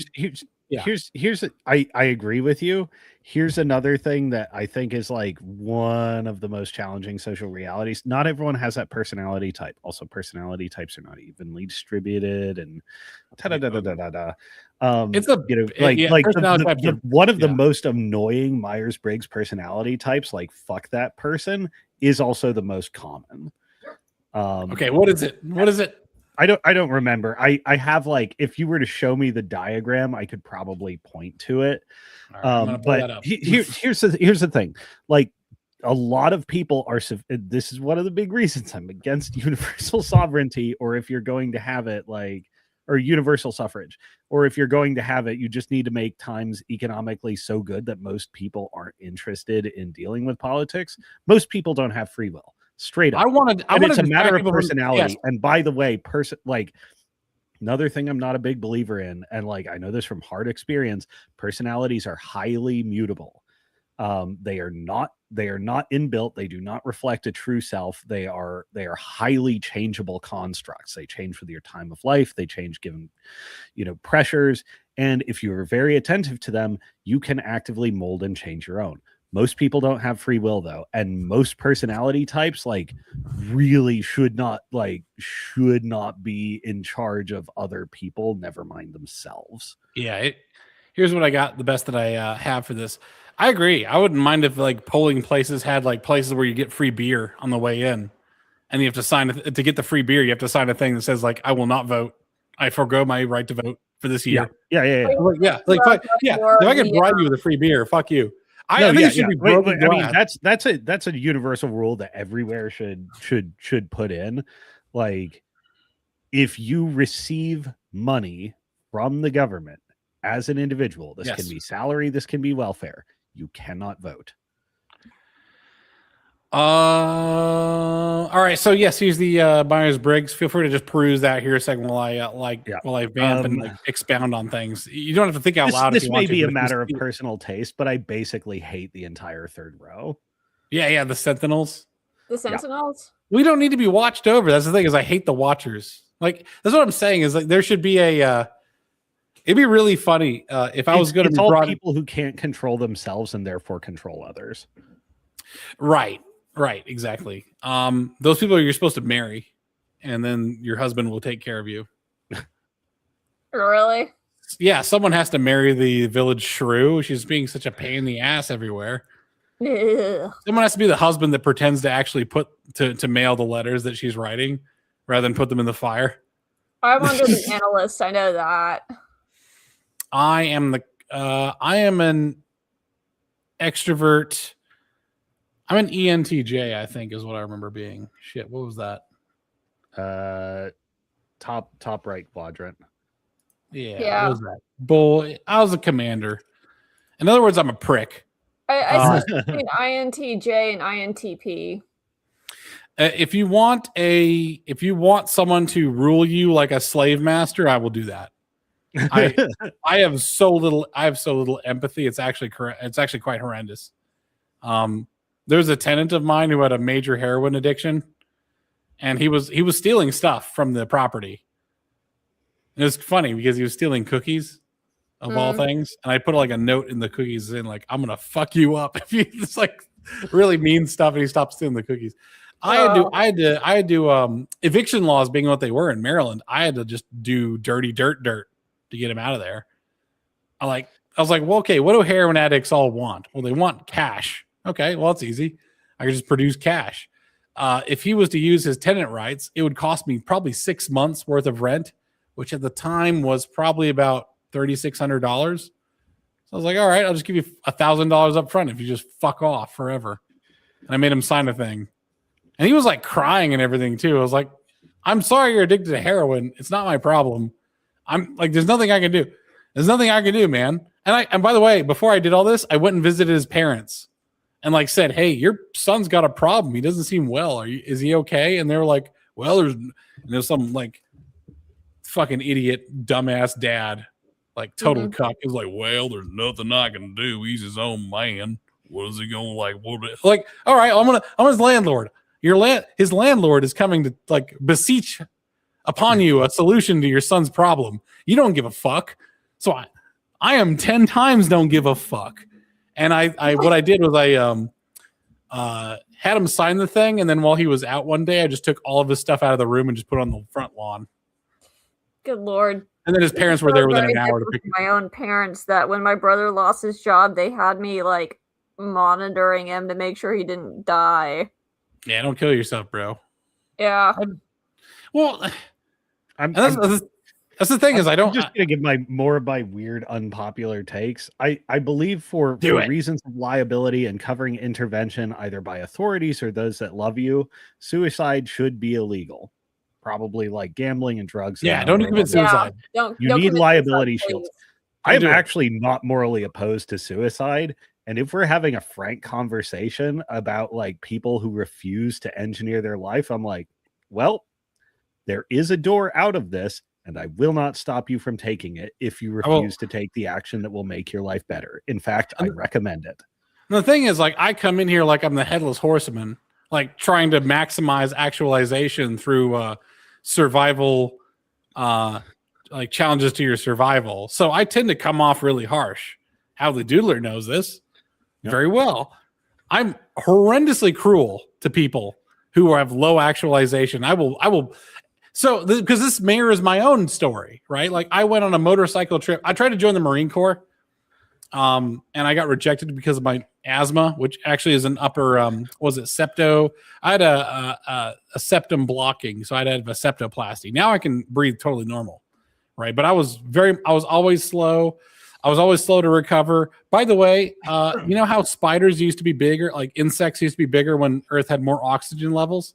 I agree with you. Here's another thing that I think is like one of the most challenging social realities. Not everyone has that personality type. Also, personality types are not evenly distributed, and it's one of the most annoying Myers-Briggs personality types. Like, fuck that person is also the most common. Okay, what is it? I don't remember. I have, like, if you were to show me the diagram, I could probably point to it. Right, but here's the thing. Like, a lot of people are, this is one of the big reasons I'm against universal sovereignty, or if you're going to have it, like, or universal suffrage, or if you're going to have it, you just need to make times economically so good that most people aren't interested in dealing with politics. Most people don't have free will. Straight up. It's a matter of personality. And by the way, like, another thing I'm not a big believer in, and like, I know this from hard experience, personalities are highly mutable. They are not inbuilt. They do not reflect a true self. They are highly changeable constructs. They change with your time of life. They change given, pressures. And if you're very attentive to them, you can actively mold and change your own. Most people don't have free will, though, and most personality types like really should not be in charge of other people, never mind themselves. Yeah, here's what I got, the best that I have for this. I agree. I wouldn't mind if like polling places had like places where you get free beer on the way in, and you have to sign to get the free beer. You have to sign a thing that says like, I will not vote. I forgo my right to vote for this year. Yeah. If I can bribe you with a free beer, fuck you. I think it should be broken glass. I mean, that's a universal rule that everywhere should put in. Like, if you receive money from the government as an individual, this can be salary, this can be welfare, you cannot vote. All right. So yes, here's the Myers-Briggs. Feel free to just peruse that here a second while I while I vamp and like expound on things. You don't have to think out loud. This if you may want to, be a but matter of personal taste, but I basically hate the entire third row. Yeah, the Sentinels. The Sentinels? We don't need to be watched over. That's the thing, is I hate the Watchers. Like, that's what I'm saying, is like there should be a it'd be really funny if I was going to be all brought people who can't control themselves and therefore control others. Right, exactly. Those people you're supposed to marry, and then your husband will take care of you. Really? Yeah, someone has to marry the village shrew. She's being such a pain in the ass everywhere. Ugh. Someone has to be the husband that pretends to actually put to mail the letters that she's writing rather than put them in the fire. I'm under the analyst. I know that. I am an extrovert. I'm an ENTJ, I think, is what I remember being. Shit, what was that? Top right quadrant. Yeah. What was that? Bull. I was a commander. In other words, I'm a prick. I switched between INTJ and INTP. If you want someone to rule you like a slave master, I will do that. I have so little empathy. It's actually quite horrendous. There's a tenant of mine who had a major heroin addiction, and he was stealing stuff from the property. And it's funny because he was stealing cookies of all things, and I put like a note in the cookies in like, I'm gonna fuck you up if you just like really mean stuff and he stopped stealing the cookies. I had to eviction laws being what they were in Maryland. I had to just do dirty dirt to get him out of there. I was like, well, okay, what do heroin addicts all want? Well, they want cash. Okay, well, it's easy. I could just produce cash. If he was to use his tenant rights, it would cost me probably 6 months worth of rent, which at the time was probably about $3,600. So I was like, all right, I'll just give you $1,000 up front if you just fuck off forever. And I made him sign a thing. And he was like crying and everything too. I was like, I'm sorry you're addicted to heroin. It's not my problem. I'm like, there's nothing I can do. There's nothing I can do, man. And by the way, before I did all this, I went and visited his parents and like said, hey, your son's got a problem. He doesn't seem well. Is he okay? And they were like, well, there's some like fucking idiot, dumbass dad, like total cuck. He was like, well, there's nothing I can do. He's his own man. What is he going like? Like, all right, I'm his landlord. His landlord is coming to like beseech upon you a solution to your son's problem. You don't give a fuck. So I am 10 times don't give a fuck. And I what I did was I had him sign the thing, and then while he was out one day, I just took all of his stuff out of the room and just put it on the front lawn. Good Lord. And then his parents were there within an hour to pick my own parents. That when my brother lost his job, they had me like monitoring him to make sure he didn't die. Yeah, don't kill yourself, bro. Yeah. That's the thing is I'm just gonna give more of my weird unpopular takes. I believe for reasons of liability and covering intervention either by authorities or those that love you, suicide should be illegal. Probably like gambling and drugs. Yeah, don't commit suicide. Yeah, you need liability shields. I am actually not morally opposed to suicide. And if we're having a frank conversation about like people who refuse to engineer their life, I'm like, well, there is a door out of this, and I will not stop you from taking it if you refuse to take the action that will make your life better. In fact, I recommend it. The thing is, like, I come in here like I'm the headless horseman, like trying to maximize actualization through survival, like challenges to your survival. So I tend to come off really harsh. How the Doodler knows this very well. I'm horrendously cruel to people who have low actualization. I will. So, because this mirrors my own story, right? Like, I went on a motorcycle trip. I tried to join the Marine Corps, and I got rejected because of my asthma, which actually is an upper, septo? I had a septum blocking, so I had to have a septoplasty. Now I can breathe totally normal, right? But I was always slow. I was always slow to recover. By the way, you know how spiders used to be bigger, like insects used to be bigger when Earth had more oxygen levels,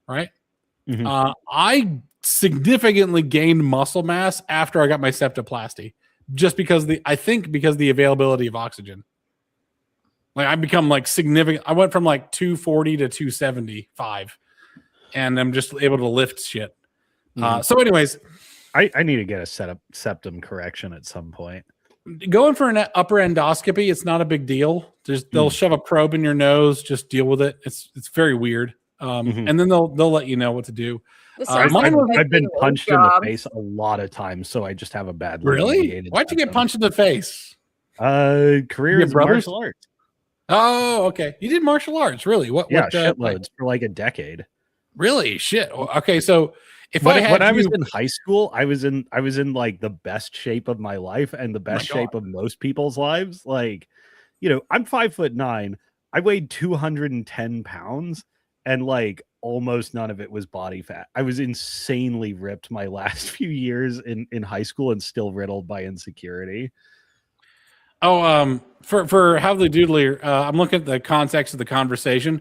right? Mm-hmm. I significantly gained muscle mass after I got my septoplasty, just because the availability of oxygen. Like I become like significant. I went from like 240 to 275, and I'm just able to lift shit. So, anyways, I need to get a septum correction at some point. going for an upper endoscopy, it's not a big deal. They'll shove a probe in your nose, just deal with it. It's very weird. And then they'll let you know what to do. I've been punched in the face a lot of times, so I just have a bad. Really? Why'd you get punched in the face? Career in martial arts. Oh, okay. You did martial arts, really? Shitloads for like a decade. Really? Shit. Okay, so when I was in high school, I was in like the best shape of my life and the best shape of most people's lives. Like, I'm 5'9". I weighed 210 pounds, and like almost none of it was body fat. I was insanely ripped my last few years in high school and still riddled by insecurity. Oh, for Howley Doodly, I'm looking at the context of the conversation.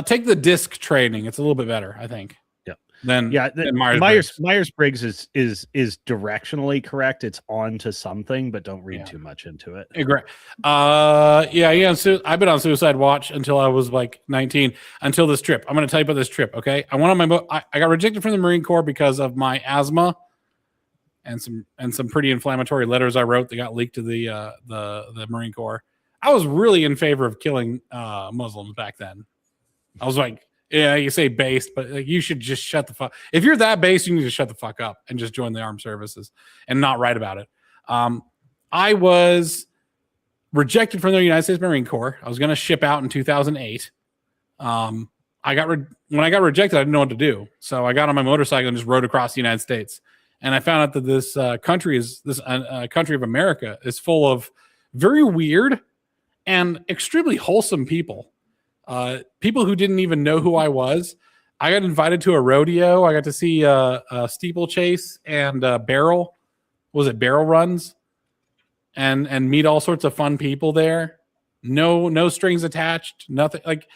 Take the disc training; it's a little bit better, I think. Than Myers-Briggs is directionally correct. It's on to something, but don't read too much into it. Great. So I've been on suicide watch until I was like 19, until this trip. I'm going to tell you about this trip. Okay, I went on I got rejected from the Marine Corps because of my asthma and some pretty inflammatory letters I wrote that got leaked to the Marine Corps. I was really in favor of killing Muslims back then. I was like, yeah, you say based, but like, you should just shut the fuck. If you're that based, you need to shut the fuck up and just join the armed services and not write about it. I was rejected from the United States Marine Corps. I was going to ship out in 2008. When I got rejected, I didn't know what to do, so I got on my motorcycle and just rode across the United States. And I found out that this country of America is full of very weird and extremely wholesome people. People who didn't even know who I was. I got invited to a rodeo. I got to see a steeplechase and barrel runs, and meet all sorts of fun people there. No strings attached. Nothing. Like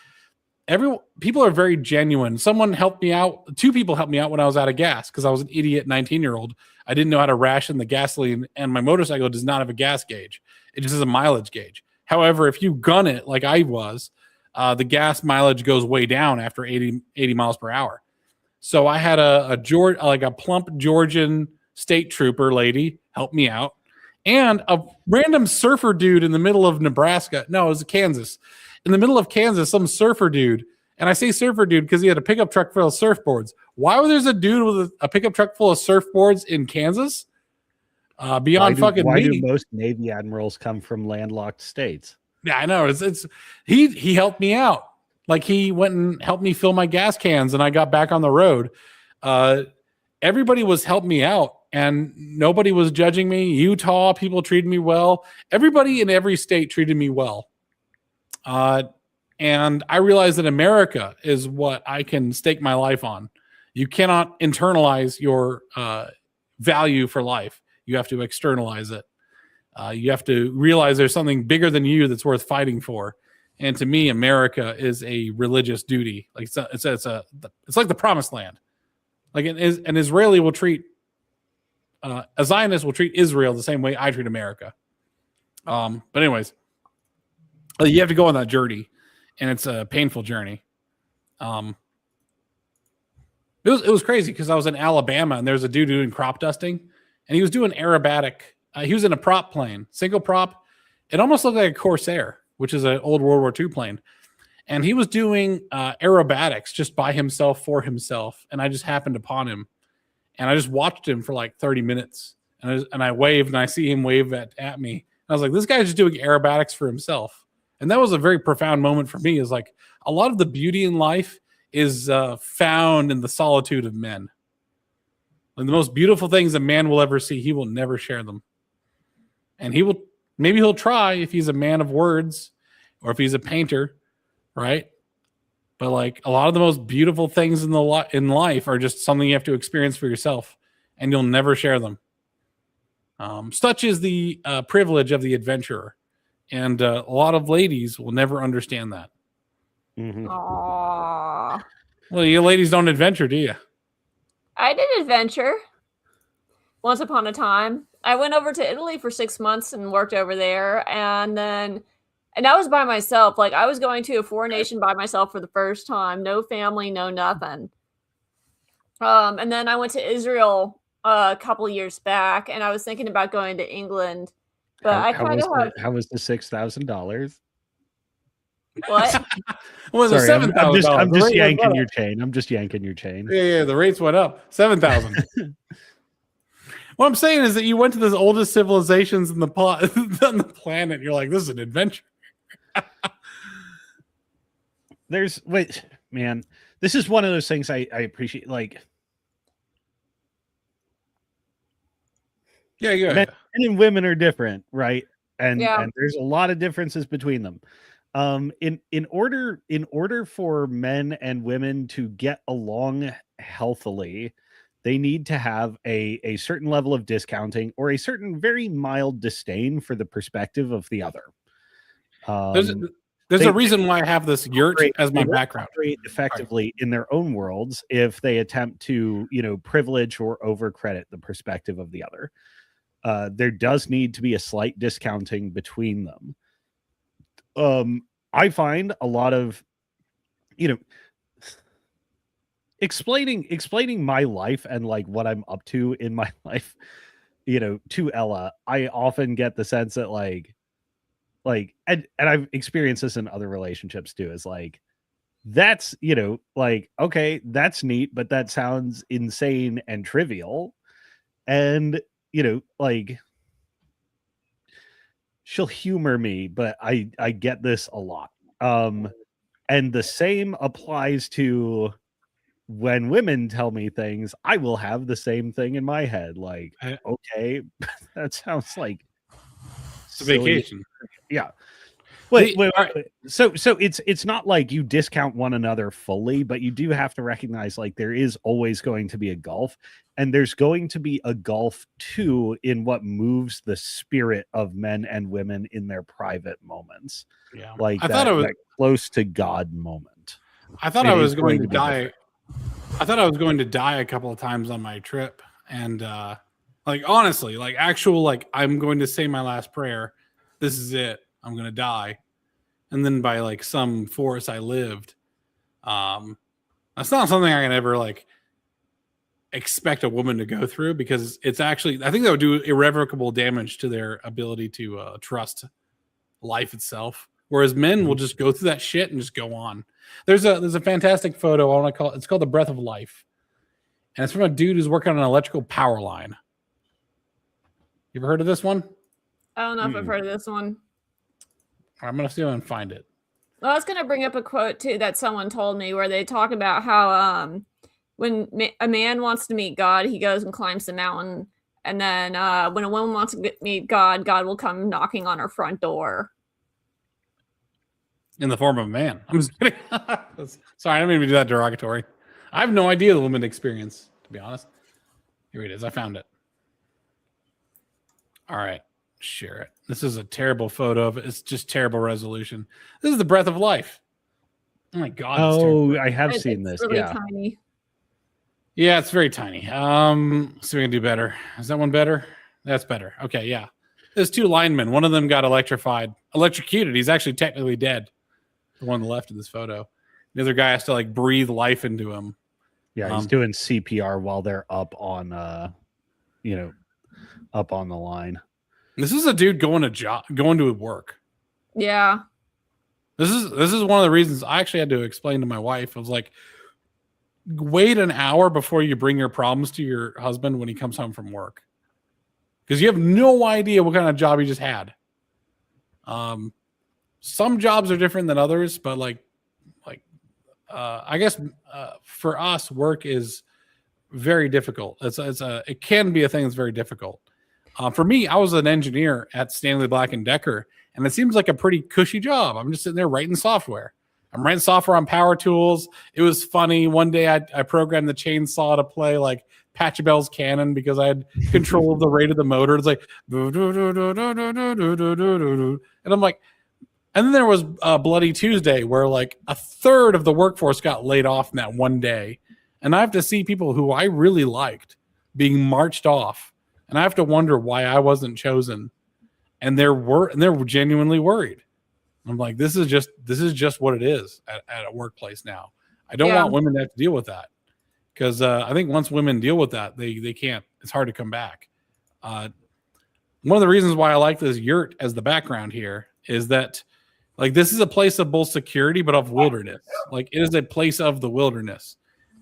people are very genuine. Someone helped me out. 2 people helped me out when I was out of gas because I was an idiot 19-year-old. I didn't know how to ration the gasoline, and my motorcycle does not have a gas gauge. It just has a mileage gauge. However, if you gun it like I was, the gas mileage goes way down after 80 miles per hour. So I had a plump Georgian state trooper lady help me out, and a random surfer dude in the middle of Nebraska. No, it was Kansas. In the middle of Kansas, some surfer dude. And I say surfer dude because he had a pickup truck full of surfboards. Why would there's a dude with a pickup truck full of surfboards in Kansas? Why do most Navy admirals come from landlocked states? Yeah, I know. He helped me out. Like he went and helped me fill my gas cans, and I got back on the road. Everybody was helping me out, and nobody was judging me. Utah people treated me well. Everybody in every state treated me well. And I realized that America is what I can stake my life on. You cannot internalize your value for life. You have to externalize it. You have to realize there's something bigger than you that's worth fighting for. And to me, America is a religious duty. Like it's like the promised land. Like an Israeli will treat a Zionist will treat Israel the same way I treat America. But anyways, you have to go on that journey, and it's a painful journey. It was crazy because I was in Alabama, and there's a dude doing crop dusting, and he was doing aerobatic. He was in a prop plane, single prop. It almost looked like a Corsair, which is an old World War II plane. And he was doing aerobatics just by himself, for himself. And I just happened upon him. And I just watched him for like 30 minutes. And I waved, and I see him wave at me. And I was like, this guy's just doing aerobatics for himself. And that was a very profound moment for me. Is like a lot of the beauty in life is found in the solitude of men. And the most beautiful things a man will ever see, he will never share them. And maybe he'll try if he's a man of words or if he's a painter, right? But like a lot of the most beautiful things in life are just something you have to experience for yourself, and you'll never share them. Such is the privilege of the adventurer, and a lot of ladies will never understand that. Mm-hmm. Aww. Well, you ladies don't adventure, do you? I did adventure once upon a time. I went over to Italy for 6 months and worked over there, and then And I was by myself. Like, I was going to a foreign nation by myself for the first time. No family, no nothing. And then I went to Israel a couple years back, and I was thinking about going to England. But I kind of have... How was the $6,000? What? Well, Sorry, I'm just $7,000. yanking your chain. I'm just yanking your chain. Yeah, the rates went up. 7,000. What I'm saying is that you went to the oldest civilizations on the planet. You're like, this is an adventure. Man, this is one of those things I appreciate. Like, yeah. Men and women are different, right? And Yeah. and there's a lot of differences between them. In order for men and women to get along healthily, they need to have a certain level of discounting or a certain very mild disdain for the perspective of the other. There's a reason why I have this yurt as my background. Operate effectively in their own worlds if they attempt to, privilege or overcredit the perspective of the other. There does need to be a slight discounting between them. I find a lot of, explaining my life and like what I'm up to in my life, to Ella, I often get the sense that and I've experienced this in other relationships too, is like, that's, okay, that's neat, but that sounds insane and trivial. And, she'll humor me, but I get this a lot. And the same applies to when women tell me things. I will have the same thing in my head. Like, okay, that sounds like it's a vacation. Yeah. Wait. So it's not like you discount one another fully, but you do have to recognize like there is always going to be a gulf, and there's going to be a gulf too in what moves the spirit of men and women in their private moments. Yeah. Like I thought it was that close to God moment. I thought I was going to die. I thought I was going to die a couple of times on my trip. And honestly, I'm going to say my last prayer. This is it. I'm going to die. And then by like some force I lived. That's not something I can ever expect a woman to go through, because it's actually, I think that would do irrevocable damage to their ability to trust life itself. Whereas men will just go through that shit and just go on. There's a fantastic photo. I want to call it's called The Breath of Life. And it's from a dude who's working on an electrical power line. You ever heard of this one? I don't know if I've heard of this one. I'm going to see if I can find it. Well, I was going to bring up a quote too that someone told me, where they talk about how when a man wants to meet God, he goes and climbs the mountain. And then when a woman wants to meet God, God will come knocking on her front door. In the form of a man. I'm just kidding. Sorry, I didn't mean to do that derogatory. I have no idea the woman experience, to be honest. Here it is. I found it. All right. Share it. This is a terrible photo of it. It's just terrible resolution. This is The Breath of Life. Oh my God. Oh, I have seen this. Really Yeah. tiny. Yeah, it's very tiny. So we can do better. Is that one better? That's better. Okay, yeah. There's two linemen. One of them got electrocuted. He's actually technically dead. The one on the left of this photo. The other guy has to breathe life into him. Yeah, he's doing CPR while they're up on up on the line. This is a dude going to work. Yeah. This is one of the reasons I actually had to explain to my wife. I was like, wait an hour before you bring your problems to your husband when he comes home from work, because you have no idea what kind of job he just had. Some jobs are different than others, but I guess for us, work is very difficult. It can be a thing that's very difficult. For me, I was an engineer at Stanley Black & Decker, and it seems like a pretty cushy job. I'm just sitting there writing software. I'm writing software on power tools. It was funny. One day I programmed the chainsaw to play Pachelbel's Cannon because I had control of the rate of the motor. It's like, and I'm like, and then there was Bloody Tuesday where a third of the workforce got laid off in that one day. And I have to see people who I really liked being marched off. And I have to wonder why I wasn't chosen. And they're genuinely worried. I'm like, this is just what it is at a workplace now. I don't Yeah. want women to have to deal with that, because I think once women deal with that, they can't. It's hard to come back. One of the reasons why I like this yurt as the background here is that, like, this is a place of both security but of wilderness. Like, it is a place of the wilderness.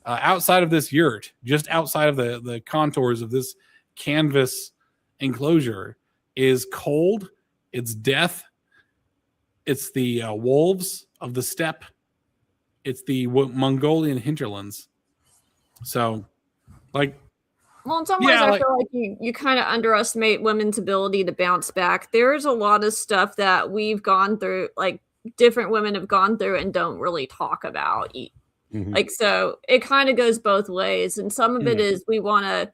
Outside of this yurt, just outside of the contours of this canvas enclosure, is cold. It's death. It's the wolves of the steppe. It's the Mongolian hinterlands. So, like, well, in some ways, I feel like you kind of underestimate women's ability to bounce back. There's a lot of stuff that we've gone through, like different women have gone through and don't really talk about. Like, so it kind of goes both ways. And some of it is we want to,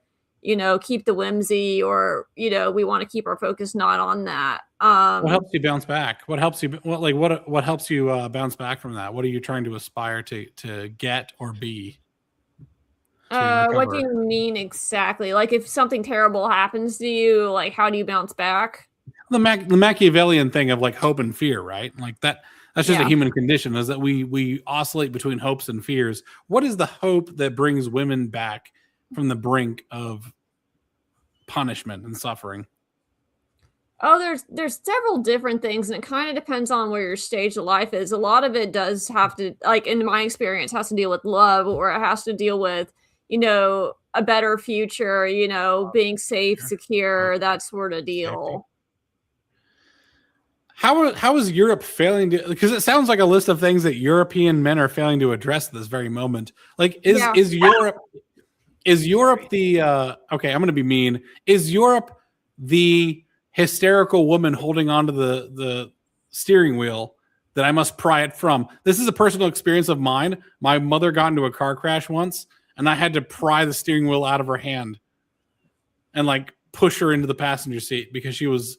keep the whimsy, or, we want to keep our focus not on that. What helps you bounce back? What helps you? What helps you bounce back from that? What are you trying to aspire to get or be? What do you mean exactly? Like, if something terrible happens to you, like, how do you bounce back? The Machiavellian thing of like hope and fear, right? Like that's just a human condition, is that we oscillate between hopes and fears. What is the hope that brings women back from the brink of punishment and suffering? Oh, there's several different things, and it kind of depends on where your stage of life is. A lot of it does have to, like, in my experience, has to deal with love, or it has to deal with, a better future, being safe, secure, that sort of deal. How is Europe failing to? Because it sounds like a list of things that European men are failing to address at this very moment. Like, is Europe the? Okay, I'm going to be mean. Is Europe the hysterical woman holding onto the steering wheel that I must pry it from? This is a personal experience of mine. My mother got into a car crash once, and I had to pry the steering wheel out of her hand and like push her into the passenger seat because she was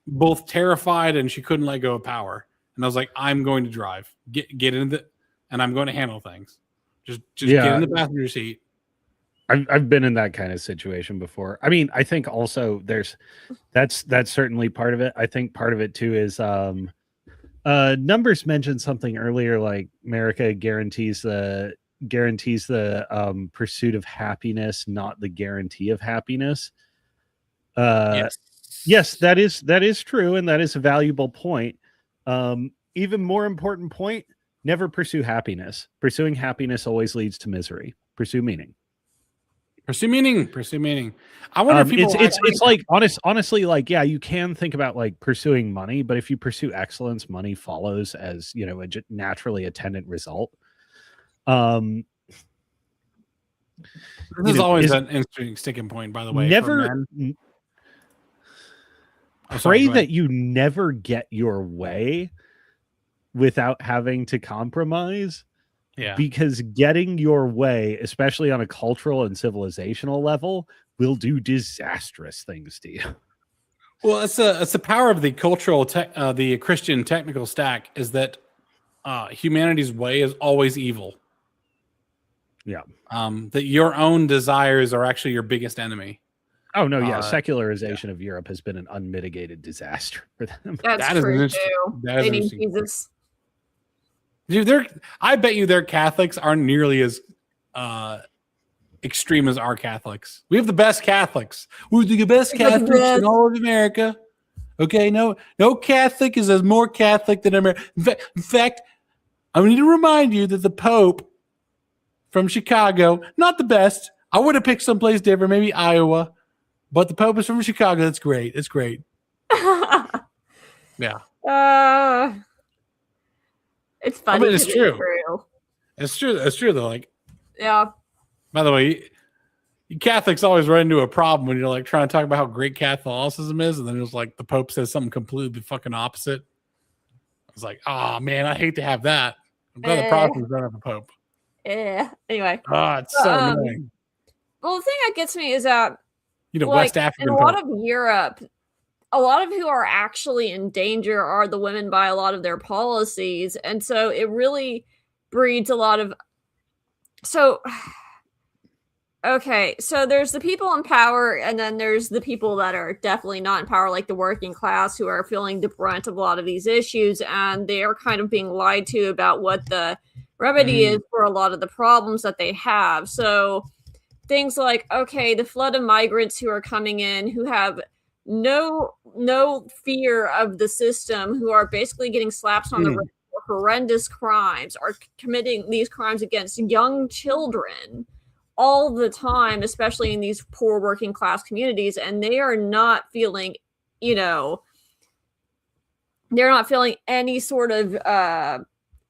both terrified and she couldn't let go of power. And I was like, I'm going to drive. Get into it, and I'm going to handle things. Just get in the passenger seat. I've been in that kind of situation before. I mean, I think also that's certainly part of it. I think part of it too is Numbers mentioned something earlier, like America guarantees the pursuit of happiness, not the guarantee of happiness. Yes, that is true, and that is a valuable point. Even more important point: never pursue happiness. Pursuing happiness always leads to misery. Pursue meaning. Pursue meaning. I wonder if people. It's like honestly, like, yeah, you can think about like pursuing money, but if you pursue excellence, money follows as a naturally attendant result. This is always an interesting sticking point, by the way. Never pray that you never get your way without having to compromise. Yeah. Because getting your way, especially on a cultural and civilizational level, will do disastrous things to you. Well, it's the power of the cultural the Christian technical stack, is that humanity's way is always evil. Yeah. That your own desires are actually your biggest enemy. Oh no, yeah. Secularization of Europe has been an unmitigated disaster for them. That's true too. They need Jesus. Dude, I bet you their Catholics aren't nearly as extreme as our Catholics. We have the best Catholics. We're the best Catholics in all of America. Okay, no Catholic is as more Catholic than America. In fact, I need to remind you that the Pope from Chicago, not the best. I would have picked someplace different, maybe Iowa, but the Pope is from Chicago. That's great. It's great. Yeah. It's funny. I mean, it's true. It's true. It's true though. Like, yeah. By the way, you Catholics always run into a problem when you're like trying to talk about how great Catholicism is, and then it's like the Pope says something completely fucking opposite. It's like, oh man, I hate to have that. I'm glad the Protestants don't have a Pope. Yeah. Anyway. Oh, it's so annoying. Well, the thing that gets me is that West African in a lot of Europe, a lot of who are actually in danger are the women by a lot of their policies. And so it really breeds a lot of... So Okay, so there's the people in power, and then there's the people that are definitely not in power, like the working class, who are feeling the brunt of a lot of these issues, and they are kind of being lied to about what the remedy is for a lot of the problems that they have. So things like, okay, the flood of migrants who are coming in, who have no fear of the system, who are basically getting slaps on the wrist for horrendous crimes, are committing these crimes against young children all the time, especially in these poor working class communities, and they are not feeling, they're not feeling any sort of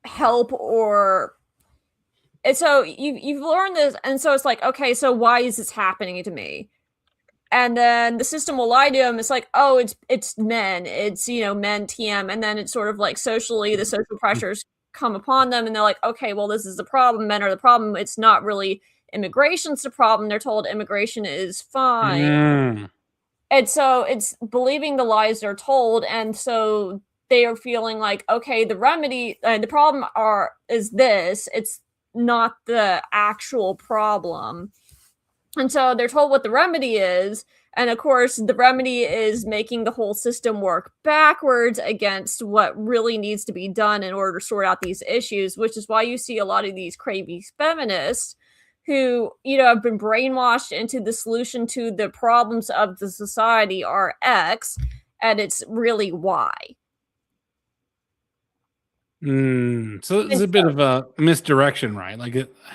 help or. And so you've learned this, and so it's like, okay, so why is this happening to me? And then the system will lie to them. It's like, oh, it's men, it's men TM, and then it's sort of like socially the social pressures come upon them, and they're like, okay, well, this is the problem. Men are the problem. It's not really immigration's the problem. They're told immigration is fine, and so it's believing the lies they're told, and so they are feeling like, okay, the remedy, the problem is this. It's not the actual problem. And so they're told what the remedy is. And of course, the remedy is making the whole system work backwards against what really needs to be done in order to sort out these issues, which is why you see a lot of these crazy feminists who, have been brainwashed into the solution to the problems of the society are X, and it's really Y. So it's a bit of a misdirection, right?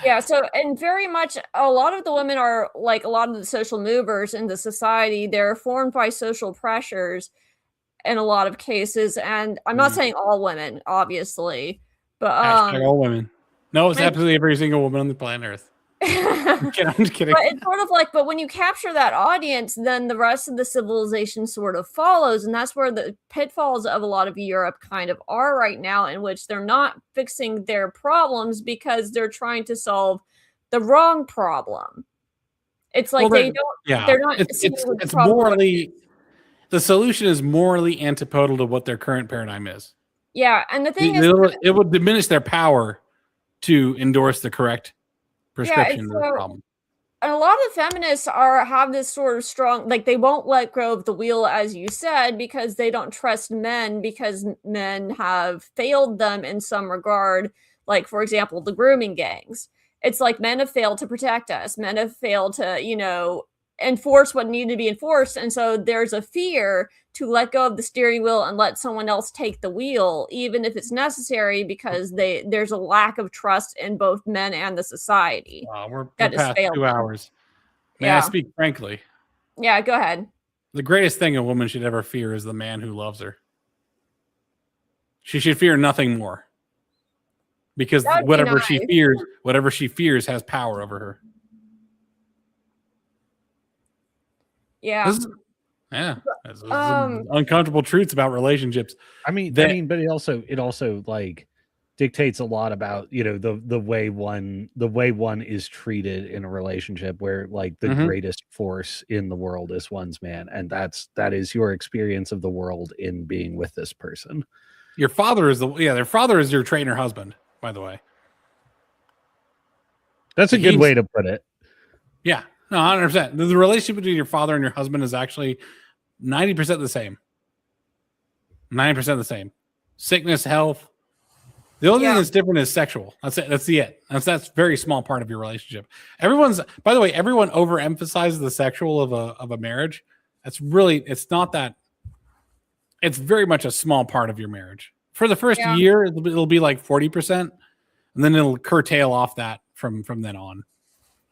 Yeah, so, and very much a lot of the women are like a lot of the social movers in the society. They're formed by social pressures in a lot of cases, and I'm not saying all women, obviously, but all women. No, it's absolutely every single woman on the planet Earth. I'm just kidding. But it's sort of like, but when you capture that audience, then the rest of the civilization sort of follows, and that's where the pitfalls of a lot of Europe kind of are right now, in which they're not fixing their problems because they're trying to solve the wrong problem. It's like they don't. Yeah, they're not. It's morally. The solution is morally antipodal to what their current paradigm is. Yeah, and the thing is, it would diminish their power to endorse the correct prescription of the problem. And a lot of feminists have this sort of strong, like, they won't let go of the wheel, as you said, because they don't trust men, because men have failed them in some regard. Like, for example, the grooming gangs. It's like men have failed to protect us. Men have failed to, enforce what needed to be enforced. And so there's a fear to let go of the steering wheel and let someone else take the wheel, even if it's necessary, because there's a lack of trust in both men and the society. We're past 2 hours. May I speak frankly? Yeah, go ahead. The greatest thing a woman should ever fear is the man who loves her. She should fear nothing more, because whatever she fears has power over her. Yeah. This is uncomfortable truths about relationships. I mean, but it also like dictates a lot about, the way one is treated in a relationship, where like the greatest force in the world is one's man, and that is your experience of the world in being with this person. Your father is their father is your trainer husband, by the way. That's a good way to put it. Yeah. No, 100%. The relationship between your father and your husband is actually 90% the same. 90% the same. Sickness, health. The only thing that's different is sexual. That's it. That's a very small part of your relationship. By the way, everyone overemphasizes the sexual of a marriage. It's not that. It's very much a small part of your marriage. For the first year, it'll be like 40%, and then it'll curtail off that from then on.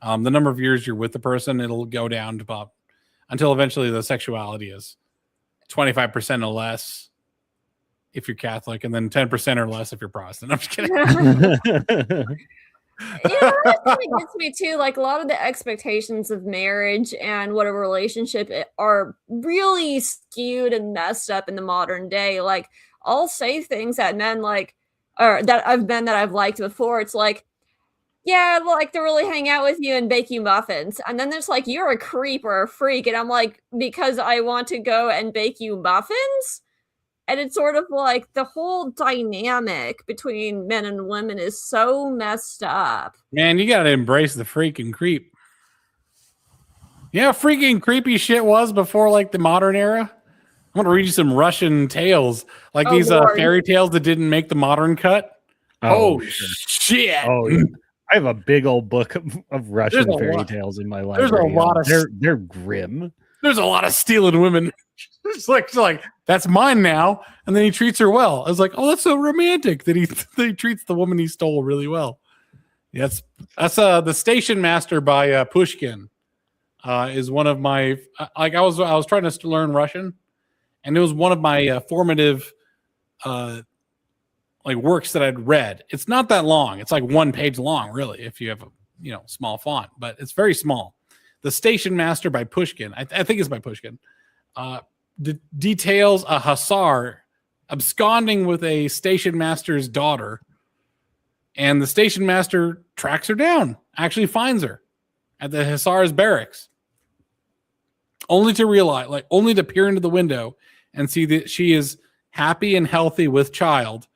The number of years you're with the person, it'll go down to about until eventually the sexuality is 25% or less if you're Catholic, and then 10% or less if you're Protestant. I'm just kidding. That gets me too. Like, a lot of the expectations of marriage and what a relationship are really skewed and messed up in the modern day. Like, I'll say things that men like, or that I've liked before. It's like, yeah, I'd like to really hang out with you and bake you muffins. And then there's like, you're a creep or a freak. And I'm like, because I want to go and bake you muffins? And it's sort of like the whole dynamic between men and women is so messed up. Man, you got to embrace the freak and creep. Yeah, freaking creepy shit was before like the modern era. I'm gonna read you some Russian tales, like these Lord. fairy tales that didn't make the modern cut. Oh sure. shit! Oh yeah. I have a big old book of Russian a fairy lot. tales in my There's library. a lot of they're grim. There's a lot of stealing women. It's like that's mine now, and then he treats her well. I was like, oh, that's so romantic that he treats the woman he stole really well. Yes, that's the Station Master by Pushkin. Is one of my like I was trying to learn Russian, and it was one of my formative like works that I'd read. It's not that long. It's like 1 page long, really, if you have a small font, but it's very small. The Station Master by Pushkin. I think it's by Pushkin. Details a hussar absconding with a station master's daughter, and the station master tracks her down, actually finds her at the hussar's barracks, only to peer into the window and see that she is happy and healthy with child,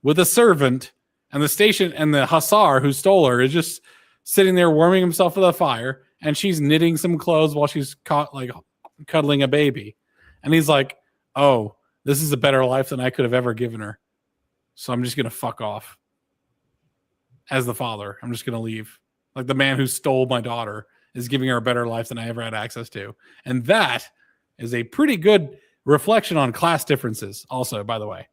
with a servant, and the hussar who stole her is just sitting there warming himself with a fire, and she's knitting some clothes while she's cuddling a baby. And he's like, oh, this is a better life than I could have ever given her. So I'm just going to fuck off. As the father, I'm just going to leave. Like the man who stole my daughter is giving her a better life than I ever had access to. And that is a pretty good reflection on class differences also, by the way.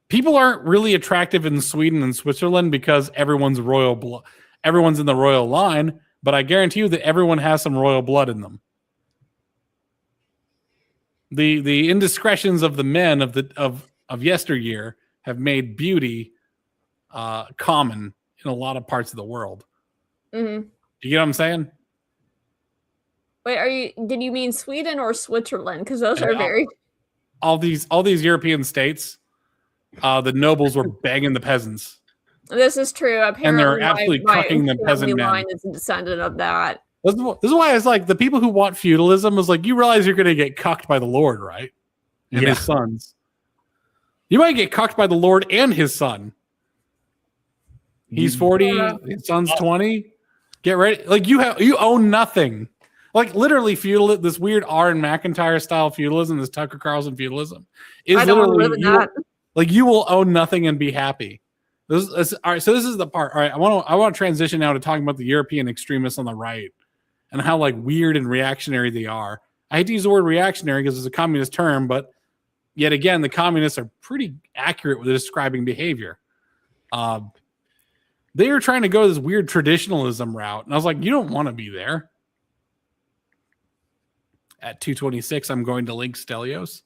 People aren't really attractive in Sweden and Switzerland because everyone's in the royal line, but I guarantee you that everyone has some royal blood in them. The indiscretions of the men of yesteryear have made beauty common in a lot of parts of the world. Mm-hmm. You get what I'm saying? Wait, did you mean Sweden or Switzerland? Because those are very all these European states. The nobles were banging the peasants. This is true. Apparently, and they're absolutely cucking the peasant men. Line is a descendant of that. This is why it's like the people who want feudalism is like, you realize you're going to get cucked by the Lord, right? And his sons. You might get cucked by the Lord and his son. He's 40, his son's 20. Get ready. Like you own nothing. Like literally feudalism, this weird Aaron McIntyre style feudalism, this Tucker Carlson feudalism is literally you will own nothing and be happy. All right, so this is the part. All right, I want to transition now to talking about the European extremists on the right and how like weird and reactionary they are. I hate to use the word reactionary because it's a communist term, but yet again, the communists are pretty accurate with describing behavior. They are trying to go this weird traditionalism route, and I was like, you don't want to be there. At 2:26, I'm going to link Stelios.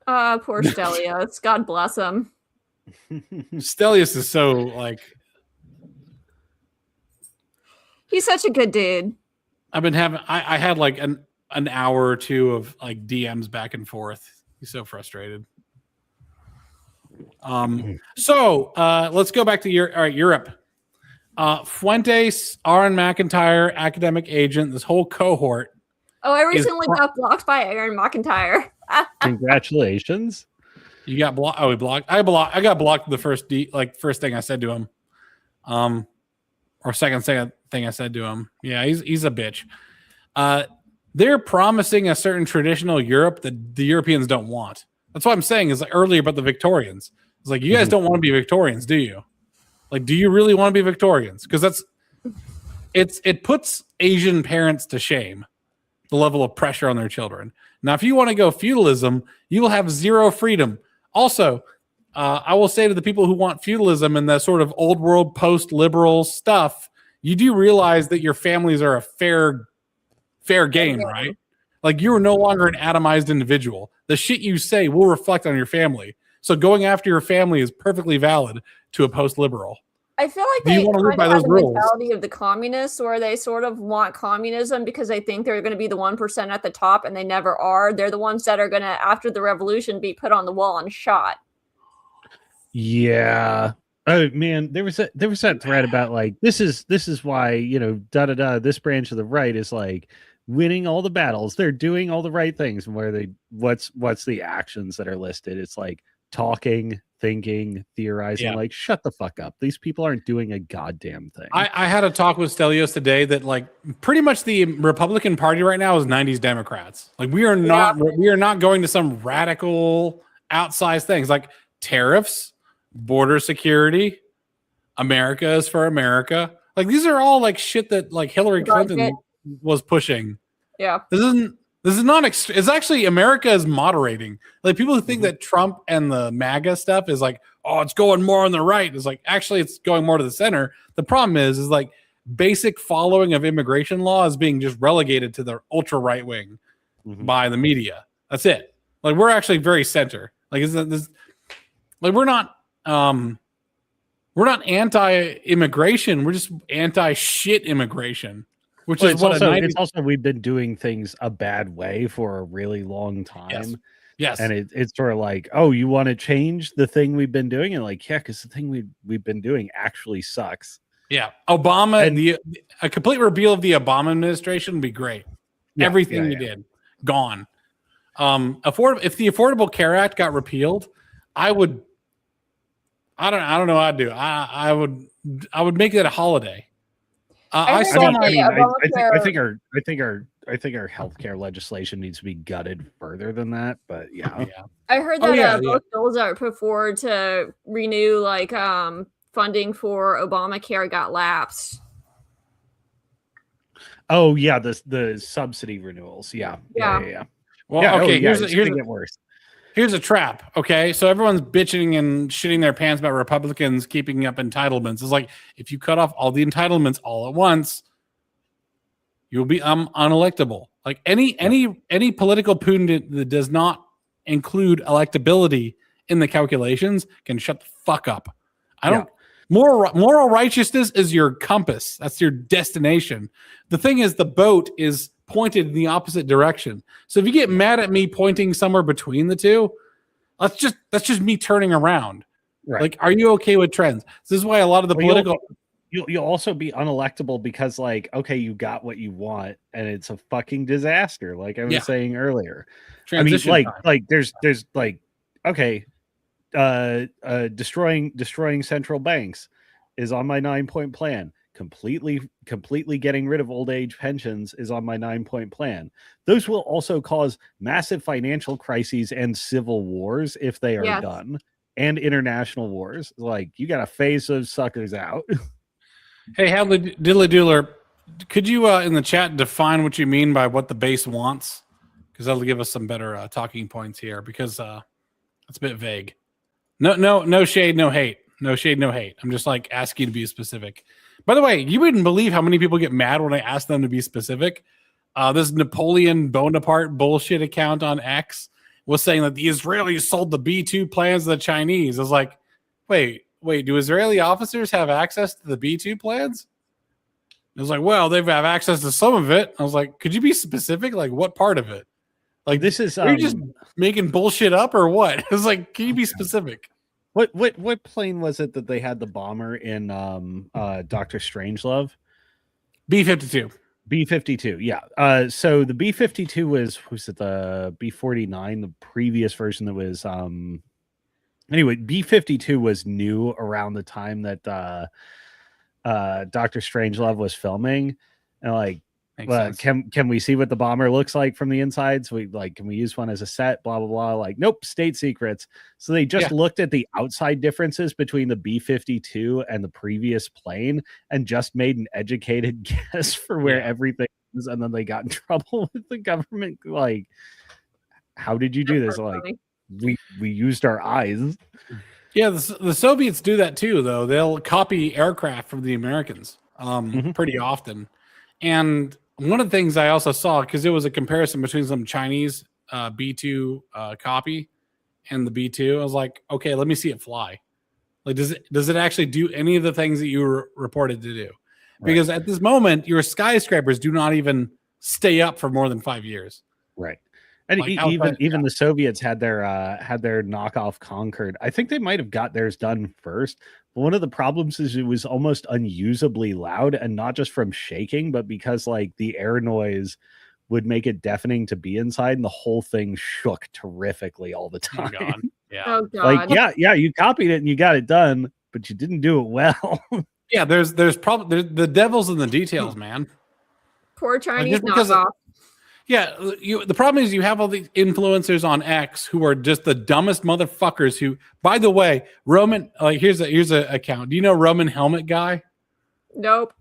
Poor Stelios. God bless him. Stelios is so like. He's such a good dude. I've been having. I had like an hour or two of like DMs back and forth. He's so frustrated. So let's go back to Europe. Fuentes, Aaron McIntyre, academic agent, this whole cohort. Oh, I recently got blocked by Aaron McIntyre. Congratulations. You got blocked. Oh, he blocked. I got blocked the first thing I said to him. Or second thing I said to him. Yeah, he's a bitch. They're promising a certain traditional Europe that the Europeans don't want. That's what I'm saying is like earlier about the Victorians. It's like, you guys don't want to be Victorians, do you? Like, do you really want to be Victorians? Because it puts Asian parents to shame, the level of pressure on their children. Now, if you want to go feudalism, you will have zero freedom. Also, I will say to the people who want feudalism and that sort of old world post-liberal stuff, you do realize that your families are a fair game, right? Like, you are no longer an atomized individual. The shit you say will reflect on your family. So going after your family is perfectly valid to a post-liberal. I feel like they kind of have the mentality of the communists, where they sort of want communism because they think they're going to be the 1% at the top, and they never are. They're the ones that are going to, after the revolution, be put on the wall and shot. Yeah. Oh man, there was that thread about like this is why this branch of the right is like winning all the battles. They're doing all the right things. And what's the actions that are listed? It's like talking, thinking, theorizing. Yeah. Like, shut the fuck up. These people aren't doing a goddamn thing. I had a talk with Stelios today that like pretty much the Republican Party right now is 90s Democrats. Like we are not going to some radical outsized things like tariffs, border security, America is for America. Like these are all like shit that like Hillary Clinton was pushing. Yeah. This is not it's actually America is moderating. Like people who think that Trump and the MAGA stuff is like, oh, it's going more on the right. It's like actually it's going more to the center. The problem is like basic following of immigration law is being just relegated to the ultra right wing by the media. That's it. Like we're actually very center. Like is this like we're not anti-immigration. We're just anti-shit immigration. Which is what it's also we've been doing things a bad way for a really long time. Yes. And it's sort of like, oh, you want to change the thing we've been doing? And like, yeah, because the thing we've been doing actually sucks. Yeah. Obama, a complete repeal of the Obama administration would be great. Yeah, everything we did, gone. If the Affordable Care Act got repealed, I don't know what I'd do. I would make it a holiday. I think our healthcare legislation needs to be gutted further than that. But yeah. I heard that both bills that were put forward to renew like funding for Obamacare got lapsed. Oh yeah, the subsidy renewals. Yeah. Well, okay. Here's get worse. Here's a trap, okay? So everyone's bitching and shitting their pants about Republicans keeping up entitlements. It's like if you cut off all the entitlements all at once, you'll be unelectable. Like any political pundit that does not include electability in the calculations can shut the fuck up. Moral righteousness is your compass. That's your destination. The thing is, the boat is pointed in the opposite direction. So if you get mad at me pointing somewhere between the two, that's just me turning around. Right. Like, are you okay with trends? This is why a lot of the political you'll also be unelectable because like, okay, you got what you want and it's a fucking disaster. Like I was saying earlier. Transition like there's like, okay, destroying central banks is on my 9-point plan. Completely getting rid of old age pensions is on my 9-point plan. Those will also cause massive financial crises and civil wars if they are done, and international wars. Like you got to phase those suckers out. Hey, Hadley Diddly Doodler, could you in the chat define what you mean by what the base wants? Because that'll give us some better talking points here. Because it's a bit vague. No shade, no hate. No shade, no hate. I'm just like asking you to be specific. By the way, you wouldn't believe how many people get mad when I ask them to be specific. This Napoleon Bonaparte bullshit account on X was saying that the Israelis sold the B-2 plans to the Chinese. I was like, wait, do Israeli officers have access to the B-2 plans? It was like, well, they have access to some of it. I was like, could you be specific? Like, what part of it? Like, this is are you just making bullshit up or what? It was like, can you be specific? What plane was it that they had the bomber in Dr. Strangelove? B-52. B-52, yeah. So the B-52 was it the B-49, the previous version that was anyway, B-52 was new around the time that Dr. Strangelove was filming. And like, can we see what the bomber looks like from the inside? So can we use one as a set? Blah blah blah. Like, nope, state secrets. So they just looked at the outside differences between the B-52 and the previous plane and just made an educated guess for where everything is, and then they got in trouble with the government. Like, how did you do this? Like, we used our eyes. Yeah, the Soviets do that too, though. They'll copy aircraft from the Americans pretty often. And one of the things I also saw, because it was a comparison between some Chinese B-2 copy and the B-2, I was like, okay, let me see it fly. Like, does it actually do any of the things that you were reported to do? Because at this moment, your skyscrapers do not even stay up for more than 5 years. Right. And like even the Soviets had their knockoff Concorde. I think they might have got theirs done first. But one of the problems is it was almost unusably loud, and not just from shaking, but because like the air noise would make it deafening to be inside, and the whole thing shook terrifically all the Oh, time. God. Yeah. Oh God. Like, yeah, you copied it and you got it done, but you didn't do it well. Yeah, there's probably the devil's in the details, man. Poor Like, Chinese just because knockoff. yeah, the problem is you have all these influencers on X who are just the dumbest motherfuckers who, by the way, Roman, here's a account. Do you know Roman Helmet Guy? Nope.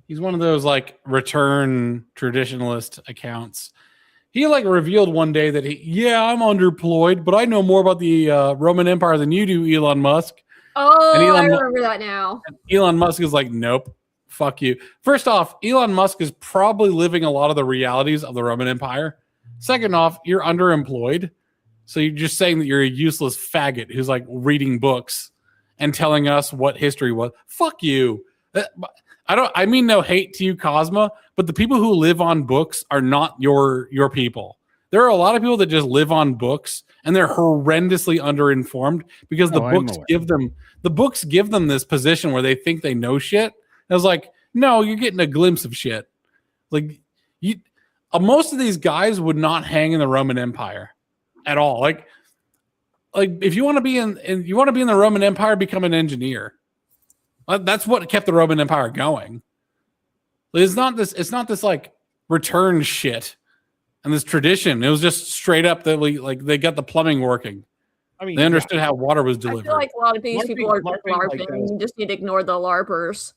He's one of those like return traditionalist accounts. He like revealed one day that I'm underemployed, but I know more about the Roman Empire than you do, Elon Musk. Oh, And I remember that now. Elon Musk is like, nope, fuck you. First off, Elon Musk is probably living a lot of the realities of the Roman Empire. Second off, you're underemployed. So you're just saying that you're a useless faggot who's like reading books and telling us what history was. Fuck you. I mean no hate to you, Cosma, but the people who live on books are not your people. There are a lot of people that just live on books and they're horrendously underinformed because the books give them this position where they think they know shit. I was like, no, you're getting a glimpse of shit. Like most of these guys would not hang in the Roman Empire at all. Like if you want to be in the Roman Empire, become an engineer. That's what kept the Roman Empire going. It's not this like return shit and this tradition. It was just straight up that they got the plumbing working. I mean, they understood how water was delivered. I feel like a lot of these people are LARPing. You just need to ignore the LARPers.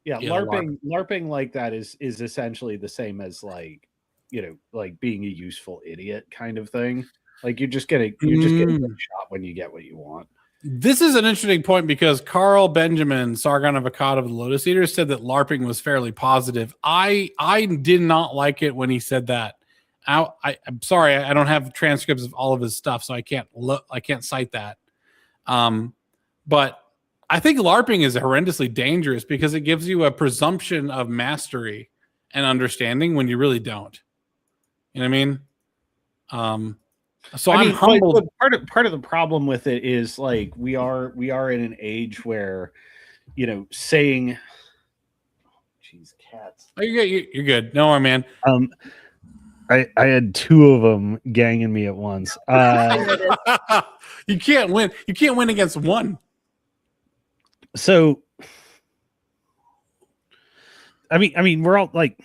Yeah, LARPing like that is essentially the same as like, like being a useful idiot kind of thing. Like you're just getting shot when you get what you want. This is an interesting point because Carl Benjamin, Sargon of Akkad of the Lotus Eaters, said that LARPing was fairly positive. I did not like it when he said that. I'm sorry, I don't have transcripts of all of his stuff, so I can't cite that. But I think LARPing is horrendously dangerous because it gives you a presumption of mastery and understanding when you really don't. You know what I mean? So I'm humbled. Part of the problem with it is like we are in an age where, saying, "Jeez, cats." Oh, you're good. No more, man. I had two of them ganging me at once. You can't win. You can't win against one. So, I mean, we're all like,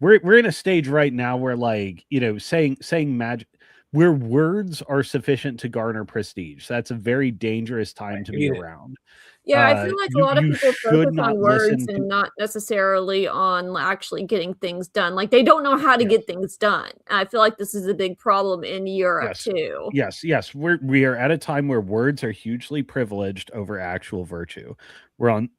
we're in a stage right now where like, saying magic, where words are sufficient to garner prestige. That's a very dangerous time to be around. Yeah, I feel like a lot of people focus on words and not necessarily on actually getting things done. Like they don't know how to get things done. And I feel like this is a big problem in Europe too. Yes. We are at a time where words are hugely privileged over actual virtue. We're on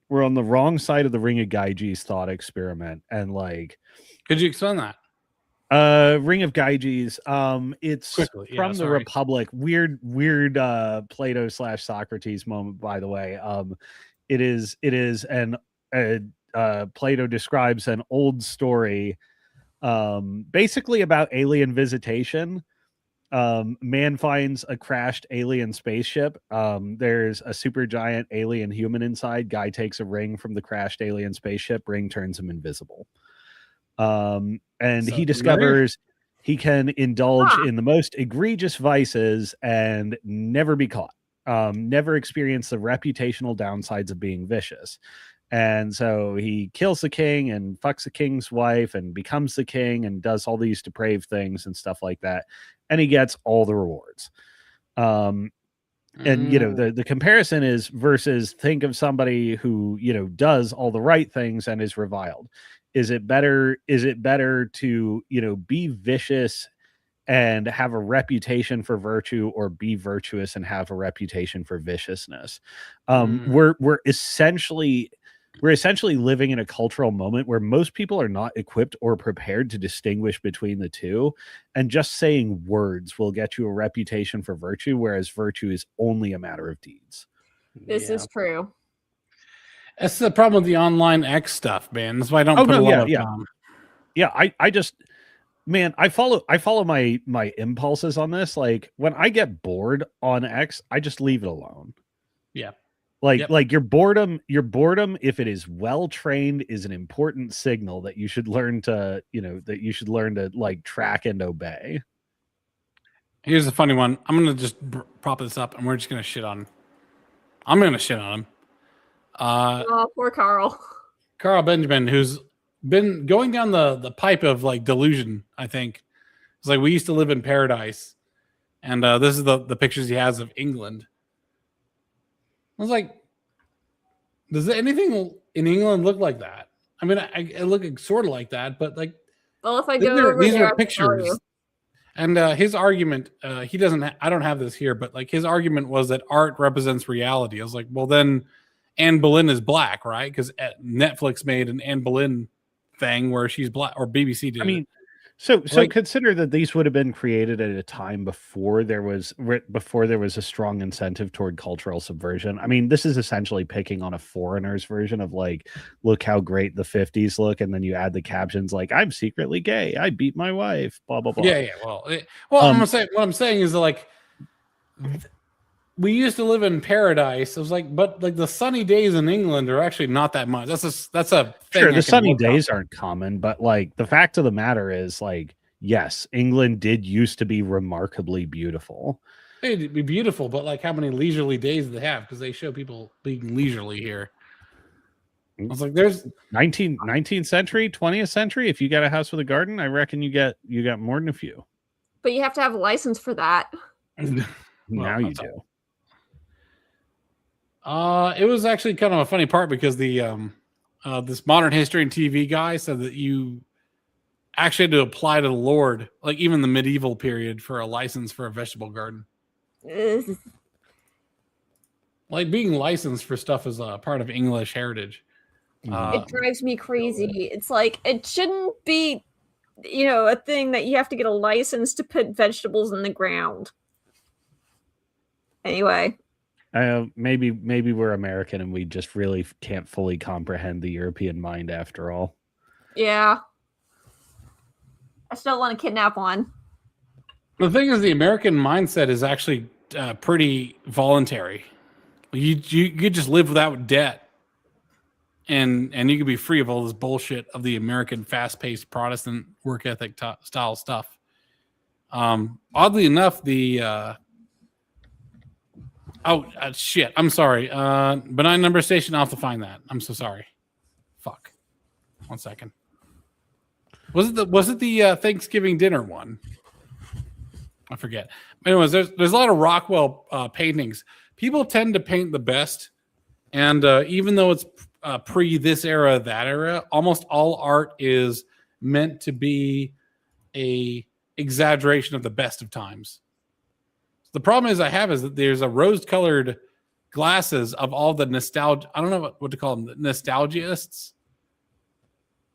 the wrong side of the Ring of Gyges thought experiment. And like, could you explain that? Ring of Gyges. It's from the Republic. Weird Plato / Socrates moment, by the way. It is an Plato describes an old story, basically about alien visitation. Man finds a crashed alien spaceship. There's a super giant alien human inside. Guy takes a ring from the crashed alien spaceship. Ring turns him invisible. And he discovers he can indulge in the most egregious vices and never be caught, never experience the reputational downsides of being vicious. And so he kills the king and fucks the king's wife and becomes the king and does all these depraved things and stuff like that. And he gets all the rewards. And, the comparison is versus think of somebody who, does all the right things and is reviled. Is it better to, be vicious and have a reputation for virtue, or be virtuous and have a reputation for viciousness? We're essentially living in a cultural moment where most people are not equipped or prepared to distinguish between the two, and just saying words will get you a reputation for virtue, whereas virtue is only a matter of deeds. This is true. That's the problem with the online X stuff, man. That's why I don't put a lot of time. Yeah, I just, man, I follow my impulses on this. Like when I get bored on X, I just leave it alone. Yeah. Like your boredom, if it is well trained, is an important signal that you should learn to, like track and obey. Here's a funny one. I'm gonna just prop this up, and we're just gonna shit on. I'm gonna shit on him. Oh, poor Carl. Carl Benjamin, who's been going down the pipe of like delusion. I think it's like we used to live in paradise, and this is the pictures he has of England. I was like, does anything in England look like that? I mean, I look sort of like that, but like, well, if I go over these there, are pictures. And his argument, he doesn't. I don't have this here, but like his argument was that art represents reality. I was like, well, then Anne Boleyn is black, right? Because Netflix made an Anne Boleyn thing where she's black, or BBC did. I mean, so consider that these would have been created at a time before there was a strong incentive toward cultural subversion. I mean, this is essentially picking on a foreigner's version of like, look how great the 50s look, and then you add the captions like, I'm secretly gay, I beat my wife, blah blah blah. Yeah. Well, I'm gonna say what I'm saying is that, like, we used to live in paradise. It was like, but like the sunny days in England are actually not that much. That's a thing. Sure, the sunny days aren't common, but like the fact of the matter is, like, yes, England did used to be remarkably beautiful. It'd be beautiful, but like, how many leisurely days do they have? Because they show people being leisurely here. I was like, there's 19th century, 20th century. If you got a house with a garden, I reckon you got more than a few. But you have to have a license for that. Now you do. It was actually kind of a funny part because the this Modern History and TV guy said that you actually had to apply to the Lord, like even the medieval period, for a license for a vegetable garden. Like being licensed for stuff is a part of English heritage. It drives me crazy. It's like, it shouldn't be, a thing that you have to get a license to put vegetables in the ground. Anyway. Maybe we're American and we just really can't fully comprehend the European mind after all. Yeah. I still want to kidnap one. The thing is, the American mindset is actually pretty voluntary. You just live without debt. And you can be free of all this bullshit of the American fast-paced Protestant work ethic style stuff. Oddly enough, the shit, I'm sorry. Benign number station, I'll have to find that. I'm so sorry. Fuck. 1 second. Was it the Thanksgiving dinner one? I forget. Anyways, there's a lot of Rockwell paintings. People tend to paint the best, and even though it's pre this era, that era, almost all art is meant to be a exaggeration of the best of times. The problem is that there's a rose-colored glasses of all the nostalgia. I don't know what to call them, the nostalgiists.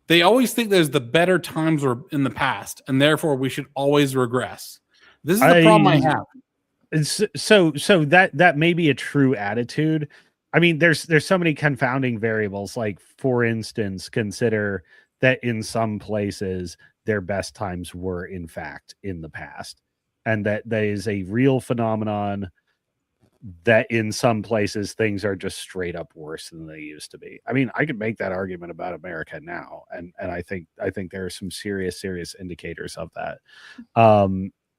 They always think there's the better times were in the past, and therefore we should always regress. This is the problem I have. So that may be a true attitude. I mean, there's so many confounding variables. Like, for instance, consider that in some places their best times were in fact in the past, and that is a real phenomenon, that in some places things are just straight up worse than they used to be. I mean, I could make that argument about America now, and I think there are some serious indicators of that.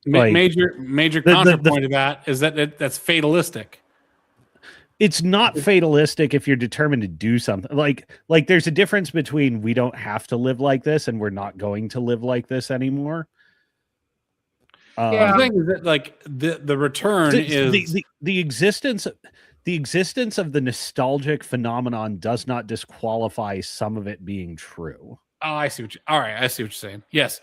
Major counterpoint to that is that that's fatalistic. It's not fatalistic if you're determined to do something. Like there's a difference between we don't have to live like this and we're not going to live like this anymore. The thing is that, like, the return is the existence of the nostalgic phenomenon does not disqualify some of it being true. Oh, I see what you're saying. Yes.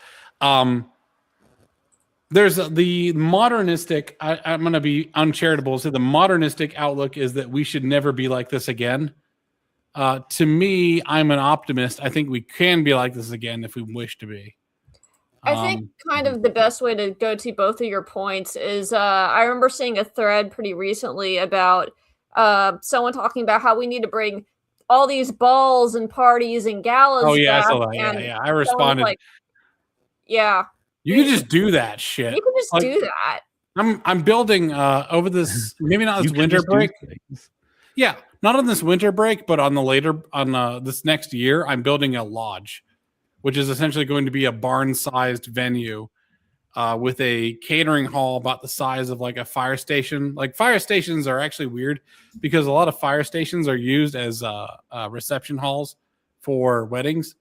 There's the modernistic. I'm going to be uncharitable. So the modernistic outlook is that we should never be like this again. To me, I'm an optimist. I think we can be like this again if we wish to be. I think kind of the best way to go to both of your points is I remember seeing a thread pretty recently about someone talking about how we need to bring all these balls and parties and galas. Oh yeah, I saw that. Yeah. I responded. Like, yeah. You can just do that shit. You can just do that. I'm building over this, maybe not this winter break. Yeah, not on this winter break, but on this next year, I'm building a lodge, which is essentially going to be a barn-sized venue with a catering hall about the size of like a fire station. Like fire stations are actually weird because a lot of fire stations are used as reception halls for weddings.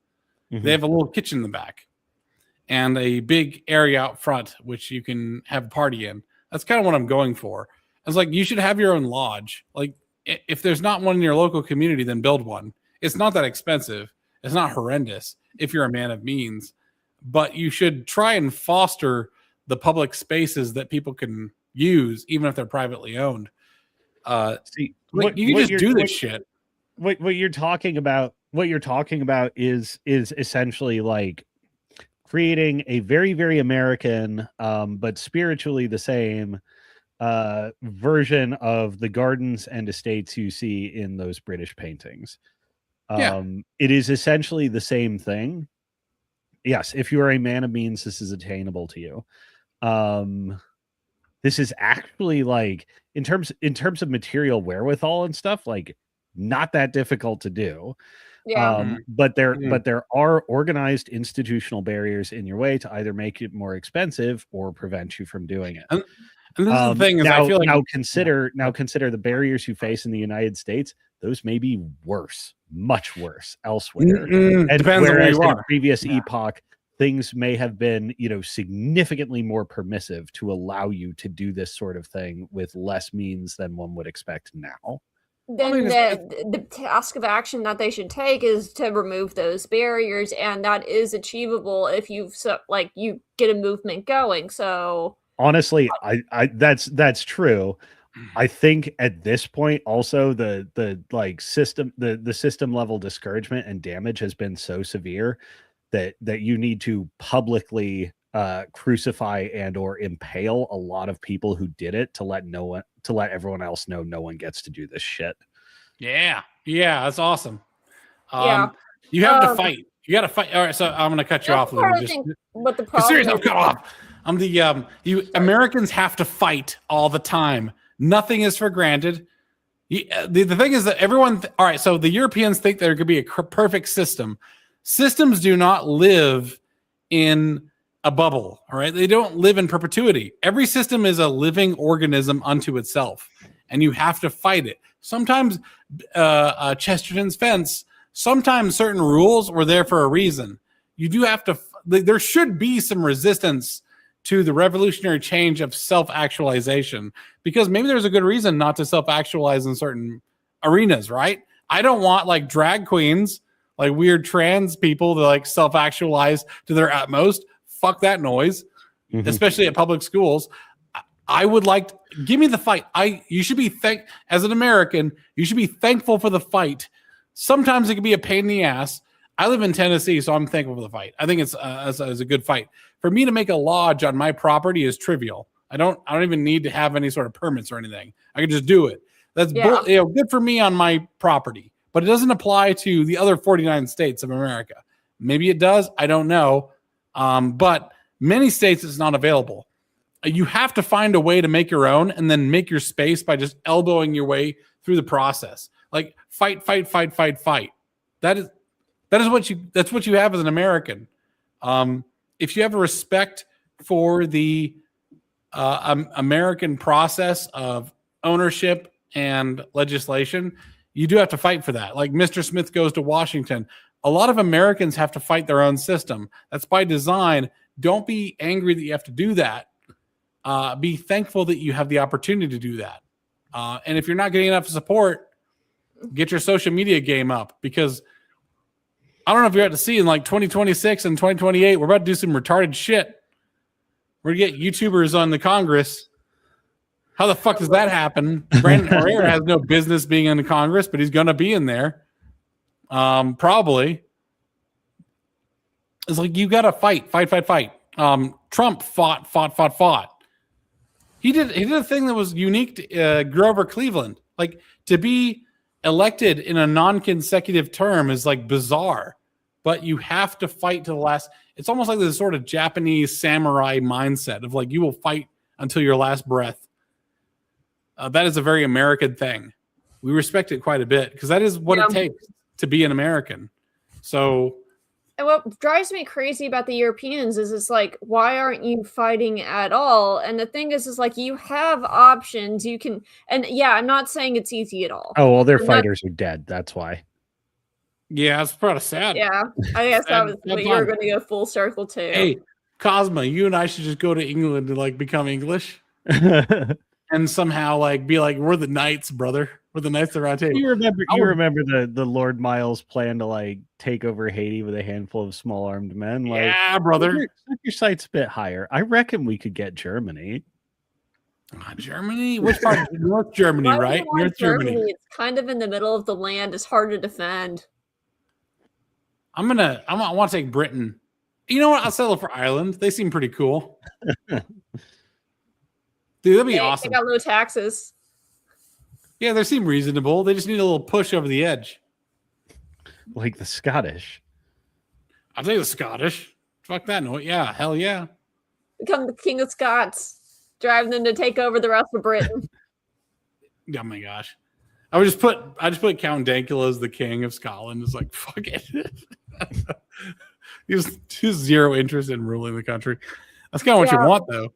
Mhm. They have a little kitchen in the back and a big area out front, which you can have a party in. That's kind of what I'm going for. I was like, you should have your own lodge. Like, if there's not one in your local community, then build one. It's not that expensive. It's not horrendous if you're a man of means, but you should try and foster the public spaces that people can use, even if they're privately owned. See, you can just do this shit. What you're talking about? What you're talking about is essentially like creating a very, very American, but spiritually the same version of the gardens and estates you see in those British paintings. It is essentially the same thing. Yes, if you are a man of means, this is attainable to you. This is actually like in terms of material wherewithal and stuff, like not that difficult to do. Yeah. But there are organized institutional barriers in your way to either make it more expensive or prevent you from doing it. And this is the thing is, now, I feel like consider the barriers you face in the United States. Those may be worse, much worse elsewhere. And depends on where you in are. a previous epoch, things may have been, significantly more permissive to allow you to do this sort of thing with less means than one would expect now. Then the task of action that they should take is to remove those barriers, and that is achievable if you get a movement going. So honestly, I that's true. I think at this point also the system the system level discouragement and damage has been so severe that you need to publicly crucify and or impale a lot of people who did it to let everyone else know no one gets to do this shit. Yeah, that's awesome. Yeah, you have to fight. You got to fight. All right, so I'm going to cut you off. But the problem seriously, I'm cut off. I'm the you Americans have to fight all the time. Nothing is for granted. The thing is that everyone. All right, so the Europeans think there could be a perfect system. Systems do not live in a bubble. All right, they don't live in perpetuity. Every system is a living organism unto itself, and you have to fight it. Sometimes Chesterton's fence. Sometimes certain rules were there for a reason. You do have to. There should be some resistance to the revolutionary change of self-actualization, because maybe there's a good reason not to self-actualize in certain arenas, right? I don't want like drag queens, like weird trans people to like self-actualize to their utmost. Fuck that noise, especially at public schools. I would like give me the fight. You should be as an American, you should be thankful for the fight. Sometimes it can be a pain in the ass. I live in Tennessee, so I'm thankful for the fight. I think it's a good fight. For me to make a lodge on my property is trivial. I don't even need to have any sort of permits or anything. I can just do it. That's good for me on my property, but it doesn't apply to the other 49 states of America. Maybe it does. I don't know. But many states it's not available. You have to find a way to make your own and then make your space by just elbowing your way through the process. Like fight. That's what you have as an American. If you have a respect for the American process of ownership and legislation, you do have to fight for that. Like Mr. Smith goes to Washington. A lot of Americans have to fight their own system. That's by design. Don't be angry that you have to do that. Be thankful that you have the opportunity to do that. And if you're not getting enough support, get your social media game up, because I don't know if you're about to see in like 2026 and 2028, we're about to do some retarded shit. We're going to get YouTubers on the Congress. How the fuck does that happen? Brandon Herrera has no business being in the Congress, but he's going to be in there. Probably. It's like, you got to fight. Trump fought. He did a thing that was unique to Grover Cleveland. Like, to be elected in a non-consecutive term is like bizarre, but you have to fight to the last. It's almost like this sort of Japanese samurai mindset of like, you will fight until your last breath. That is a very American thing. we respect it quite a bit because that is what it takes to be an American. So, and what drives me crazy about the Europeans is it's like, why aren't you fighting at all? And the thing is like, you have options. You can, and yeah, I'm not saying it's easy at all. Oh, well, their fighters are dead. That's why. Yeah, it's probably sad. Yeah, I guess that was what you were going to go full circle to. Hey, Cosma, you and I should just go to England to like become English. And somehow like be like, we're the knights, brother. We're the knights of the round table. You remember the Lord Miles plan to like take over Haiti with a handful of small armed men? Like, yeah, brother. Your sight's a bit higher. I reckon we could get Germany. Germany? Which part? North Germany, right? North Germany. It's kind of in the middle of the land. It's hard to defend. I want to take Britain. You know what? I'll settle for Ireland. They seem pretty cool. Dude, that'd be awesome. They got low taxes. Yeah, they seem reasonable. They just need a little push over the edge. Like the Scottish. I'll take the Scottish. Fuck that noise. Yeah, hell yeah. Become the King of Scots. Driving them to take over the rest of Britain. Oh my gosh. I just put Count Dankula as the king of Scotland. It's like, fuck it. He's zero interest in ruling the country. That's kind of what you want, though.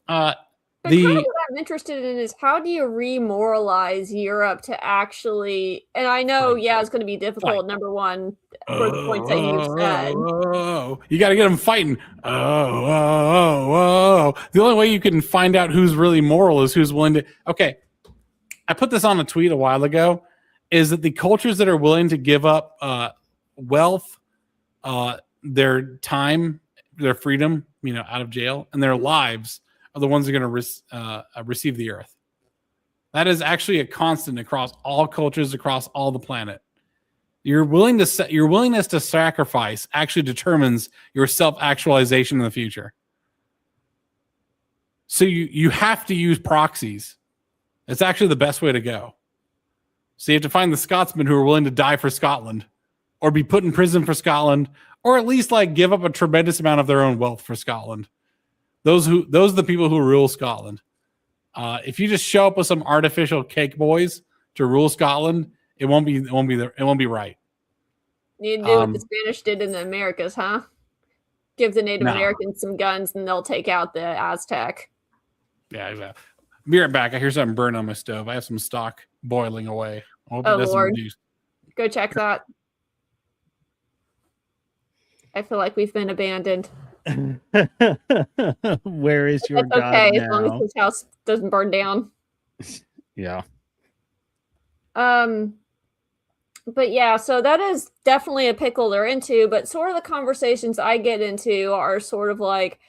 But kind of what I'm interested in is how do you remoralize Europe to actually, and I know, it's going to be difficult, number one, for the points that you said. You got to get them fighting. The only way you can find out who's really moral is who's willing to. Okay, I put this on a tweet a while ago, is that the cultures that are willing to give up wealth, their time, their freedom, out of jail, and their lives are the ones that are going to receive the earth. That is actually a constant across all cultures, across all the planet. Your willingness to sacrifice actually determines your self-actualization in the future. So you have to use proxies. It's actually the best way to go. So you have to find the Scotsmen who are willing to die for Scotland, or be put in prison for Scotland, or at least like give up a tremendous amount of their own wealth for Scotland. Those are the people who rule Scotland. If you just show up with some artificial cake boys to rule Scotland, it won't be right. You do what the Spanish did in the Americas, huh? Give the Native Americans some guns and they'll take out the Aztec. Yeah, exactly. Be right back. I hear something burn on my stove. I have some stock boiling away. I hope it doesn't Lord. reduce. Go check that. I feel like we've been abandoned. Where is your God okay, now? as long as this house doesn't burn down. Yeah. But yeah, so that is definitely a pickle they're into, but sort of the conversations I get into are sort of like,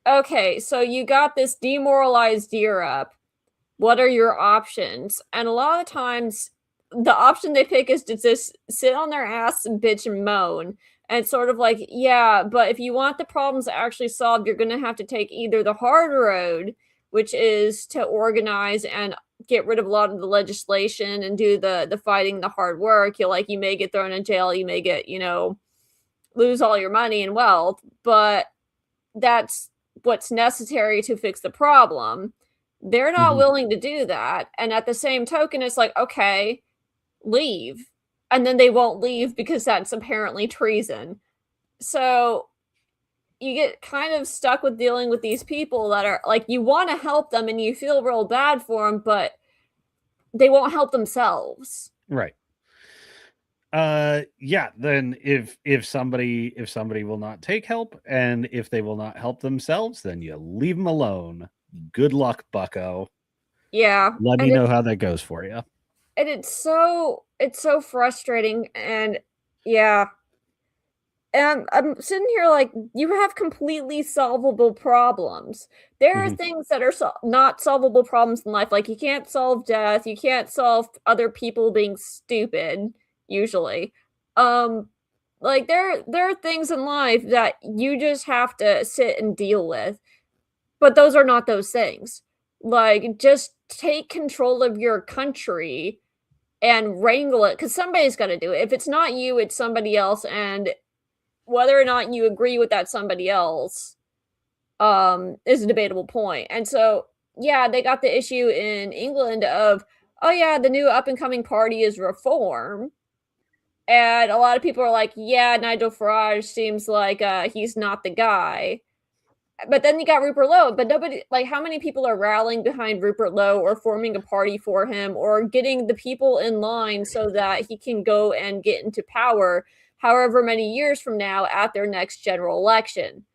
okay, so you got this demoralized Europe. What are your options? And a lot of times the option they pick is to just sit on their ass and bitch and moan. And it's sort of like, yeah, but if you want the problems actually solved, you're going to have to take either the hard road, which is to organize and get rid of a lot of the legislation and do the fighting, the hard work. You may get thrown in jail, you may get, lose all your money and wealth, but that's what's necessary to fix the problem. They're not willing to do that. And at the same token, it's like, okay, leave. And then they won't leave because that's apparently treason. So you get kind of stuck with dealing with these people that are like, you want to help them and you feel real bad for them, but they won't help themselves. Right. Yeah. Then if somebody will not take help, and if they will not help themselves, then you leave them alone. Good luck, bucko. Yeah. Let me know how that goes for you. And it's so frustrating. And yeah. And I'm sitting here like, you have completely solvable problems. There are things that are not solvable problems in life. Like you can't solve death. You can't solve other people being stupid, usually. Like there are things in life that you just have to sit and deal with. But those are not those things. Like just take control of your country and wrangle it, because somebody's got to do it. If it's not you, it's somebody else. And whether or not you agree with that somebody else is a debatable point. And so, yeah, they got the issue in England of, oh yeah, the new up and coming party is Reform. And a lot of people are like, yeah, Nigel Farage seems like he's not the guy. But then you got Rupert Lowe, but nobody, like, how many people are rallying behind Rupert Lowe or forming a party for him or getting the people in line so that he can go and get into power however many years from now at their next general election?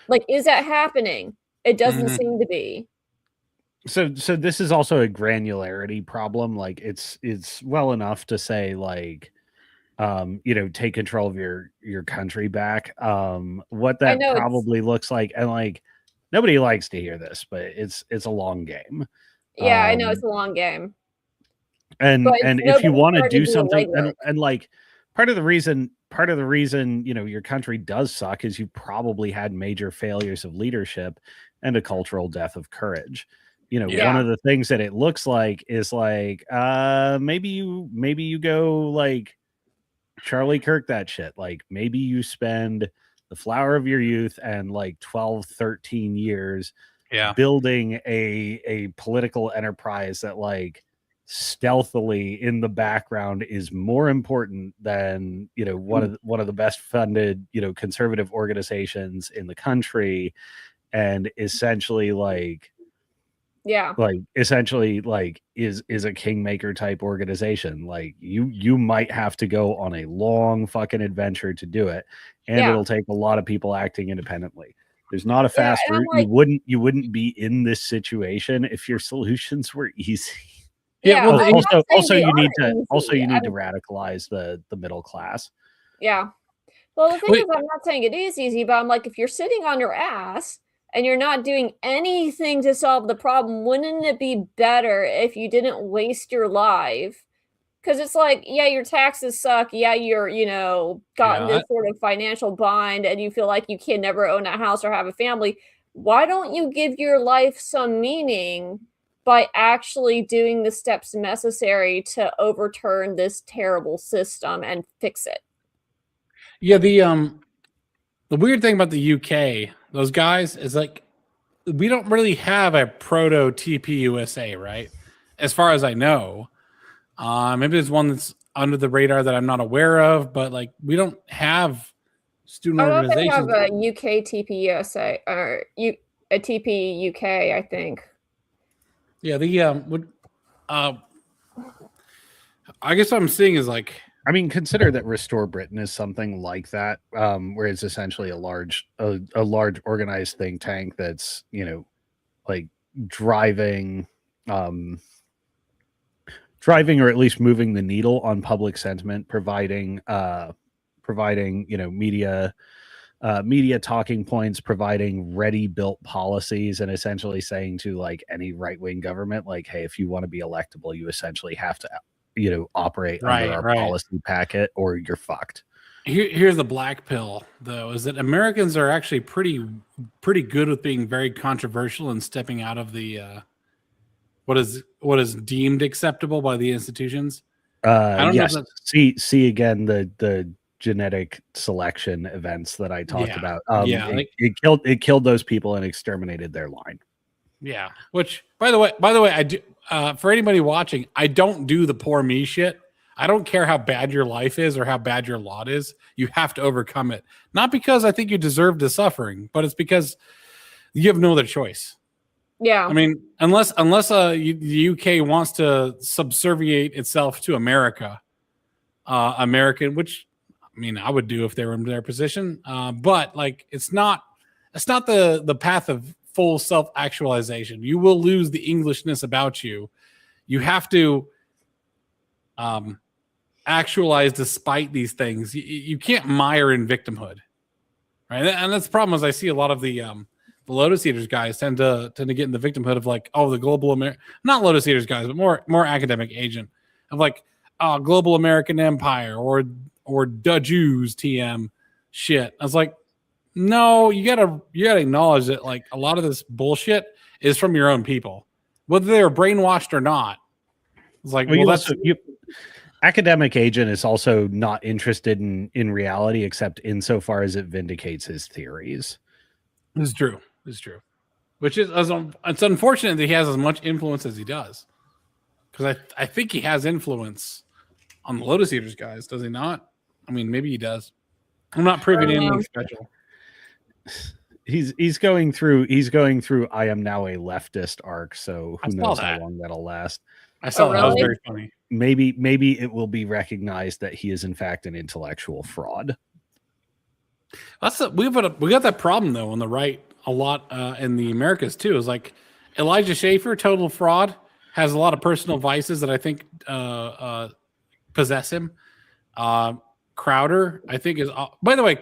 Like, is that happening? It doesn't seem to be. So this is also a granularity problem. Like it's well enough to say like take control of your country back. What that probably looks like, and like nobody likes to hear this, but it's a long game. Yeah, I know it's a long game. And if you want to do something, and like part of the reason your country does suck is you probably had major failures of leadership and a cultural death of courage. One of the things that it looks like is like maybe you go like Charlie Kirk that shit. Like maybe you spend the flower of your youth and like 12, 13 years building a political enterprise that like stealthily in the background is more important than one of the best funded conservative organizations in the country, and essentially is a kingmaker type organization. Like you might have to go on a long fucking adventure to do it, and it'll take a lot of people acting independently. There's not a fast route. Like, you wouldn't be in this situation if your solutions were easy. Yeah. Well, also you need to radicalize the middle class. Yeah. Well, the thing is, I'm not saying it is easy, but I'm like, if you're sitting on your ass and you're not doing anything to solve the problem, wouldn't it be better if you didn't waste your life? Because it's like, yeah, your taxes suck. Yeah, you're, gotten this sort of financial bind and you feel like you can never own a house or have a family. Why don't you give your life some meaning by actually doing the steps necessary to overturn this terrible system and fix it? Yeah, the weird thing about the UK, those guys, is like we don't really have a proto TPUSA, right? As far as I know. Maybe there's one that's under the radar that I'm not aware of, but like we don't have student organizations. I have a UK TPUSA or a TP UK, I think. Yeah, I guess what I'm seeing is like, I mean, consider that Restore Britain is something like that, where it's essentially a large organized think tank that's like driving or at least moving the needle on public sentiment, providing media talking points, providing ready built policies, and essentially saying to like any right wing government, like, hey, if you want to be electable, you essentially have to operate under our policy packet or you're fucked. Here's the black pill, though, is that Americans are actually pretty good with being very controversial and stepping out of the what is deemed acceptable by the institutions. I don't know. See again the genetic selection events that I talked about. It killed those people and exterminated their line. Yeah. Which, by the way, I do. For anybody watching, I don't do the poor me shit. I don't care how bad your life is or how bad your lot is. You have to overcome it. Not because I think you deserve the suffering, but it's because you have no other choice. Yeah. I mean, unless the UK wants to subserviate itself to American, which I mean I would do if they were in their position. But like it's not the path of full self-actualization. You will lose the Englishness about you. You have to actualize despite these things. You can't mire in victimhood, right? And that's the problem. Is I see a lot of the Lotus Eaters guys tend to get in the victimhood of like, oh, the global not Lotus Eaters guys, but more academic agent of like, oh, global American empire or the Jews TM shit. I was like, no, you gotta acknowledge that like a lot of this bullshit is from your own people, whether they were brainwashed or not. It's like, academic agent is also not interested in reality except insofar as it vindicates his theories. It's true. Which is it's unfortunate that he has as much influence as he does. because I think he has influence on the Lotus Eaters guys, does he not? I mean, maybe he does. I'm not privy to anything special. He's going through I am now a leftist arc, so who knows how long that'll last. I saw that. That was very funny. Maybe it will be recognized that he is in fact an intellectual fraud. We got that problem though on the right a lot in the Americas too. Is like Elijah Schaffer, total fraud, has a lot of personal vices that I think possess him. Crowder, I think, is. By the way,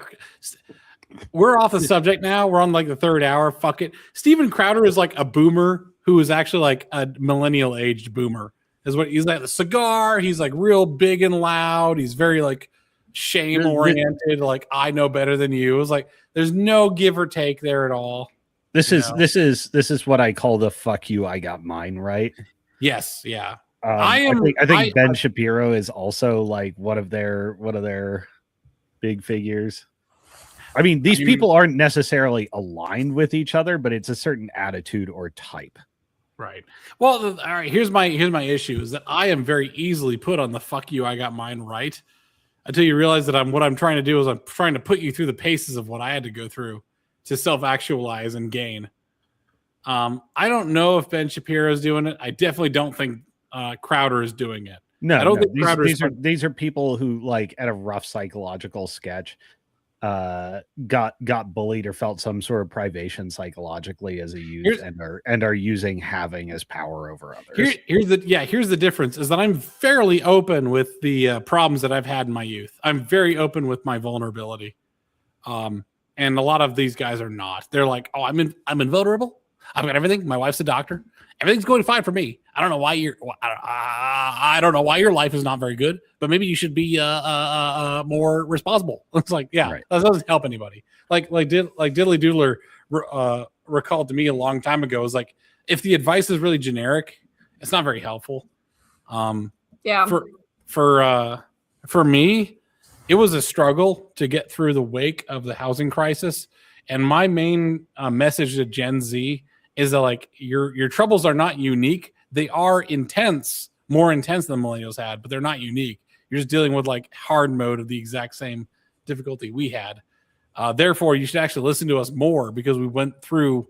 we're off the subject now. We're on like the third hour. Fuck it. Steven Crowder is like a boomer who is actually like a millennial aged boomer. Is what he's like. The cigar. He's like real big and loud. He's very like shame oriented. Like I know better than you. It was like there's no give or take there at all. This is what I call the fuck you. I got mine right. Yes. Yeah. I think Ben Shapiro is also like one of their big figures. I mean, these people aren't necessarily aligned with each other, but it's a certain attitude or type. Right. Well, all right. Here's my issue is that I am very easily put on the fuck you. I got mine right. Until you realize that what I'm trying to do is I'm trying to put you through the paces of what I had to go through to self-actualize and gain. I don't know if Ben Shapiro is doing it. I definitely don't think Crowder is doing it. No, I don't think Crowder these are people who like at a rough psychological sketch got bullied or felt some sort of privation psychologically as a youth and are using having as power over others. Here's the difference is that I'm fairly open with the problems that I've had in my youth. I'm very open with my vulnerability. And a lot of these guys are not. They're like, oh, I'm invulnerable. I've got everything. My wife's a doctor. Everything's going fine for me. I don't know why I don't know why your life is not very good, but maybe you should be more responsible. It's like, yeah, right. That doesn't help anybody. Like Diddly Doodler recalled to me a long time ago is like, if the advice is really generic, it's not very helpful. Yeah. For me, it was a struggle to get through the wake of the housing crisis, and my main message to Gen Z is that like your troubles are not unique. They are intense, more intense than millennials had, but they're not unique. You're just dealing with like hard mode of the exact same difficulty we had. Therefore, you should actually listen to us more because we went through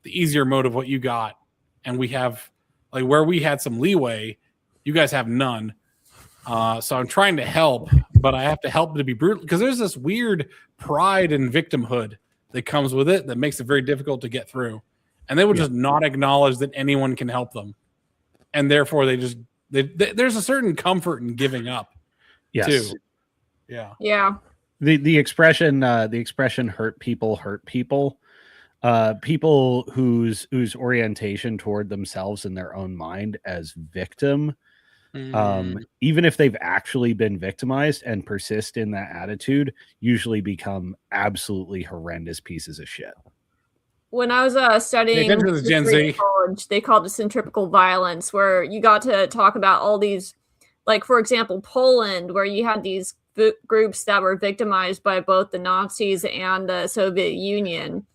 the easier mode of what you got. And we have like where we had some leeway, you guys have none. So I'm trying to help, but I have to help to be brutal because there's this weird pride and victimhood that comes with it that makes it very difficult to get through. And they will just not acknowledge that anyone can help them. And therefore there's a certain comfort in giving up. Yes. Too. Yeah. Yeah. The expression hurt people. People whose orientation toward themselves in their own mind as victim, even if they've actually been victimized and persist in that attitude, usually become absolutely horrendous pieces of shit. When I was studying Gen Z college, they called it centripetal violence, where you got to talk about all these, like, for example, Poland, where you had these groups that were victimized by both the Nazis and the Soviet Union.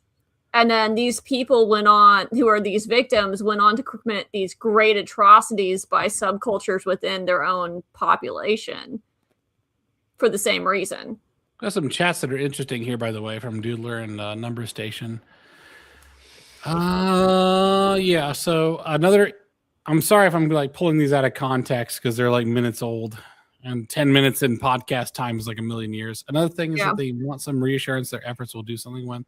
And then these people who are these victims, went on to commit these great atrocities by subcultures within their own population for the same reason. Got some chats that are interesting here, by the way, from Doodler and Number Station. Yeah. So I'm sorry if I'm like pulling these out of context because they're like minutes old, and 10 minutes in podcast time is like a million years. Another thing is that they want some reassurance their efforts will do something when.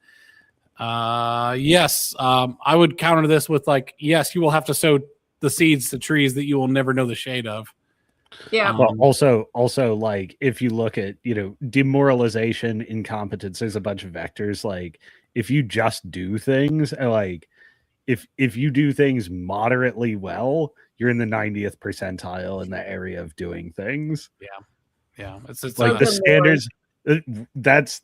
Yes. I would counter this with like, yes, you will have to sow the seeds to trees that you will never know the shade of. Yeah. Well, also like if you look at, demoralization, incompetence, there's a bunch of vectors. Like if you just do things like if you do things moderately well, you're in the 90th percentile in the area of doing things. Yeah. It's like the standards. That's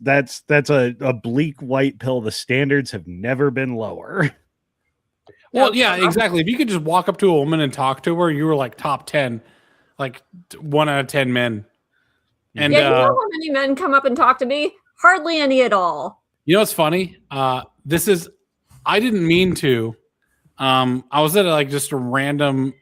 a bleak white pill. The standards have never been lower. Well, yeah, exactly. If you could just walk up to a woman and talk to her, you were like top 10, like 1 out of 10 men. And you know how many men come up and talk to me? Hardly any at all. You know what's funny? I didn't mean to. I was at like just a random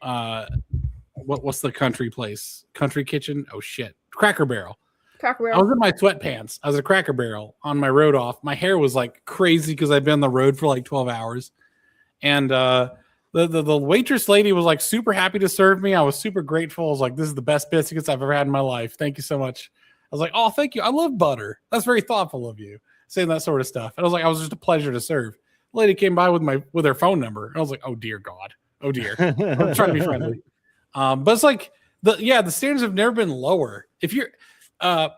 what's the country place? Country Kitchen? Oh shit. Cracker Barrel. Cracker I was Barrel. in my sweatpants. I was at Cracker Barrel on my road off. My hair was like crazy because I've been on the road for like 12 hours. And the waitress lady was like super happy to serve me. I was super grateful. I was like, this is the best biscuits I've ever had in my life. Thank you so much. I was like, oh, thank you. I love butter. That's very thoughtful of you, saying that sort of stuff. And I was like, I was just a pleasure to serve. The lady came by with her phone number. And I was like, oh dear God. Oh dear. I'm trying to be friendly. But it's like the standards have never been lower. If you're I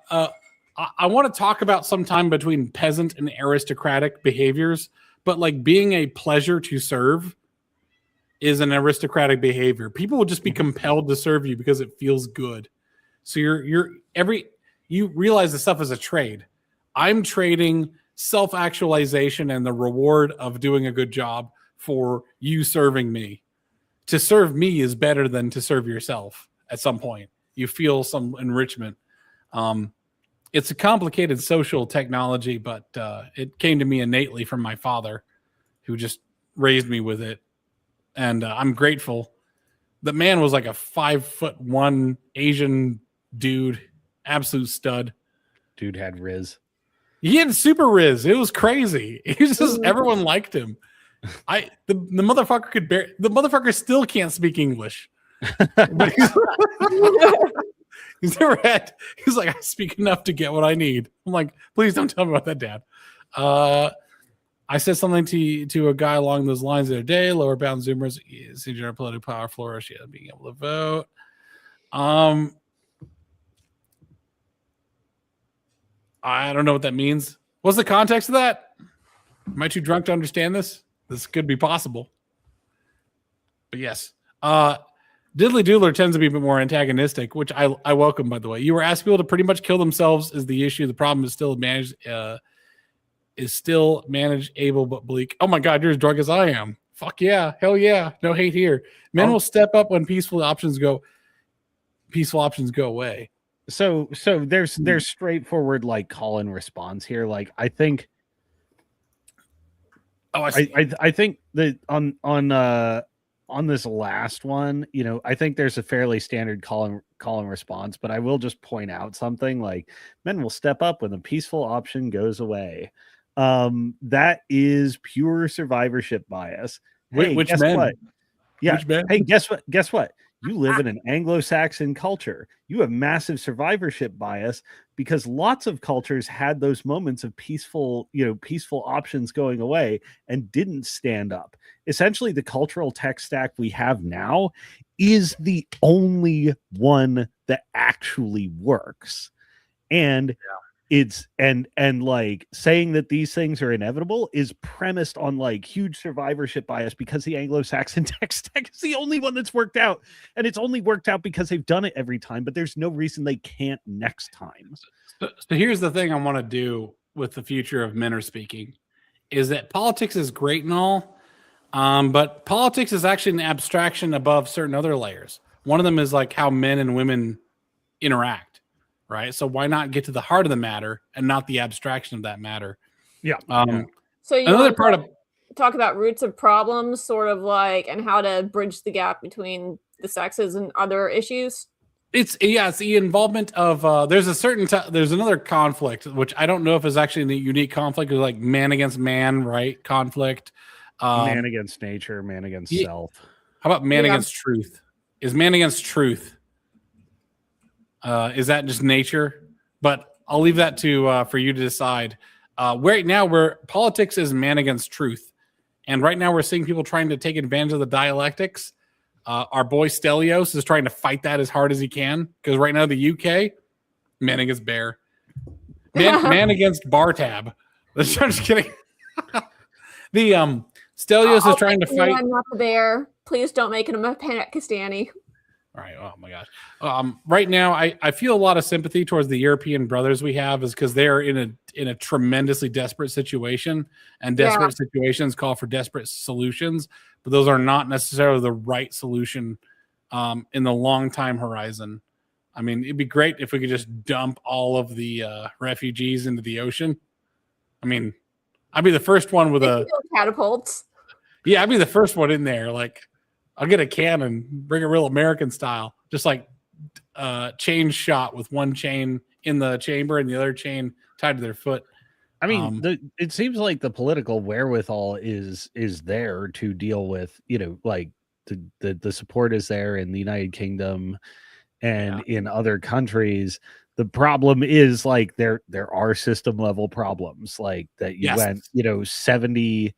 want to talk about some time between peasant and aristocratic behaviors, but like being a pleasure to serve is an aristocratic behavior. People will just be compelled to serve you because it feels good. So you realize the stuff is a trade. I'm trading self-actualization and the reward of doing a good job for you serving me. To serve me is better than to serve yourself at some point. You feel some enrichment. It's a complicated social technology, but it came to me innately from my father, who just raised me with it. And I'm grateful. The man was like a 5'1" Asian dude, absolute stud. Dude had Riz. He had super Riz. It was crazy. He was just everyone liked him. The motherfucker still can't speak English. But he's never had. He's like, I speak enough to get what I need. I'm like, please don't tell me about that, Dad. I said something to a guy along those lines the other day. Lower bound Zoomers, CGR political power flourish, being able to vote. I don't know what that means. What's the context of that? Am I too drunk to understand this? This could be possible. But yes. Diddly Doodler tends to be a bit more antagonistic, which I welcome, by the way. You were asking people to pretty much kill themselves is the issue. The problem is still managed, able but bleak. Oh my God, you're as drunk as I am. Fuck yeah. Hell yeah. No hate here. Men will step up when peaceful options go away. So there's straightforward like call and response here. Like I think I think that on this last one, I think there's a fairly standard call and response, but I will just point out something like men will step up when the peaceful option goes away. That is pure survivorship bias. Hey, which guess men? what? Yeah. Which men? Hey, guess what? You live in an Anglo-Saxon culture. You have massive survivorship bias because lots of cultures had those moments of peaceful options going away and didn't stand up. Essentially, the cultural tech stack we have now is the only one that actually works. And it's and like saying that these things are inevitable is premised on like huge survivorship bias because the Anglo-Saxon tech stack is the only one that's worked out, and it's only worked out because they've done it every time, but there's no reason they can't next time. So here's the thing I want to do with the future of men are speaking is that politics is great and all, but politics is actually an abstraction above certain other layers. One of them is like how men and women interact. Right. So why not get to the heart of the matter and not the abstraction of that matter? Yeah. So you another part of talk about roots of problems, sort of like, and how to bridge the gap between the sexes and other issues. It's the involvement of there's another conflict, which I don't know if is actually a unique conflict, is like man against man, right? Conflict. Man against nature, man against self. How about man against truth? Is man against truth? Is that just nature? But I'll leave that to for you to decide. Right now, where politics is man against truth, and right now we're seeing people trying to take advantage of the dialectics. Our boy Stelios is trying to fight that as hard as he can because right now the UK, man against bear, man against bar tab. I'm just kidding. The Stelios is trying to fight. I'm not the bear. Please don't make him a Pakistani. All right. Oh my gosh. Right now, I feel a lot of sympathy towards the European brothers we have, is because they are in a tremendously desperate situation, and desperate situations call for desperate solutions. But those are not necessarily the right solution in the long time horizon. I mean, it'd be great if we could just dump all of the refugees into the ocean. I mean, I'd be the first one with catapults. Yeah, I'd be the first one in there. Like, I'll get a cannon, bring it real American style. just like chain shot with one chain in the chamber and the other chain tied to their foot. I mean, it seems like the political wherewithal is there to deal with, like the support is there in the United Kingdom and in other countries. The problem is like there are system level problems like that you went 70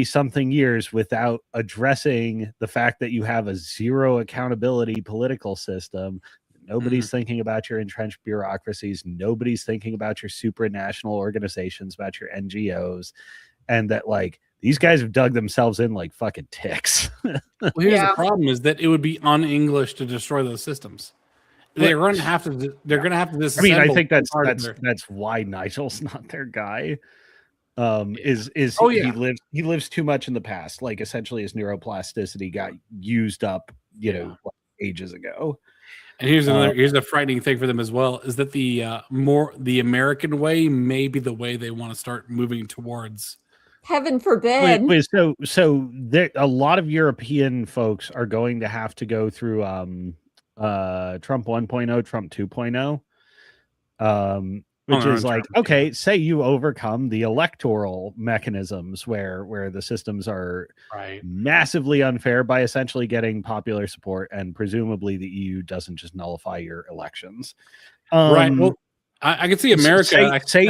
something years without addressing the fact that you have a zero accountability political system. Nobody's thinking about your entrenched bureaucracies. Nobody's thinking about your supranational organizations, about your NGOs, and that like these guys have dug themselves in like fucking ticks. Well, here's the problem: is that it would be un-English to destroy those systems. They're going to have to. They're going to have to disassemble. I mean, I think that's why Nigel's not their guy. He lives too much in the past. Like essentially, his neuroplasticity got used up, ages ago. And here's a frightening thing for them as well: is that the American way may be the way they want to start moving towards. Heaven forbid. So there, a lot of European folks are going to have to go through Trump 1.0, Trump 2.0, which is like, okay, say you overcome the electoral mechanisms where the systems are massively unfair by essentially getting popular support, and presumably the EU doesn't just nullify your elections. Right. Well, I can see America say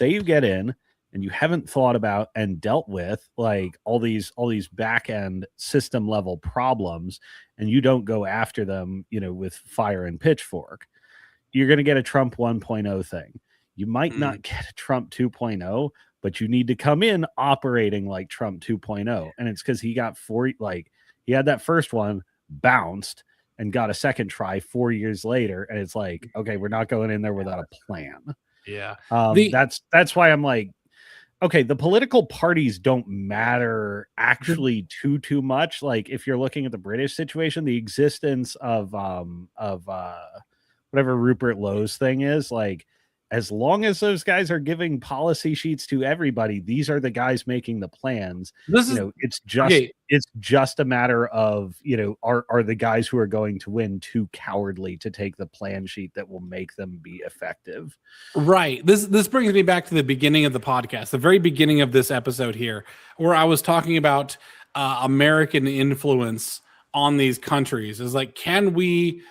you get in and you haven't thought about and dealt with like all these back end system level problems, and you don't go after them, with fire and pitchfork, you're going to get a Trump 1.0 thing. You might not get a Trump 2.0, but you need to come in operating like Trump 2.0. And it's because he got he had that first one bounced and got a second try 4 years later. And it's like, okay, we're not going in there without a plan. Yeah. That's why I'm like, okay, the political parties don't matter actually too much. Like if you're looking at the British situation, the existence of whatever Rupert Lowe's thing is, like as long as those guys are giving policy sheets to everybody, these are the guys making the plans. It's just a matter of, are the guys who are going to win too cowardly to take the plan sheet that will make them be effective. Right. This brings me back to the beginning of the podcast, the very beginning of this episode here, where I was talking about American influence on these countries. Is like, can we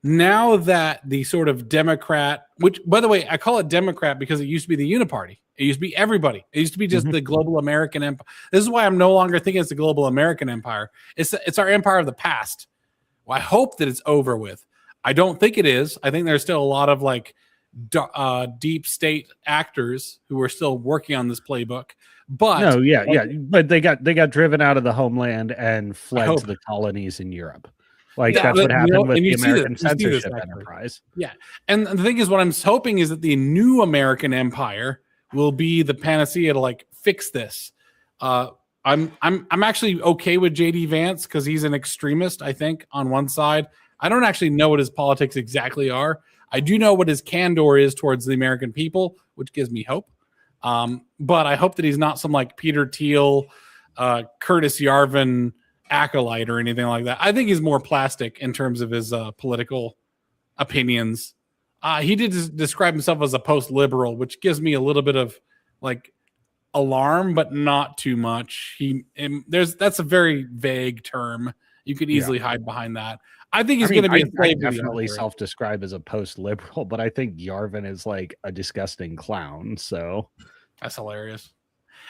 now that the sort of Democrat, which by the way, I call it Democrat because it used to be the Uniparty. It used to be everybody. It used to be just the global American empire. This is why I'm no longer thinking it's the global American empire. It's our empire of the past. Well, I hope that it's over with. I don't think it is. I think there's still a lot of like deep state actors who are still working on this playbook. But but they got driven out of the homeland and fled to the colonies in Europe. Like that's what happened with the American censorship enterprise. Yeah. And the thing is, what I'm hoping is that the new American empire will be the panacea to like fix this. I'm actually okay with JD Vance because he's an extremist, I think, on one side. I don't actually know what his politics exactly are. I do know what his candor is towards the American people, which gives me hope. But I hope that he's not some like Peter Thiel, Curtis Yarvin acolyte or anything like that. I think he's more plastic in terms of his political opinions. He did describe himself as a post-liberal, which gives me a little bit of like alarm, but not too much. That's a very vague term. You could easily hide behind that. I think he's going to be I definitely self-describe as a post-liberal, but I think Yarvin is like a disgusting clown. So that's hilarious.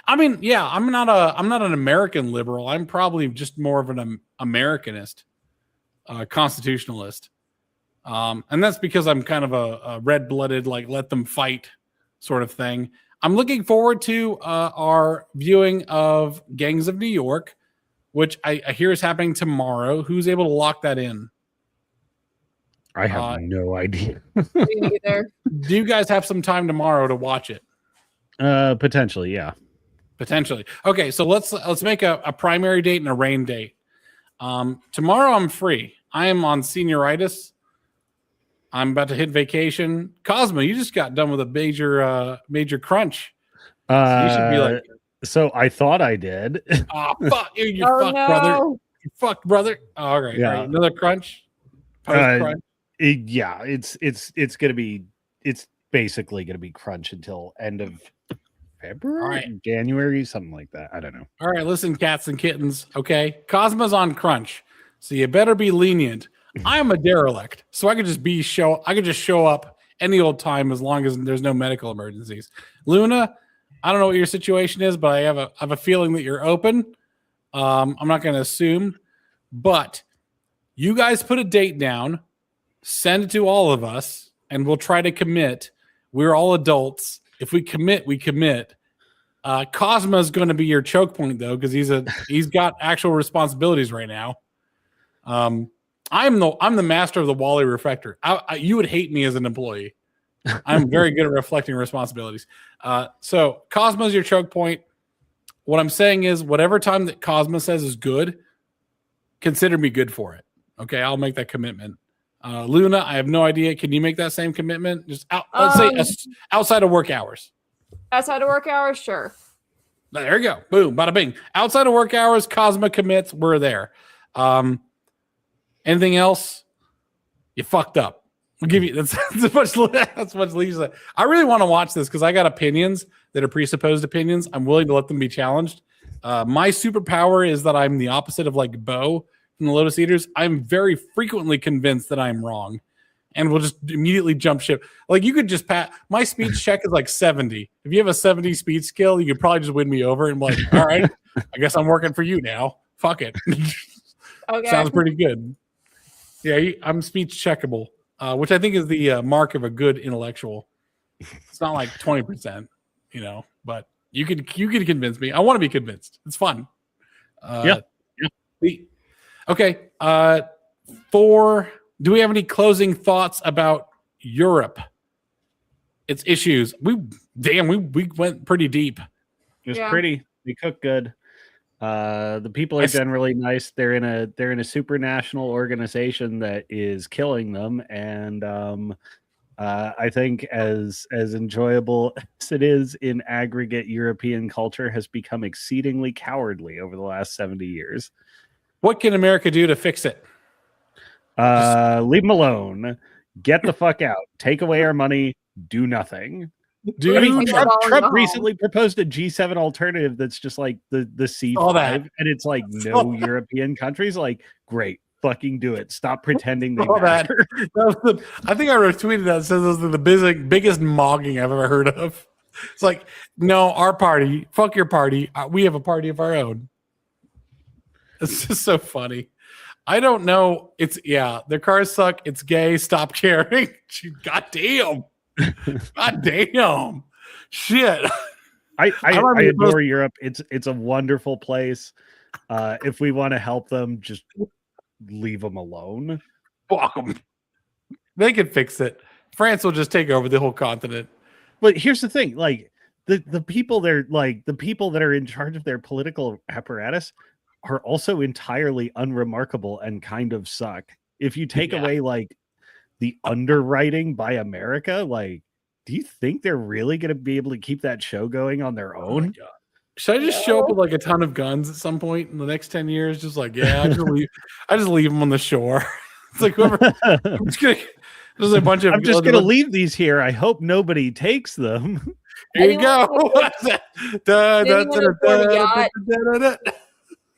I mean, yeah, I'm not an American liberal. I'm probably just more of an Americanist, constitutionalist. And that's because I'm kind of a red-blooded, like, let them fight sort of thing. I'm looking forward to our viewing of Gangs of New York, which I hear is happening tomorrow. Who's able to lock that in? I have no idea. Me neither. Do you guys have some time tomorrow to watch it? Potentially, yeah. Potentially. Okay, so let's make a primary date and a rain date. Tomorrow I'm free. I am on senioritis. I'm about to hit vacation. Cosmo, you just got done with a major crunch. So you should be like. So I thought I did. Oh, fuck you, fuck, no. brother. You fucked, brother. Oh, all right. All right. Another crunch. Post crunch. It's gonna be. It's basically gonna be crunch until end of February, January, something like that. I don't know. All right, listen, cats and kittens. Okay, Cosmo's on crunch, so you better be lenient. I'm a derelict, so I could just show up any old time as long as there's no medical emergencies. Luna, I don't know what your situation is, but I have a feeling that you're open. I'm not going to assume, but you guys put a date down, send it to all of us, and we'll try to commit. We're all adults. If we commit, we commit. Cosmo's going to be your choke point though, because he's got actual responsibilities right now. I'm the master of the Wally reflector. You would hate me as an employee. I'm very good at reflecting responsibilities. So Cosmo's your choke point. What I'm saying is, whatever time that Cosmo says is good, consider me good for it. Okay, I'll make that commitment. Luna, I have no idea. Can you make that same commitment? Just let's say outside of work hours. Outside of work hours, sure. There you go. Boom, bada bing. Outside of work hours, Cosmo commits. We're there. Anything else? You fucked up. We'll give you that's much Lisa. I really want to watch this because I got opinions that are presupposed opinions. I'm willing to let them be challenged. My superpower is that I'm the opposite of like Bo from the Lotus Eaters. I'm very frequently convinced that I'm wrong, and we'll just immediately jump ship. Like you could just my speech check is like 70. If you have a 70 speech skill, you could probably just win me over and be like, all right, I guess I'm working for you now. Fuck it. Okay. Sounds pretty good. Yeah, I'm speech checkable, which I think is the mark of a good intellectual. It's not like 20%, but you could convince me. I want to be convinced. It's fun. Yeah. Okay. Do we have any closing thoughts about Europe? Its issues. We went pretty deep. It was pretty. We cooked good. The people are generally nice. They're in a supranational organization that is killing them, and I think as enjoyable as it is in aggregate, European culture has become exceedingly cowardly over the last 70 years. What can America do to fix it? Leave them alone. Get the fuck out. Take away our money. Do nothing. Trump recently proposed a G7 alternative that's just like the C5, and it's like no European countries. Like, great, fucking do it. Stop pretending they matter. I think I retweeted that. It says those are the biggest mogging I've ever heard of. It's like, no, our party, fuck your party. We have a party of our own. It's just so funny. I don't know. Their cars suck. It's gay. Stop caring. God damn. God damn. Shit. I adore Europe. It's a wonderful place. If we want to help them, just leave them alone. Fuck them. They can fix it. France will just take over the whole continent. But here's the thing, like the people that are in charge of their political apparatus are also entirely unremarkable and kind of suck. If you take away like the underwriting by America, like, do you think they're really going to be able to keep that show going on their own? Oh, should I just show up with like a ton of guns at some point in the next 10 years? Just like, I just leave them on the shore. It's like whoever. There's a bunch of. I'm just going to leave these here. I hope nobody takes them. Here you go.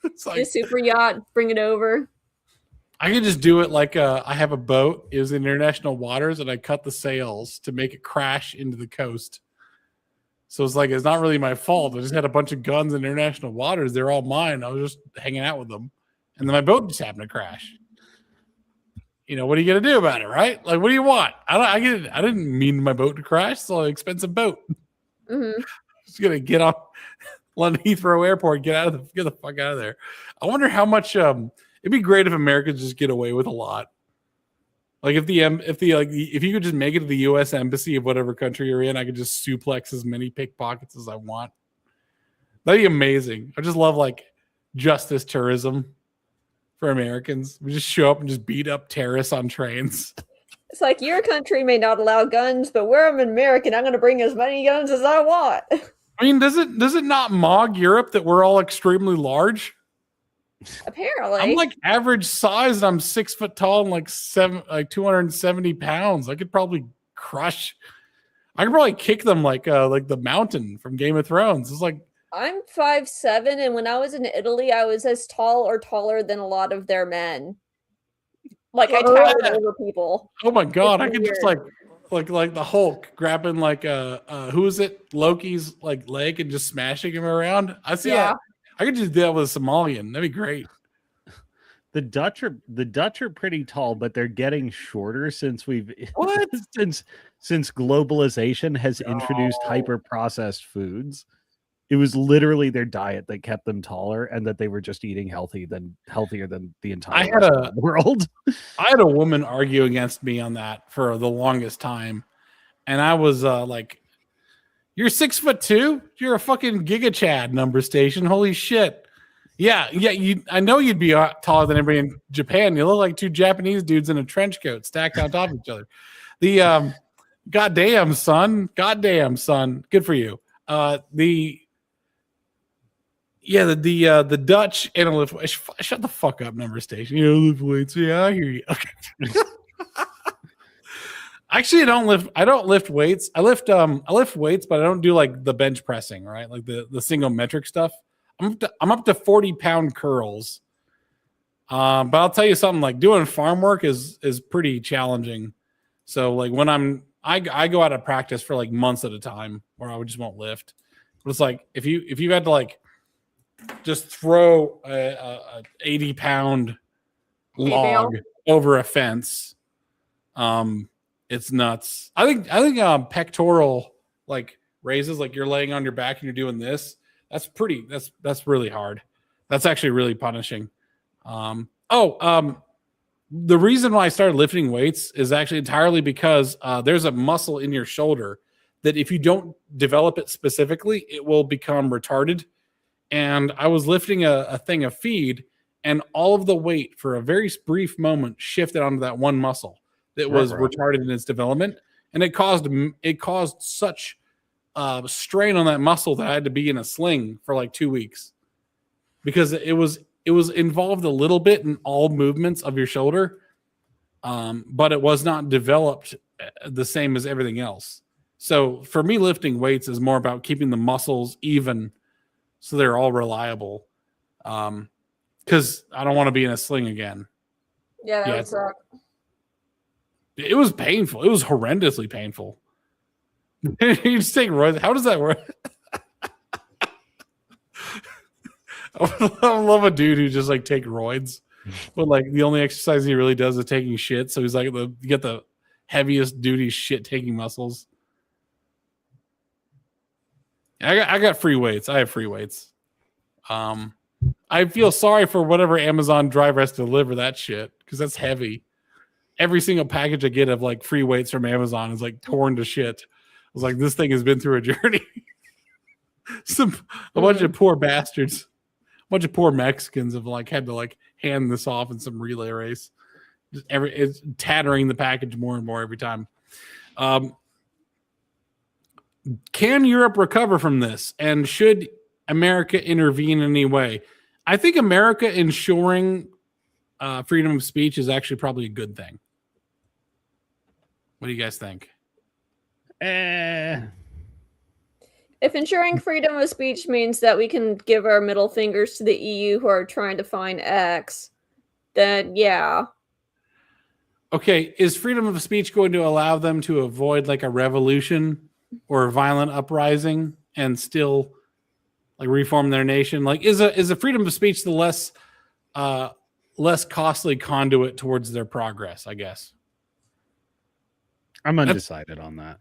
It's like a super yacht. Bring it over. I can just do it like I have a boat. It was in international waters, and I cut the sails to make it crash into the coast. So it's like it's not really my fault. I just had a bunch of guns in international waters. They're all mine. I was just hanging out with them, and then my boat just happened to crash. What are you gonna do about it, right? Like, what do you want? I didn't mean my boat to crash. It's an expensive boat. Mm-hmm. Just gonna get off London Heathrow Airport. Get the fuck out of there. I wonder how much. It'd be great if Americans just get away with a lot. Like if you could just make it to the U.S. embassy of whatever country you're in, I could just suplex as many pickpockets as I want. That'd be amazing. I just love like justice tourism for Americans. We just show up and just beat up terrorists on trains. It's like your country may not allow guns, but where I'm an American, I'm going to bring as many guns as I want. I mean, does it not mog Europe that we're all extremely large? Apparently. I'm like average size and I'm 6 foot tall and like 270 pounds. I could probably kick them like the mountain from Game of Thrones. It's like I'm 5'7", and when I was in Italy, I was as tall or taller than a lot of their men. Like I towered over people. Oh my god, It's I could weird. just like the Hulk grabbing like who is it? Loki's like leg and just smashing him around. I see that. I could just do that with a Somalian. That'd be great. The Dutch are pretty tall, but they're getting shorter since What? since globalization has introduced hyper processed foods. It was literally their diet that kept them taller, and that they were just eating healthier than the entire world. I had a woman argue against me on that for the longest time, and I was like, "You're 6'2"? You're a fucking Giga Chad number station. Holy shit!" Yeah. I know you'd be taller than everybody in Japan. You look like two Japanese dudes in a trench coat stacked on top of each other. The goddamn son, good for you. The Dutch and lift. Shut the fuck up, number station. You know, lift weights. Yeah, I hear you. Okay. Actually, I don't lift weights. I lift weights, but I don't do like the bench pressing, right? Like the single metric stuff. I'm up to 40-pound curls. But I'll tell you something, like doing farm work is pretty challenging. So like when I go out of practice for like months at a time where I just won't lift. But it's like if you had to like just throw a 80-pound log over a fence, it's nuts. I think pectoral like raises, like you're laying on your back and you're doing this. That's really hard. That's actually really punishing. The reason why I started lifting weights is actually entirely because there's a muscle in your shoulder that if you don't develop it specifically, it will become retarded. And I was lifting a thing of feed, and all of the weight for a very brief moment shifted onto that one muscle that was retarded in its development, and it caused such strain on that muscle that I had to be in a sling for like 2 weeks because it was involved a little bit in all movements of your shoulder, but it was not developed the same as everything else. So for me, lifting weights is more about keeping the muscles even so they're all reliable, because I don't want to be in a sling again. Yeah, that would suck. It was painful. It was horrendously painful. You just take roids. How does that work? I love a dude who just like take roids, but like the only exercise he really does is taking shit. So he's like you get the heaviest duty shit taking muscles. I got free weights. I have free weights. I feel sorry for whatever Amazon driver has to deliver that shit because that's heavy. Every single package I get of like free weights from Amazon is like torn to shit. I was like, this thing has been through a journey. A bunch of poor bastards, a bunch of poor Mexicans have like had to like hand this off in some relay race. It's tattering the package more and more every time. Can Europe recover from this? And should America intervene in any way? I think America ensuring freedom of speech is actually probably a good thing. What do you guys think? If ensuring freedom of speech means that we can give our middle fingers to the EU who are trying to find X, then yeah. Okay, is freedom of speech going to allow them to avoid like a revolution or a violent uprising and still like reform their nation? Like, is a freedom of speech the less costly conduit towards their progress? I guess I'm undecided on that.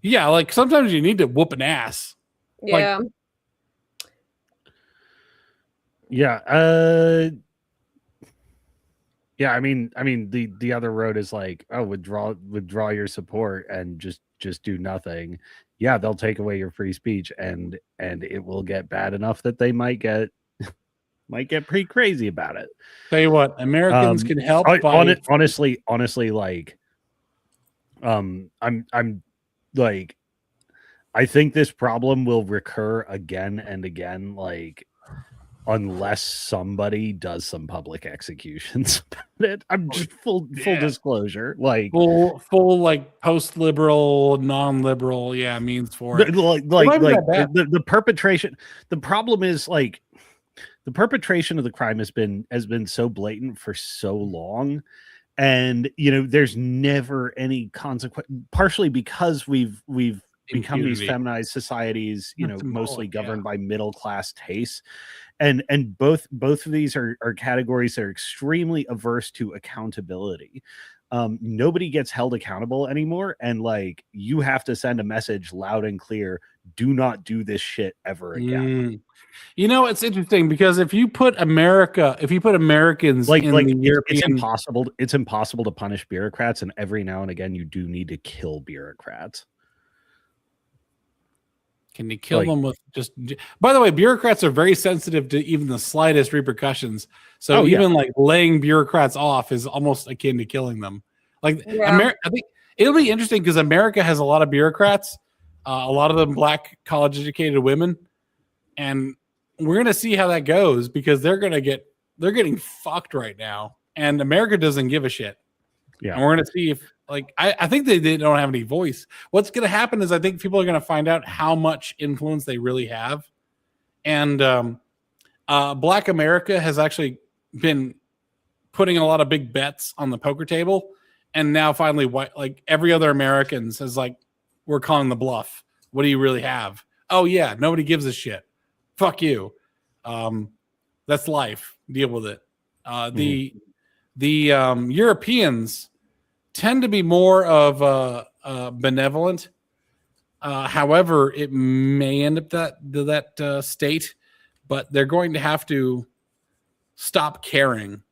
Yeah, like sometimes you need to whoop an ass. Yeah. Like, yeah. Yeah, I mean the other road is like, oh, withdraw your support and just do nothing. Yeah, they'll take away your free speech and it will get bad enough that they might get pretty crazy about it. Tell you what, Americans can help honestly, like I'm like, I think this problem will recur again and again. Like unless somebody does some public executions about it. I'm just full Yeah. disclosure, like full like post-liberal, non-liberal, means for it. like might be that bad. the perpetration. The problem is like the perpetration of the crime has been so blatant for so long, and there's never any consequence, partially because we've become these Impunity. feminized societies, That's mostly symbolic, governed by middle class tastes, and both of these are categories that are extremely averse to accountability. Nobody gets held accountable anymore, and like you have to send a message loud and clear: do not do this shit ever again. It's interesting because if you put Americans Like in the it's European, impossible to punish bureaucrats, and every now and again you do need to kill bureaucrats. can you kill them with just? By the way, bureaucrats are very sensitive to even the slightest repercussions. So even like laying bureaucrats off is almost akin to killing them. Like I think it'll be interesting because America has a lot of bureaucrats, a lot of them black college educated women, and we're gonna see how that goes because they're getting fucked right now, and America doesn't give a shit. Yeah, and we're gonna see if I think they don't have any voice. What's gonna happen is I think people are gonna find out how much influence they really have, and Black America has actually been putting a lot of big bets on the poker table, and now finally, like every other American says, like we're calling the bluff. What do you really have? Oh yeah, nobody gives a shit. Fuck you. That's life. Deal with it. The Europeans tend to be more of benevolent. However, it may end up that state, but they're going to have to stop caring.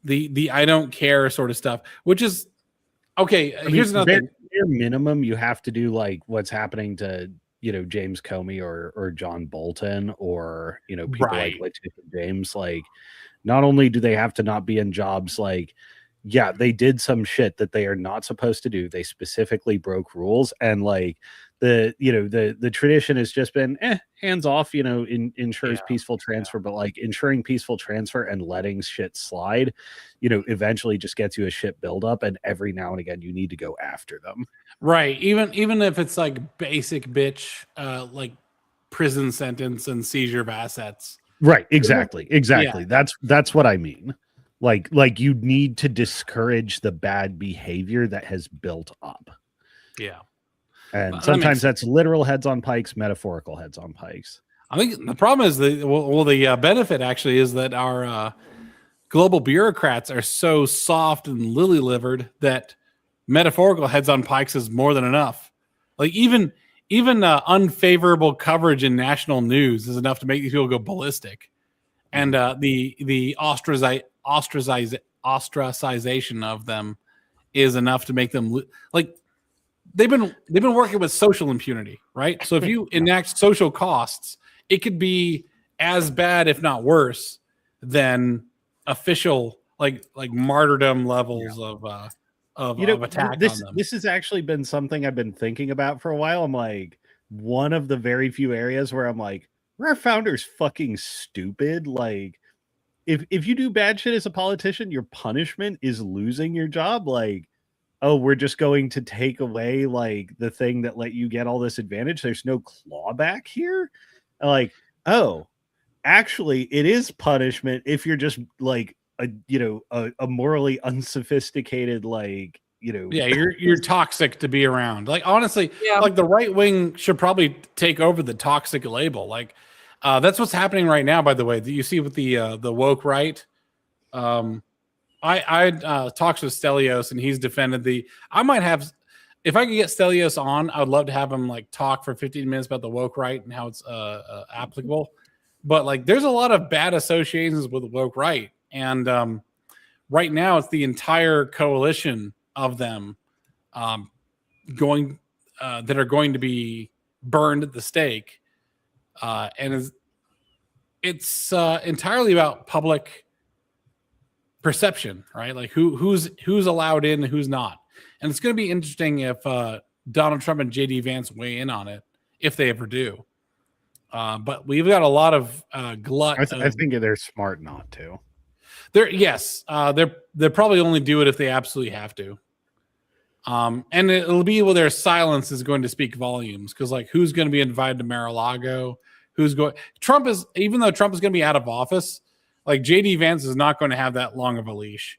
The I don't care sort of stuff, which is okay. Here's another thing. Bare minimum, you have to do like what's happening to James Comey or John Bolton or people like Letitia James. Like, not only do they have to not be in jobs, like they did some shit that they are not supposed to do. They specifically broke rules, and like the tradition has just been hands off, ensures peaceful transfer, but like ensuring peaceful transfer and letting shit slide, eventually just gets you a shit buildup, and every now and again you need to go after them. Right. Even if it's like basic bitch, like prison sentence and seizure of assets. Right. Exactly. Yeah. That's what I mean. Like you need to discourage the bad behavior that has built up. Yeah. And sometimes that's literal heads on pikes, metaphorical heads on pikes. I think the problem is the benefit actually is that our global bureaucrats are so soft and lily-livered that metaphorical heads on pikes is more than enough. Like even unfavorable coverage in national news is enough to make these people go ballistic. And the ostracization of them is enough to make them like they've been working with social impunity, right? So if you enact social costs, it could be as bad, if not worse, than official like martyrdom levels of attack on them. This has actually been something I've been thinking about for a while. I'm like, one of the very few areas where I'm like, our founders fucking stupid. Like, if you do bad shit as a politician, your punishment is losing your job. Like, oh, we're just going to take away like the thing that let you get all this advantage. There's no clawback here. Like, oh, actually, it is punishment if you're just like a morally unsophisticated, like, you're toxic to be around. Like, honestly, like the right wing should probably take over the toxic label. Like, that's what's happening right now, by the way. You see with the woke right. I talked with Stelios, and he's defended I might have, if I could get Stelios on, I would love to have him like talk for 15 minutes about the woke right and how it's applicable. But like, there's a lot of bad associations with the woke right, and right now it's the entire coalition of them going that are going to be burned at the stake, and it's entirely about public perception, right? Like who's allowed in and who's not. And it's going to be interesting if Donald Trump and JD Vance weigh in on it, if they ever do. But we've got a lot of glut. I think they're smart not to. They'll probably only do it if they absolutely have to. And it'll be where their silence is going to speak volumes, because like who's going to be invited to Mar-a-Lago? Even though Trump is going to be out of office, like JD Vance is not going to have that long of a leash.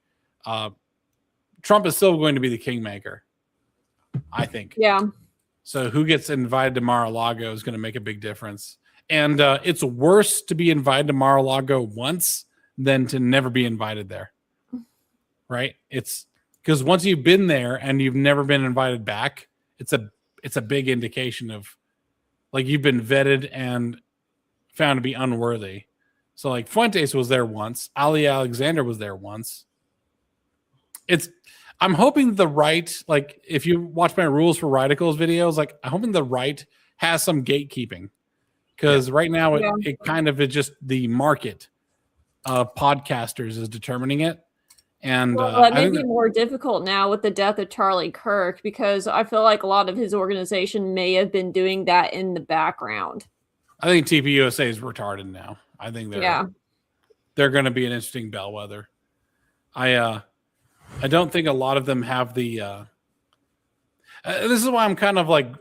Trump is still going to be the kingmaker, I think. Yeah. So who gets invited to Mar-a-Lago is going to make a big difference. And it's worse to be invited to Mar-a-Lago once than to never be invited there. Right? It's because once you've been there and you've never been invited back, it's a big indication of like you've been vetted and found to be unworthy. So like Fuentes was there once, Ali Alexander was there once. I'm hoping the right, like if you watch my Rules for Radicals videos, like I'm hoping the right has some gatekeeping, because right now it kind of is just the market of podcasters is determining it. And it may be more difficult now with the death of Charlie Kirk, because I feel like a lot of his organization may have been doing that in the background. I think TPUSA is retarded now. I think they're going to be an interesting bellwether. I don't think a lot of them have the. This is why I'm kind of like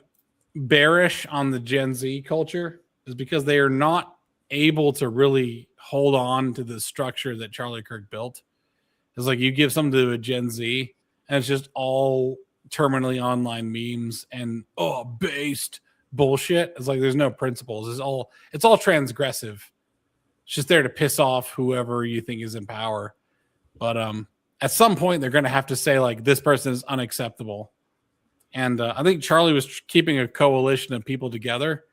bearish on the Gen Z culture, is because they are not able to really hold on to the structure that Charlie Kirk built. It's like you give something to a Gen Z and it's just all terminally online memes and based bullshit. It's like there's no principles. It's all transgressive. It's just there to piss off whoever you think is in power. But at some point they're going to have to say like this person is unacceptable. And I think Charlie was keeping a coalition of people together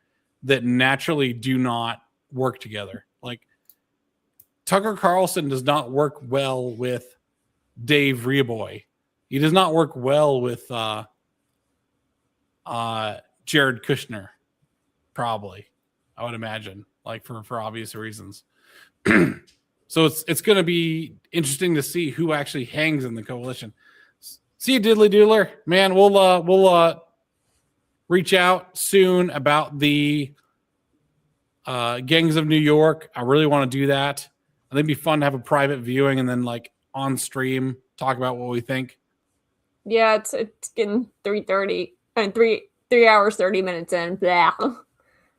that naturally do not work together. Like Tucker Carlson does not work well with Dave Reaboy. He does not work well with Jared Kushner, probably, I would imagine, like for obvious reasons. So it's going to be interesting to see who actually hangs in the coalition. See you, diddly doodler, man. We'll reach out soon about the Gangs of New York. I really want to do that. I think it'd be fun to have a private viewing and then like on stream talk about what we think. Yeah, it's getting 3:30 and 3 hours 30 minutes in. Blah.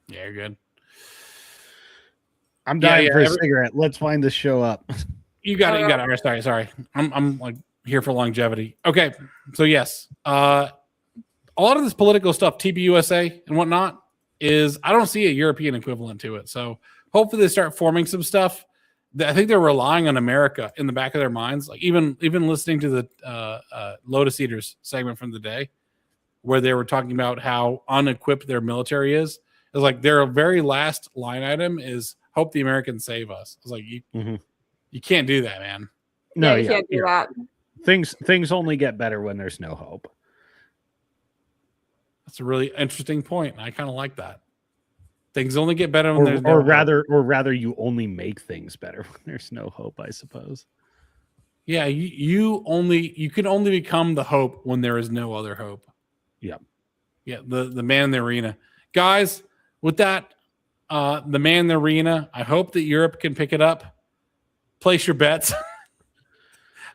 Yeah, you're good. I'm dying for a cigarette. Let's wind this show up. You got it. All right, sorry. I'm like here for longevity. Okay, so yes, a lot of this political stuff, TPUSA and whatnot, is I don't see a European equivalent to it. So hopefully they start forming some stuff. I think they're relying on America in the back of their minds. Like even listening to the Lotus Eaters segment from the day, where they were talking about how unequipped their military is like their very last line item is hope the Americans save us. I was like, you can't do that, man. No, you can't do that. Things only get better when there's no hope. That's a really interesting point. I kind of like that. Things only get better when there's no hope. Or rather, you only make things better when there's no hope, I suppose. Yeah, you can only become the hope when there is no other hope. Yeah. Yeah, the man in the arena. Guys, with that, the man in the arena, I hope that Europe can pick it up. Place your bets.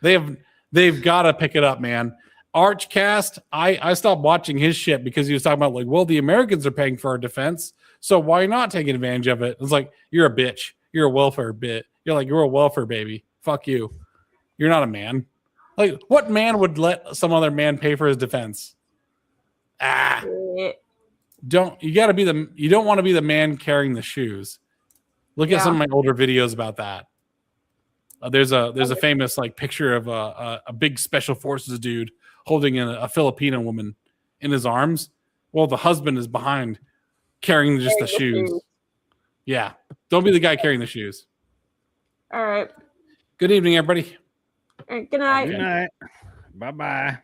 They've got to pick it up, man. Archcast, I stopped watching his shit because he was talking about like, well, the Americans are paying for our defense, so why not take advantage of it? It's like, you're a bitch. You're a welfare bit. You're a welfare baby. Fuck you. You're not a man. Like, what man would let some other man pay for his defense? You don't want to be the man carrying the shoes. Look at some of my older videos about that. There's a famous like picture of a big special forces dude holding a Filipino woman in his arms. Well, the husband is behind carrying just the shoes. Yeah. Don't be the guy carrying the shoes. All right. Good evening, everybody. All right, good night. Good night. Bye-bye.